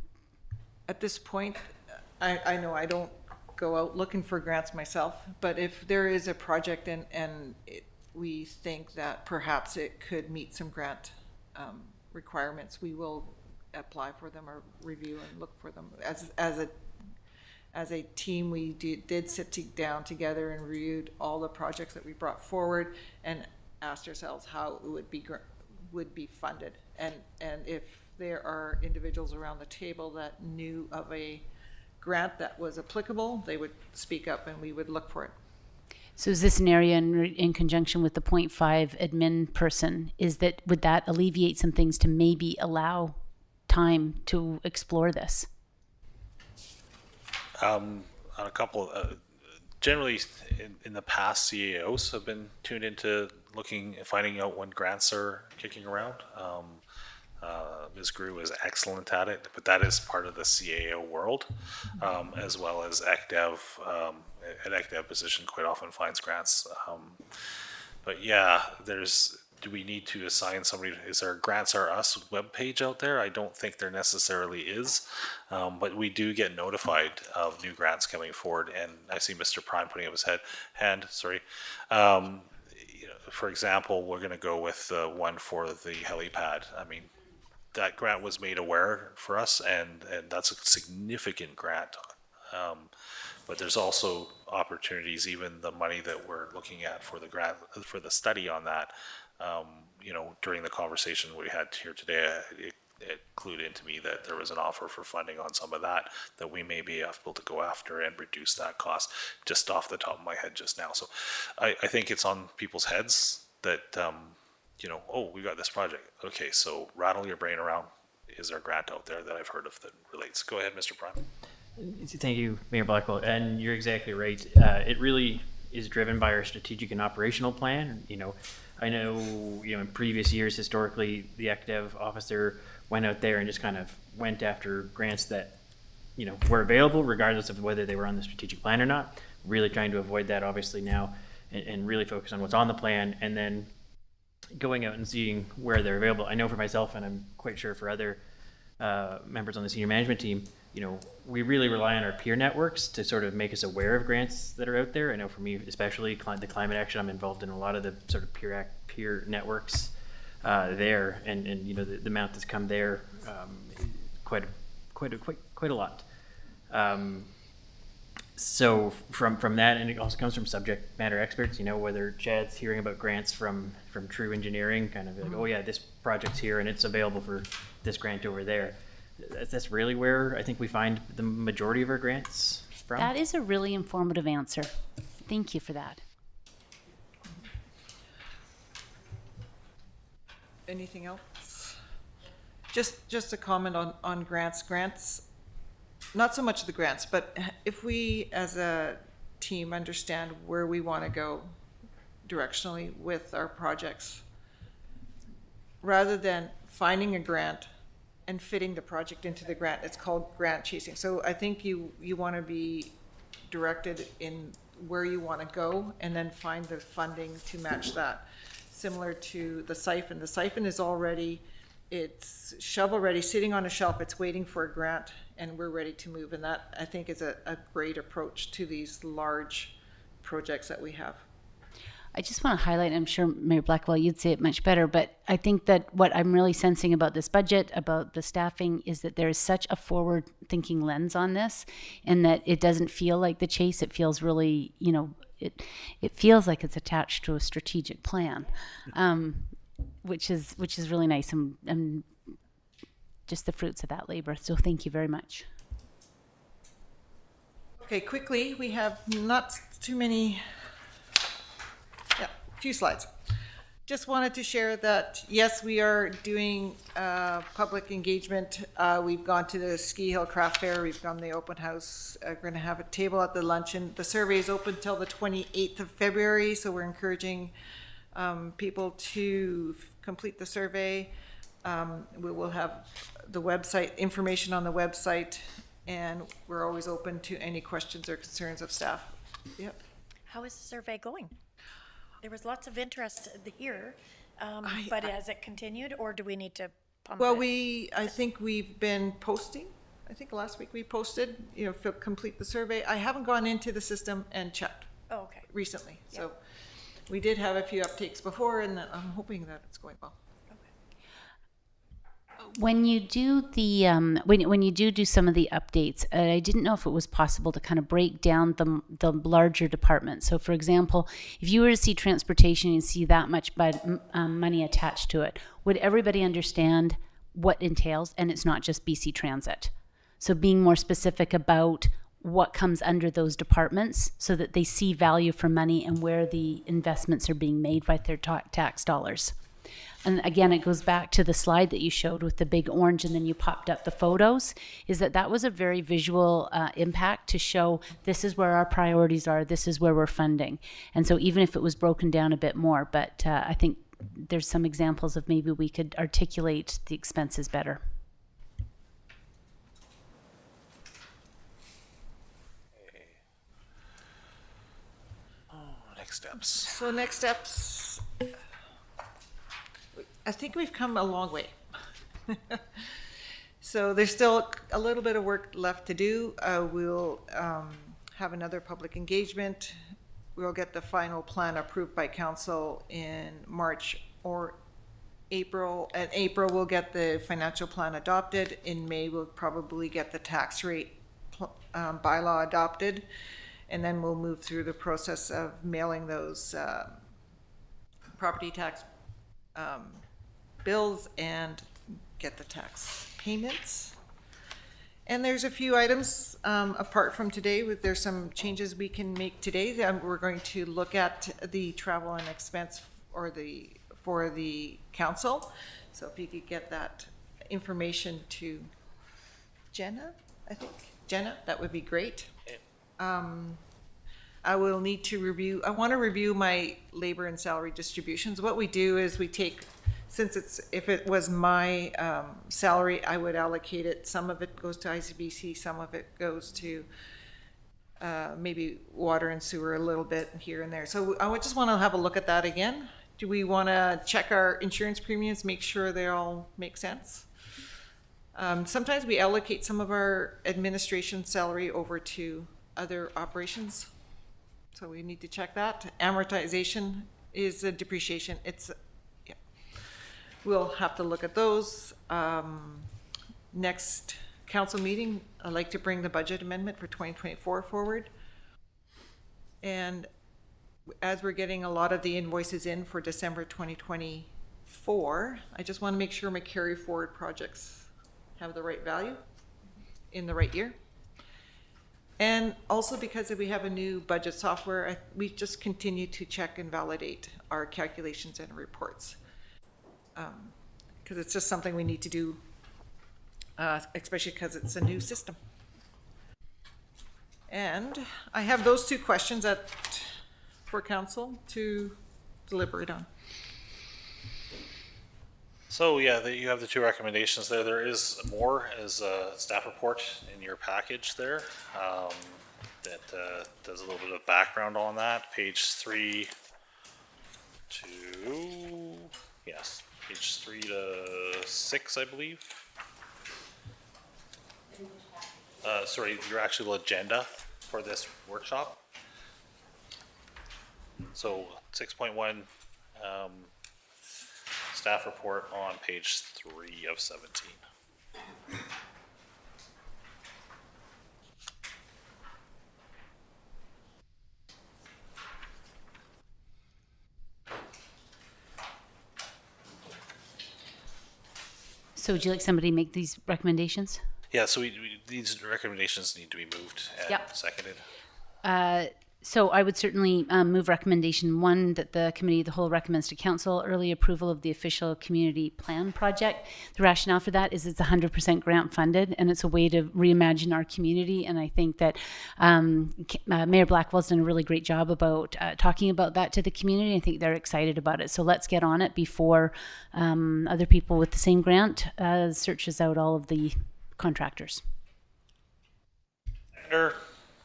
At this point, I know I don't go out looking for grants myself, but if there is a project and we think that perhaps it could meet some grant requirements, we will apply for them or review and look for them. As a team, we did sit down together and reviewed all the projects that we brought forward and asked ourselves how it would be funded, and if there are individuals around the table that knew of a grant that was applicable, they would speak up and we would look for it. So is this an area in conjunction with the 0.5 admin person, would that alleviate some things to maybe allow time to explore this? On a couple, generally in the past, CAOs have been tuned into finding out when grants are kicking around. Ms. Grew is excellent at it, but that is part of the CAO world, as well as ECDEV. An ECDEV position quite often finds grants. But yeah, do we need to assign somebody? Is there a Grants Are Us webpage out there? I don't think there necessarily is, but we do get notified of new grants coming forward. And I see Mr. Prime putting up his hand. For example, we're going to go with the one for the helipad. I mean, that grant was made aware for us, and that's a significant grant. But there's also opportunities, even the money that we're looking at for the grant, for the study on that. During the conversation we had here today, it clued into me that there was an offer for funding on some of that we may be able to go after and reduce that cost, just off the top of my head just now. So I think it's on people's heads that, we got this project. Okay, so rattle your brain around. Is there a grant out there that I've heard of that relates? Go ahead, Mr. Prime. Thank you, Mayor Blackwell. And you're exactly right. It really is driven by our strategic and operational plan. I know, in previous years, historically, the ECDEV officer went out there and just kind of went after grants that, were available, regardless of whether they were on the strategic plan or not. Really trying to avoid that, obviously, now, and really focus on what's on the plan, and then going out and seeing where they're available. I know for myself, and I'm quite sure for other members on the senior management team, we really rely on our peer networks to sort of make us aware of grants that are out there. I know for me, especially the climate action, I'm involved in a lot of the sort of peer networks there, and the amount that's come there, quite a lot. So from that, and it also comes from subject matter experts. Whether Chad's hearing about grants from True Engineering, kind of like, oh yeah, this project's here and it's available for this grant over there. That's really where I think we find the majority of our grants from. That is a really informative answer. Thank you for that. anything else? Just a comment on grants. Grants, not so much the grants, but if we as a team understand where we want to go directionally with our projects, rather than finding a grant and fitting the project into the grant, it's called grant chasing. So I think you want to be directed in where you want to go and then find the funding to match that. Similar to the siphon. The siphon is already, it's shovel ready, sitting on a shelf, it's waiting for a grant, and we're ready to move. And that, I think, is a great approach to these large projects that we have. I just want to highlight, I'm sure Mayor Blackwell, you'd say it much better, but I think that what I'm really sensing about this budget, about the staffing, is that there is such a forward-thinking lens on this, and that it doesn't feel like the chase. It feels really, you know, it feels like it's attached to a strategic plan, which is really nice, and just the fruits of that labor. So thank you very much. Okay, quickly, we have not too many, few slides. Just wanted to share that, yes, we are doing public engagement. We've gone to the Ski Hill Craft Fair. We've gone to the open house. We're going to have a table at the luncheon. The survey is open till the 28th of February, so we're encouraging people to complete the survey. We will have the website, information on the website, and we're always open to any questions or concerns of staff. Yep. How is the survey going? There was lots of interest here, but has it continued, or do we need to pump Well, it? I think we've been posting. I think last week we posted, complete the survey. I haven't gone into the system and checked recently. So we did have a few uptakes before, and I'm hoping that it's going well. When you do the when you do some of the updates, I didn't know if it was possible to kind of break down the larger departments. So, for example, if you were to see transportation and see that much money attached to it, would everybody understand what entails? And it's not just BC Transit. So, being more specific about what comes under those departments, so that they see value for money and where the investments are being made by their tax dollars. And again, it goes back to the slide that you showed with the big orange, and then you popped up the photos, is that was a very visual impact to show this is where our priorities are, this is where we're funding. And so even if it was broken down a bit more, but I think there's some examples of maybe we could articulate the expenses better. Next steps. So next steps, I think we've come a long way. So there's still a little bit of work left to do. We'll have another public engagement. We'll get the final plan approved by council in March or April. In April, we'll get the financial plan adopted. In May, we'll probably get the tax rate bylaw adopted. And then we'll move through the process of mailing those property tax bills and get the tax payments. And there's a few items apart from today. There's some changes we can make today. We're going to look at the travel and expense for the council. So if you could get that information to Jenna, I think. Jenna, that would be great. I will need to I want to review my labor and salary distributions. What we do is we take, if it was my salary, I would allocate it. Some of it goes to ICBC, some of it goes to maybe water and sewer a little bit here and there. So I would just want to have a look at that again. Do we want to check our insurance premiums, make sure they all make sense? Sometimes we allocate some of our administration salary over to other operations. So we need to check that. Amortization is a depreciation. We'll have to look at those. Next council meeting, I'd like to bring the budget amendment for 2024 forward. And as we're getting a lot of the invoices in for December 2024, I just want to make sure my carry forward projects have the right value in the right year. And also because we have a new budget software, we just continue to check and validate our calculations and reports. because it's just something we need to do, especially because it's a new system. And I have those two questions for council to deliberate on. So yeah, you have the two recommendations there. There is more as a staff report in your package there that does a little bit of background on that. Page 3 to, yes, page 3 to 6, I believe. Sorry, your actual agenda for this workshop. So 6.1, staff report on page 3 of 17. So would you like somebody to make these recommendations? Yeah, so these recommendations need to be moved and Yep. seconded. So I would certainly move recommendation 1 that the committee of the whole recommends to council early approval of the official community plan project. The rationale for that is it's 100% grant funded, and it's a way to reimagine our community. And I think that Mayor Blackwell's done a really great job about talking about that to the community. I think they're excited about it. So let's get on it before other people with the same grant searches out all of the contractors.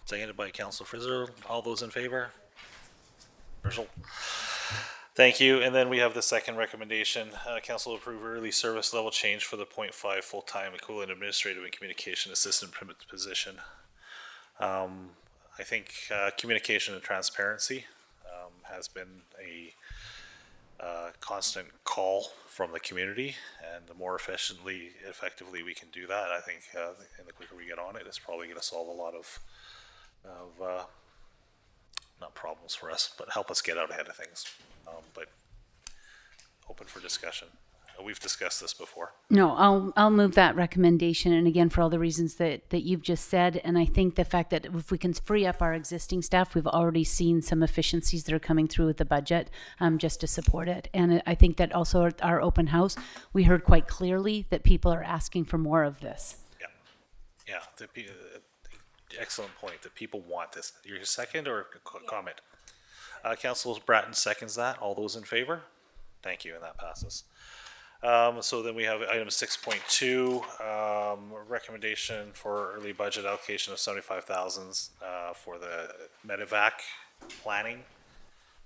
Seconded by Councilor Frizzle. All those in favor? Frizzle. Thank you. And then we have the second recommendation. Council approve early service level change for the 0.5 full-time equivalent administrative and communication assistant position. I think communication and transparency has been a constant call from the community, and the more effectively we can do that, I think, and the quicker we get on it, it's probably going to solve a lot of not problems for us, but help us get out ahead of things. But open for discussion. We've discussed this before. No, I'll move that recommendation, and again, for all the reasons that you've just said. And I think the fact that if we can free up our existing staff, we've already seen some efficiencies that are coming through with the budget just to support it. And I think that also at our open house, we heard quite clearly that people are asking for more of this. Yeah, excellent point, that people want this. Your second or comment? Councilor Bratton seconds that. All those in favor? Thank you, and that passes. So then we have item 6.2, recommendation for early budget allocation of 75,000 for the medevac planning.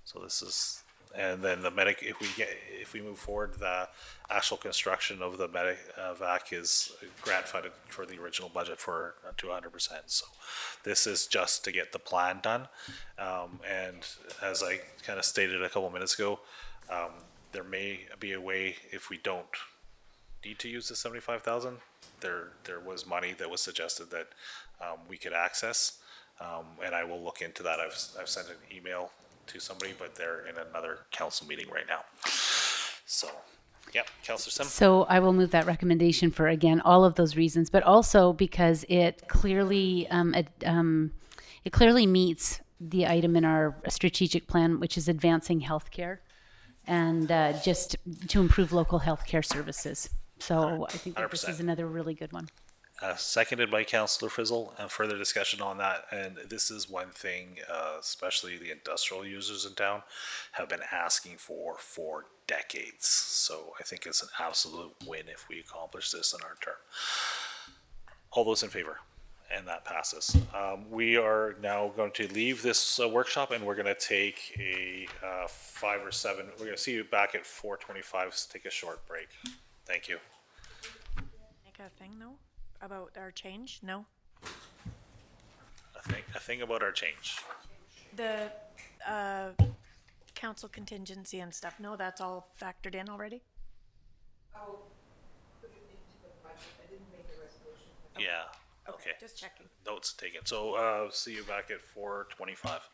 So this is, and then the if we move forward, the actual construction of the medevac is grant funded for the original budget for to 100%. So this is just to get the plan done. And as I kind of stated a couple minutes ago, there may be a way, if we don't need to use the 75,000, there was money that was suggested that we could access, and I will look into that. I've sent an email to somebody, but they're in another council meeting right now. So, yeah, Councillor Sim. So I will move that recommendation for, again, all of those reasons, but also because it clearly meets the item in our strategic plan, which is advancing healthcare and just to improve local healthcare services. So I think that this is another really good one. Seconded by Councillor Frizzle. Further discussion on that, and this is one thing, especially the industrial users in town have been asking for decades. So I think it's an absolute win if we accomplish this in our term. All those in favor? And that passes. We are now going to leave this workshop, and we're going to take a 5 or 7. We're going to see you back at 4:25. So take a short break. Thank you. Make a thing though about our change? No. A thing about our change. The council contingency and stuff. No, that's all factored in already. Oh, put it into the budget. I didn't make a resolution. Yeah. Okay. Just checking. Notes taken. So see you back at 4:25.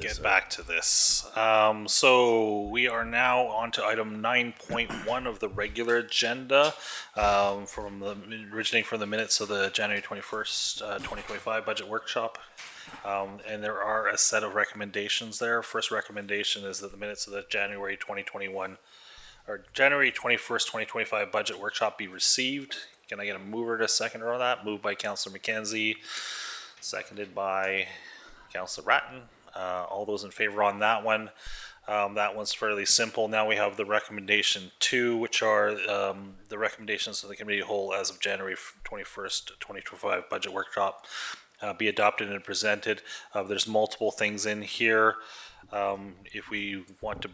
get back to this. So we are now on to item 9.1 of the regular agenda, originating from the minutes of the January 21st, 2025 budget workshop. And there are a set of recommendations there. First recommendation is that the minutes of the January 2021 or January 21st, 2025 budget workshop be received. Can I get a mover to seconder on that? Moved by Councillor McKenzie, seconded by Councillor Bratton. All those in favor on that one. That one's fairly simple. Now we have the recommendation 2, which are the recommendations of the committee whole as of January 21st, 2025 budget workshop be adopted and presented. There's multiple things in here. If we want to,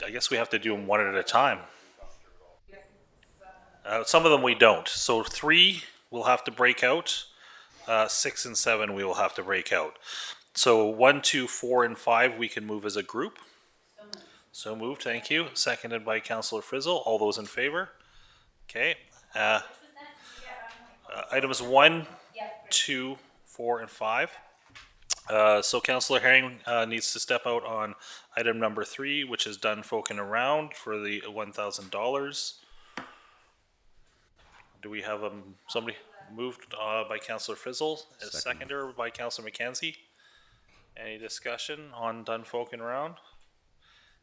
I guess we have to do them one at a time. Some of them we don't. So 3 we'll have to break out. 6 and 7 we will have to break out. So 1, 2, 4, and 5 we can move as a group. So moved, thank you. Seconded by Councillor Frizzle. All those in favor? Okay. Items 1, 2, 4, and 5. So Councillor Herring needs to step out on item number 3, which is done Fokin around for the $1,000. Do we have somebody moved by Councillor Frizzle, as seconder by Councillor McKenzie? Any discussion on done Fokin around?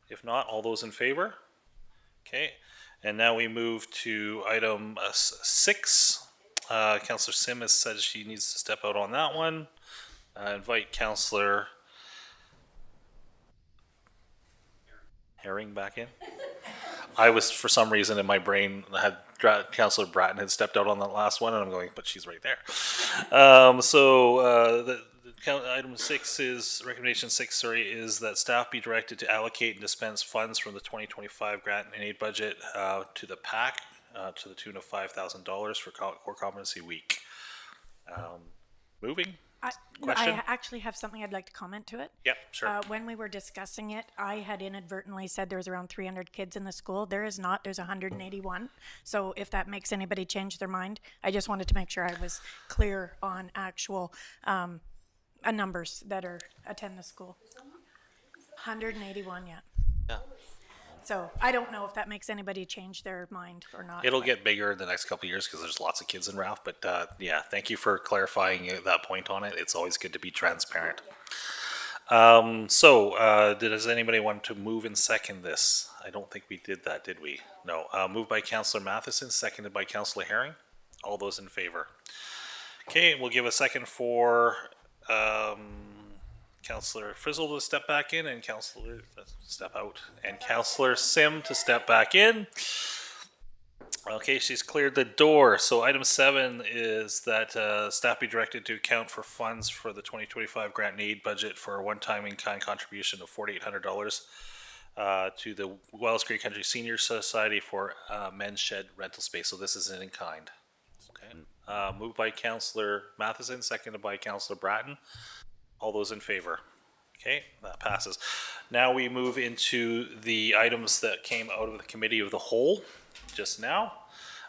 If not, all those in favor? Okay, and now we move to item 6. Councillor Sim has said she needs to step out on that one. Invite Councillor Herring back in. I was, for some reason in my brain, I had Councillor Bratton had stepped out on that last one, and I'm going, but she's right there. Item 6 is, recommendation 6, is that staff be directed to allocate and dispense funds from the 2025 grant and aid budget to the PAC to the tune of $5,000 for Core Competency Week. Moving? Question? I actually have something I'd like to comment to it. Yep, sure. When we were discussing it, I had inadvertently said there was around 300 kids in the school. There is not. There's 181. So if that makes anybody change their mind, I just wanted to make sure I was clear on actual numbers that attend the school. 181, yeah. Yeah. So I don't know if that makes anybody change their mind or not. It'll get bigger in the next couple of years because there's lots of kids in Ralph, but yeah, thank you for clarifying that point on it. It's always good to be transparent. Does anybody want to move and second this? I don't think we did that, did we? No. Moved by Councillor Matheson, seconded by Councillor Herring. All those in favor? Okay, we'll give a second for Councillor Frizzle to step back in and Councillor step out and Councillor Sim to step back in. Okay, she's cleared the door. So item 7 is that staff be directed to account for funds for the 2025 grant and aid budget for a one-time in-kind contribution of $4,800 to the Wells Creek Country Senior Society for men's shed rental space. So this is an in-kind. Okay. Moved by Councillor Matheson, seconded by Councillor Bratton. All those in favor? Okay, that passes. Now we move into the items that came out of the committee of the whole just now.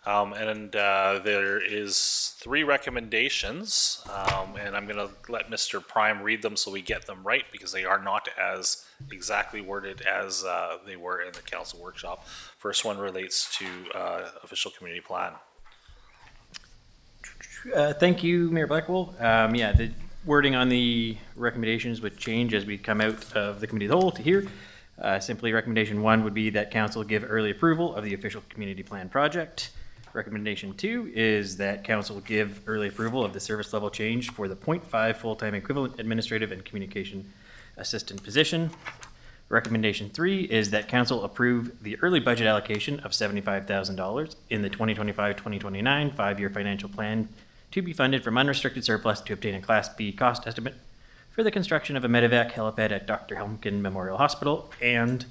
There is 3 recommendations, and I'm going to let Mr. Prime read them so we get them right because they are not as exactly worded as they were in the council workshop. First one relates to official community plan. Thank you, Mayor Blackwell. The wording on the recommendations would change as we come out of the committee of the whole to here. Simply recommendation 1 would be that council give early approval of the official community plan project. Recommendation 2 is that council give early approval of the service level change for the 0.5 full-time equivalent administrative and communication assistant position. Recommendation 3 is that council approve the early budget allocation of $75,000 in the 2025-2029 5-year financial plan to be funded from unrestricted surplus to obtain a Class B cost estimate for the construction of a medevac helipad at Dr. Helmkin Memorial Hospital, and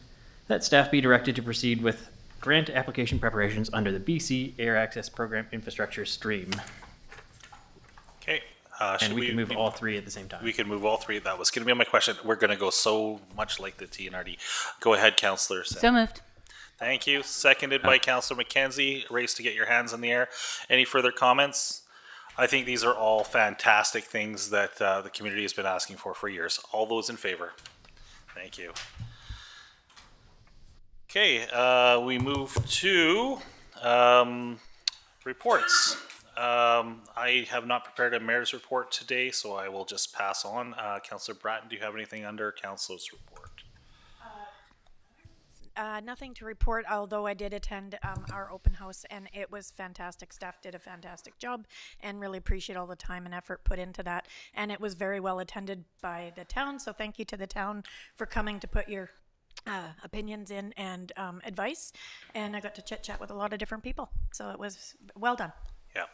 that staff be directed to proceed with grant application preparations under the BC Air Access Program infrastructure stream. Okay. And we can move all 3 at the same time. We can move all 3. That was going to be my question. We're going to go so much like the TNRD. Go ahead, Councillor. So moved. Thank you. Seconded by Councillor McKenzie. Race to get your hands in the air. Any further comments? I think these are all fantastic things that the community has been asking for years. All those in favor? Thank you. Okay, we move to reports. I have not prepared a mayor's report today, so I will just pass on. Councillor Bratton, do you have anything under council's report? Nothing to report, although I did attend our open house and it was fantastic. Staff did a fantastic job and really appreciate all the time and effort put into that. And it was very well attended by the town, so thank you to the town for coming to put your opinions in and advice. And I got to chit chat with a lot of different people, so it was well done. Yeah.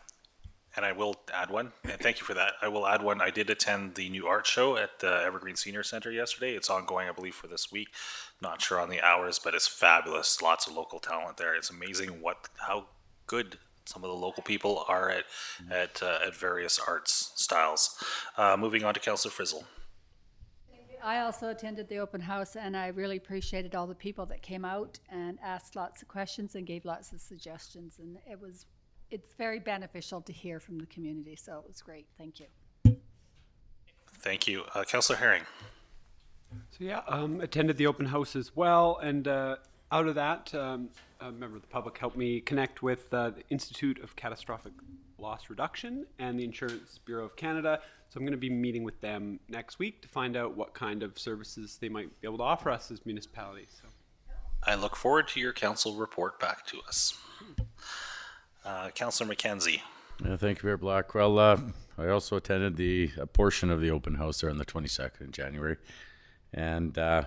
And I will add one, and thank you for that. I will add one. I did attend the new art show at the Evergreen Senior Center yesterday. It's ongoing, I believe, for this week. Not sure on the hours, but it's fabulous. Lots of local talent there. It's amazing how good some of the local people are at various arts styles. Moving on to Councillor Frizzle. I also attended the open house, and I really appreciated all the people that came out and asked lots of questions and gave lots of suggestions, and it's very beneficial to hear from the community, so it was great. Thank you. Thank you. Councillor Herring. So yeah, attended the open house as well, and out of that, a member of the public helped me connect with the Institute of Catastrophic Loss Reduction and the Insurance Bureau of Canada. So I'm going to be meeting with them next week to find out what kind of services they might be able to offer us as municipalities. So. I look forward to your council report back to us. Councillor McKenzie. Yeah, thank you, Mayor Black. Well, I also attended a portion of the open house there on the 22nd of January, and I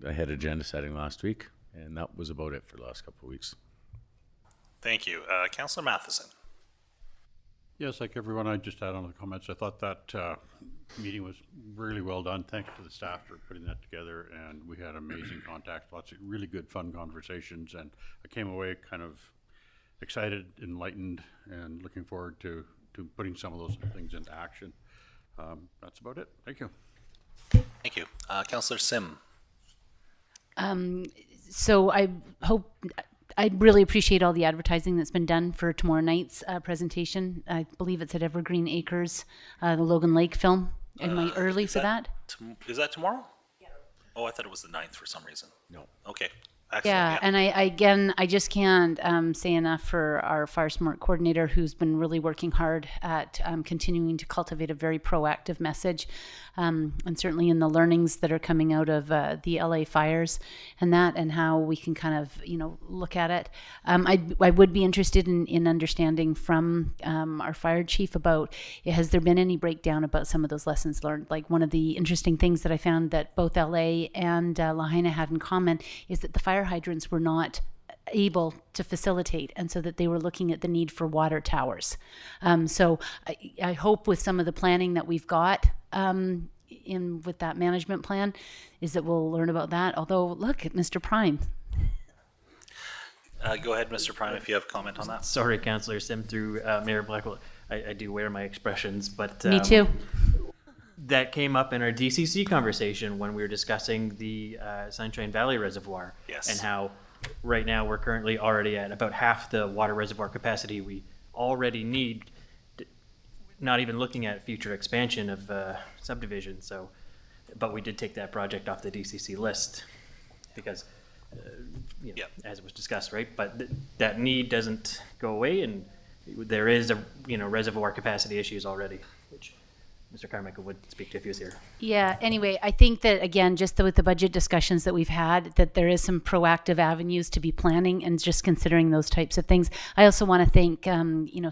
had agenda setting last week, and that was about it for the last couple of weeks. Thank you. Councillor Matheson. Yes, like everyone, I just add on the comments. I thought that meeting was really well done. Thanks to the staff for putting that together, and we had amazing contact, lots of really good, fun conversations, and I came away kind of excited, enlightened, and looking forward to putting some of those things into action. That's about it. Thank you. Thank you. Councillor Sim. So I really appreciate all the advertising that's been done for tomorrow night's presentation. I believe it's at Evergreen Acres, the Logan Lake film. Am I early for that? Is that tomorrow? Yeah. Oh, I thought it was the 9th for some reason. No. Okay. Excellent. Yeah, and I just can't say enough for our Fire Smart coordinator, who's been really working hard at continuing to cultivate a very proactive message, and certainly in the learnings that are coming out of the LA fires and how we can kind of look at it. I would be interested in understanding from our fire chief about, has there been any breakdown about some of those lessons learned? Like, one of the interesting things that I found that both LA and Lahaina had in common is that the fire hydrants were not able to facilitate, and so that they were looking at the need for water towers. So I hope with some of the planning that we've got with that management plan is that we'll learn about that. Although, look at Mr. Prime. Go ahead, Mr. Prime, if you have a comment on that. Sorry, Councillor Sim, through Mayor Blackwell. I do wear my expressions, but Me too. That came up in our DCC conversation when we were discussing the Sunshine Valley Reservoir. Yes. And how right now we're currently already at about half the water reservoir capacity we already need, not even looking at future expansion of subdivision. So, but we did take that project off the DCC list because, as was discussed, right? But that need doesn't go away, and there is a reservoir capacity issues already, which Mr. Carmichael would speak to if he was here. Yeah, anyway, I think that, again, just with the budget discussions that we've had, that there is some proactive avenues to be planning and just considering those types of things. I also want to thank,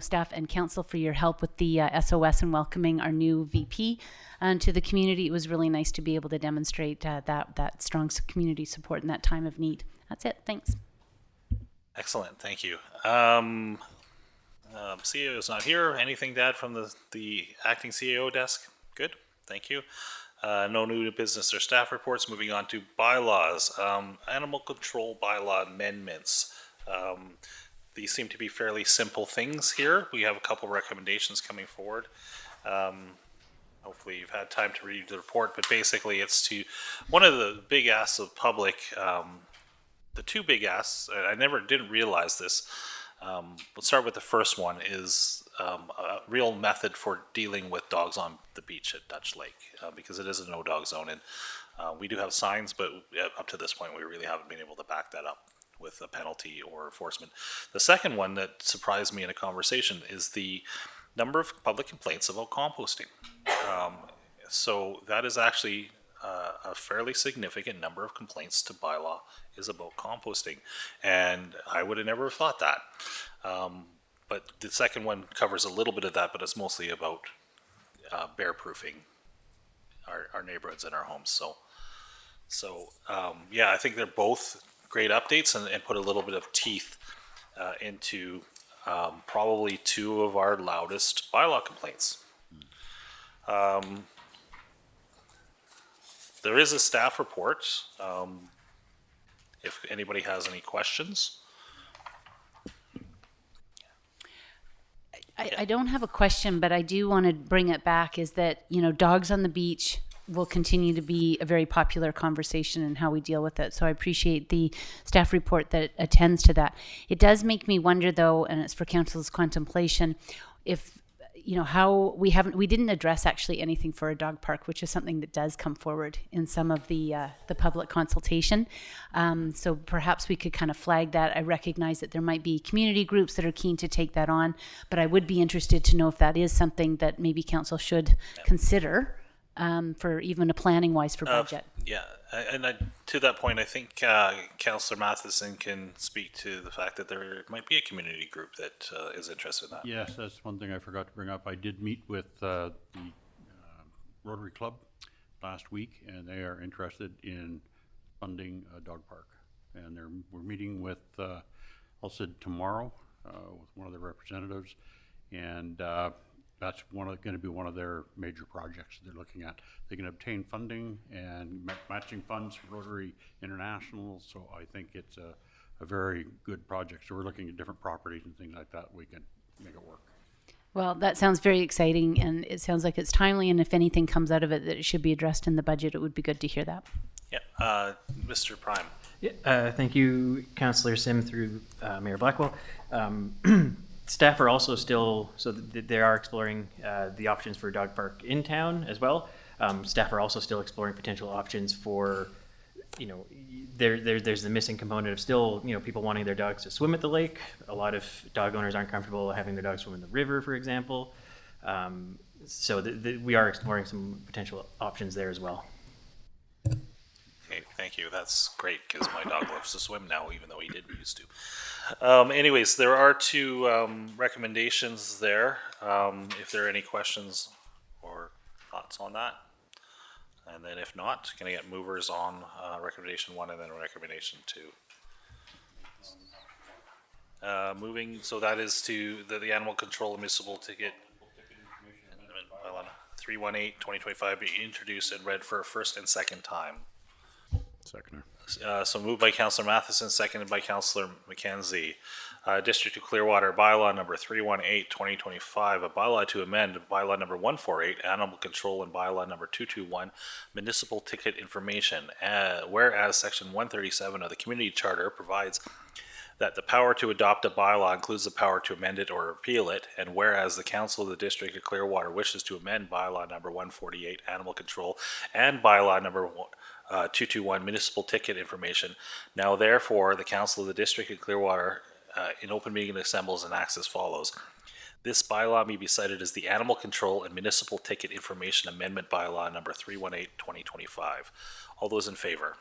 staff and council for your help with the SOS and welcoming our new VP to the community. It was really nice to be able to demonstrate that strong community support in that time of need. That's it. Thanks. Excellent. Thank you. CEO is not here. Anything to add from the acting CEO desk? Good. Thank you. No new business or staff reports. Moving on to bylaws. Animal control bylaw amendments. These seem to be fairly simple things here. We have a couple recommendations coming forward. Hopefully you've had time to read the report, but basically it's to one of the big asks of public, the two big asks, I didn't realize this. Let's start with the first one, is a real method for dealing with dogs on the beach at Dutch Lake, because it is a no-dog zone. And We do have signs, but up to this point, we really haven't been able to back that up with a penalty or enforcement. The second one that surprised me in a conversation is the number of public complaints about composting. So that is actually a fairly significant number of complaints to bylaw is about composting. And I would have never thought that. But the second one covers a little bit of that, but it's mostly about bear proofing our neighborhoods and our homes. So yeah, I think they're both great updates and put a little bit of teeth into probably two of our loudest bylaw complaints. There is a staff report. If anybody has any questions. I don't have a question, but I do want to bring it back is that, you know, dogs on the beach will continue to be a very popular conversation in how we deal with it. So I appreciate the staff report that attends to that. It does make me wonder though, and it's for council's contemplation, if, you know, how we didn't address actually anything for a dog park, which is something that does come forward in some of the public consultation. So perhaps we could kind of flag that. I recognize that there might be community groups that are keen to take that on, but I would be interested to know if that is something that maybe council should consider for even a planning wise for budget. Yeah, and to that point, I think Councillor Matheson can speak to the fact that there might be a community group that is interested in that. Yes, that's one thing I forgot to bring up. I did meet with the Rotary Club last week, and they are interested in funding a dog park. And we're meeting with Alcid tomorrow with one of their representatives, and that's going to be one of their major projects they're looking at. They can obtain funding and matching funds from Rotary International, so I think it's a very good project. So we're looking at different properties and things like that. We can make it work. Well, that sounds very exciting, and it sounds like it's timely, and if anything comes out of it that it should be addressed in the budget, it would be good to hear that. Yeah, Mr. Prime. Yeah, thank you, Councillor Sim through Mayor Blackwell. Staff are also still, they are exploring the options for a dog park in town as well. Staff are also still exploring potential options for, you know, there's the missing component of still, you know, people wanting their dogs to swim at the lake. A lot of dog owners aren't comfortable having their dogs swim in the river, for example. So we are exploring some potential options there as well. Okay, thank you. That's great because my dog loves to swim now, even though he didn't used to. Anyways, there are two recommendations there. If there are any questions or thoughts on that. And then if not, can I get movers on recommendation 1 and then recommendation 2? Moving, so that is to the animal control and municipal ticket. 318-2025 be introduced and read for a first and second time. Seconder. So moved by Councillor Matheson, seconded by Councillor McKenzie. District of Clearwater bylaw number 318-2025, a bylaw to amend bylaw number 148, animal control, and bylaw number 221, municipal ticket information. Whereas section 137 of the community charter provides that the power to adopt a bylaw includes the power to amend it or repeal it, and whereas the Council of the District of Clearwater wishes to amend bylaw number 148, animal control, and bylaw number 221, municipal ticket information, now therefore the Council of the District of Clearwater in open meeting assembles and acts as follows. This bylaw may be cited as the Animal Control and Municipal Ticket Information Amendment Bylaw number 318-2025. All those in favor?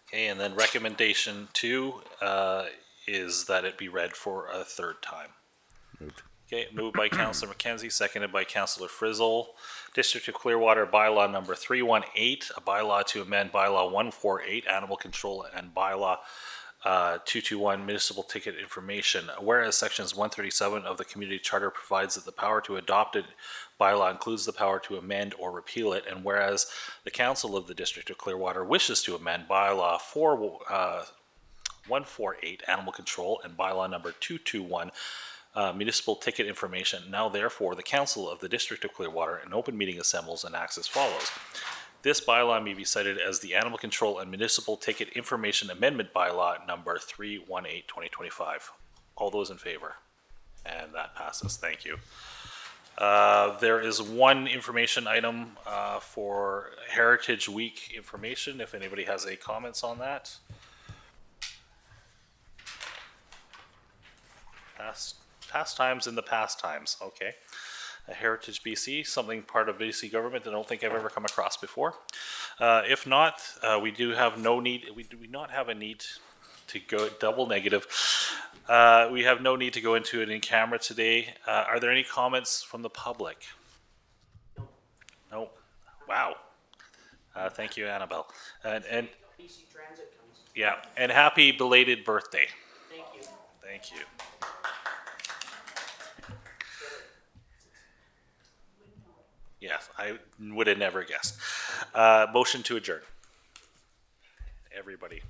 Okay, and then recommendation 2 is that it be read for a third time. Moved. Okay, moved by Councillor McKenzie, seconded by Councillor Frizzle. District of Clearwater bylaw number 318, a bylaw to amend bylaw 148, animal control, and bylaw 221, municipal ticket information. Whereas sections 137 of the community charter provides that the power to adopt a bylaw includes the power to amend or repeal it, and whereas the Council of the District of Clearwater wishes to amend bylaw 148, animal control, and bylaw number 221, municipal ticket information, now therefore the Council of the District of Clearwater in open meeting assembles and acts as follows. This bylaw may be cited as the Animal Control and Municipal Ticket Information Amendment Bylaw number 318-2025. All those in favor? And that passes. Thank you. There is one information item for Heritage Week information, if anybody has any comments on that. Past times in the past times, okay. Heritage BC, something part of BC government that I don't think I've ever come across before. If not, we do have no need, we do not have a need to go double negative. We have no need to go into it in camera today. Are there any comments from the public? No. Wow. Thank you, Annabelle. And yeah, and happy belated birthday. Thank you. Thank you. Yes, I would have never guessed. Motion to adjourn. Everybody.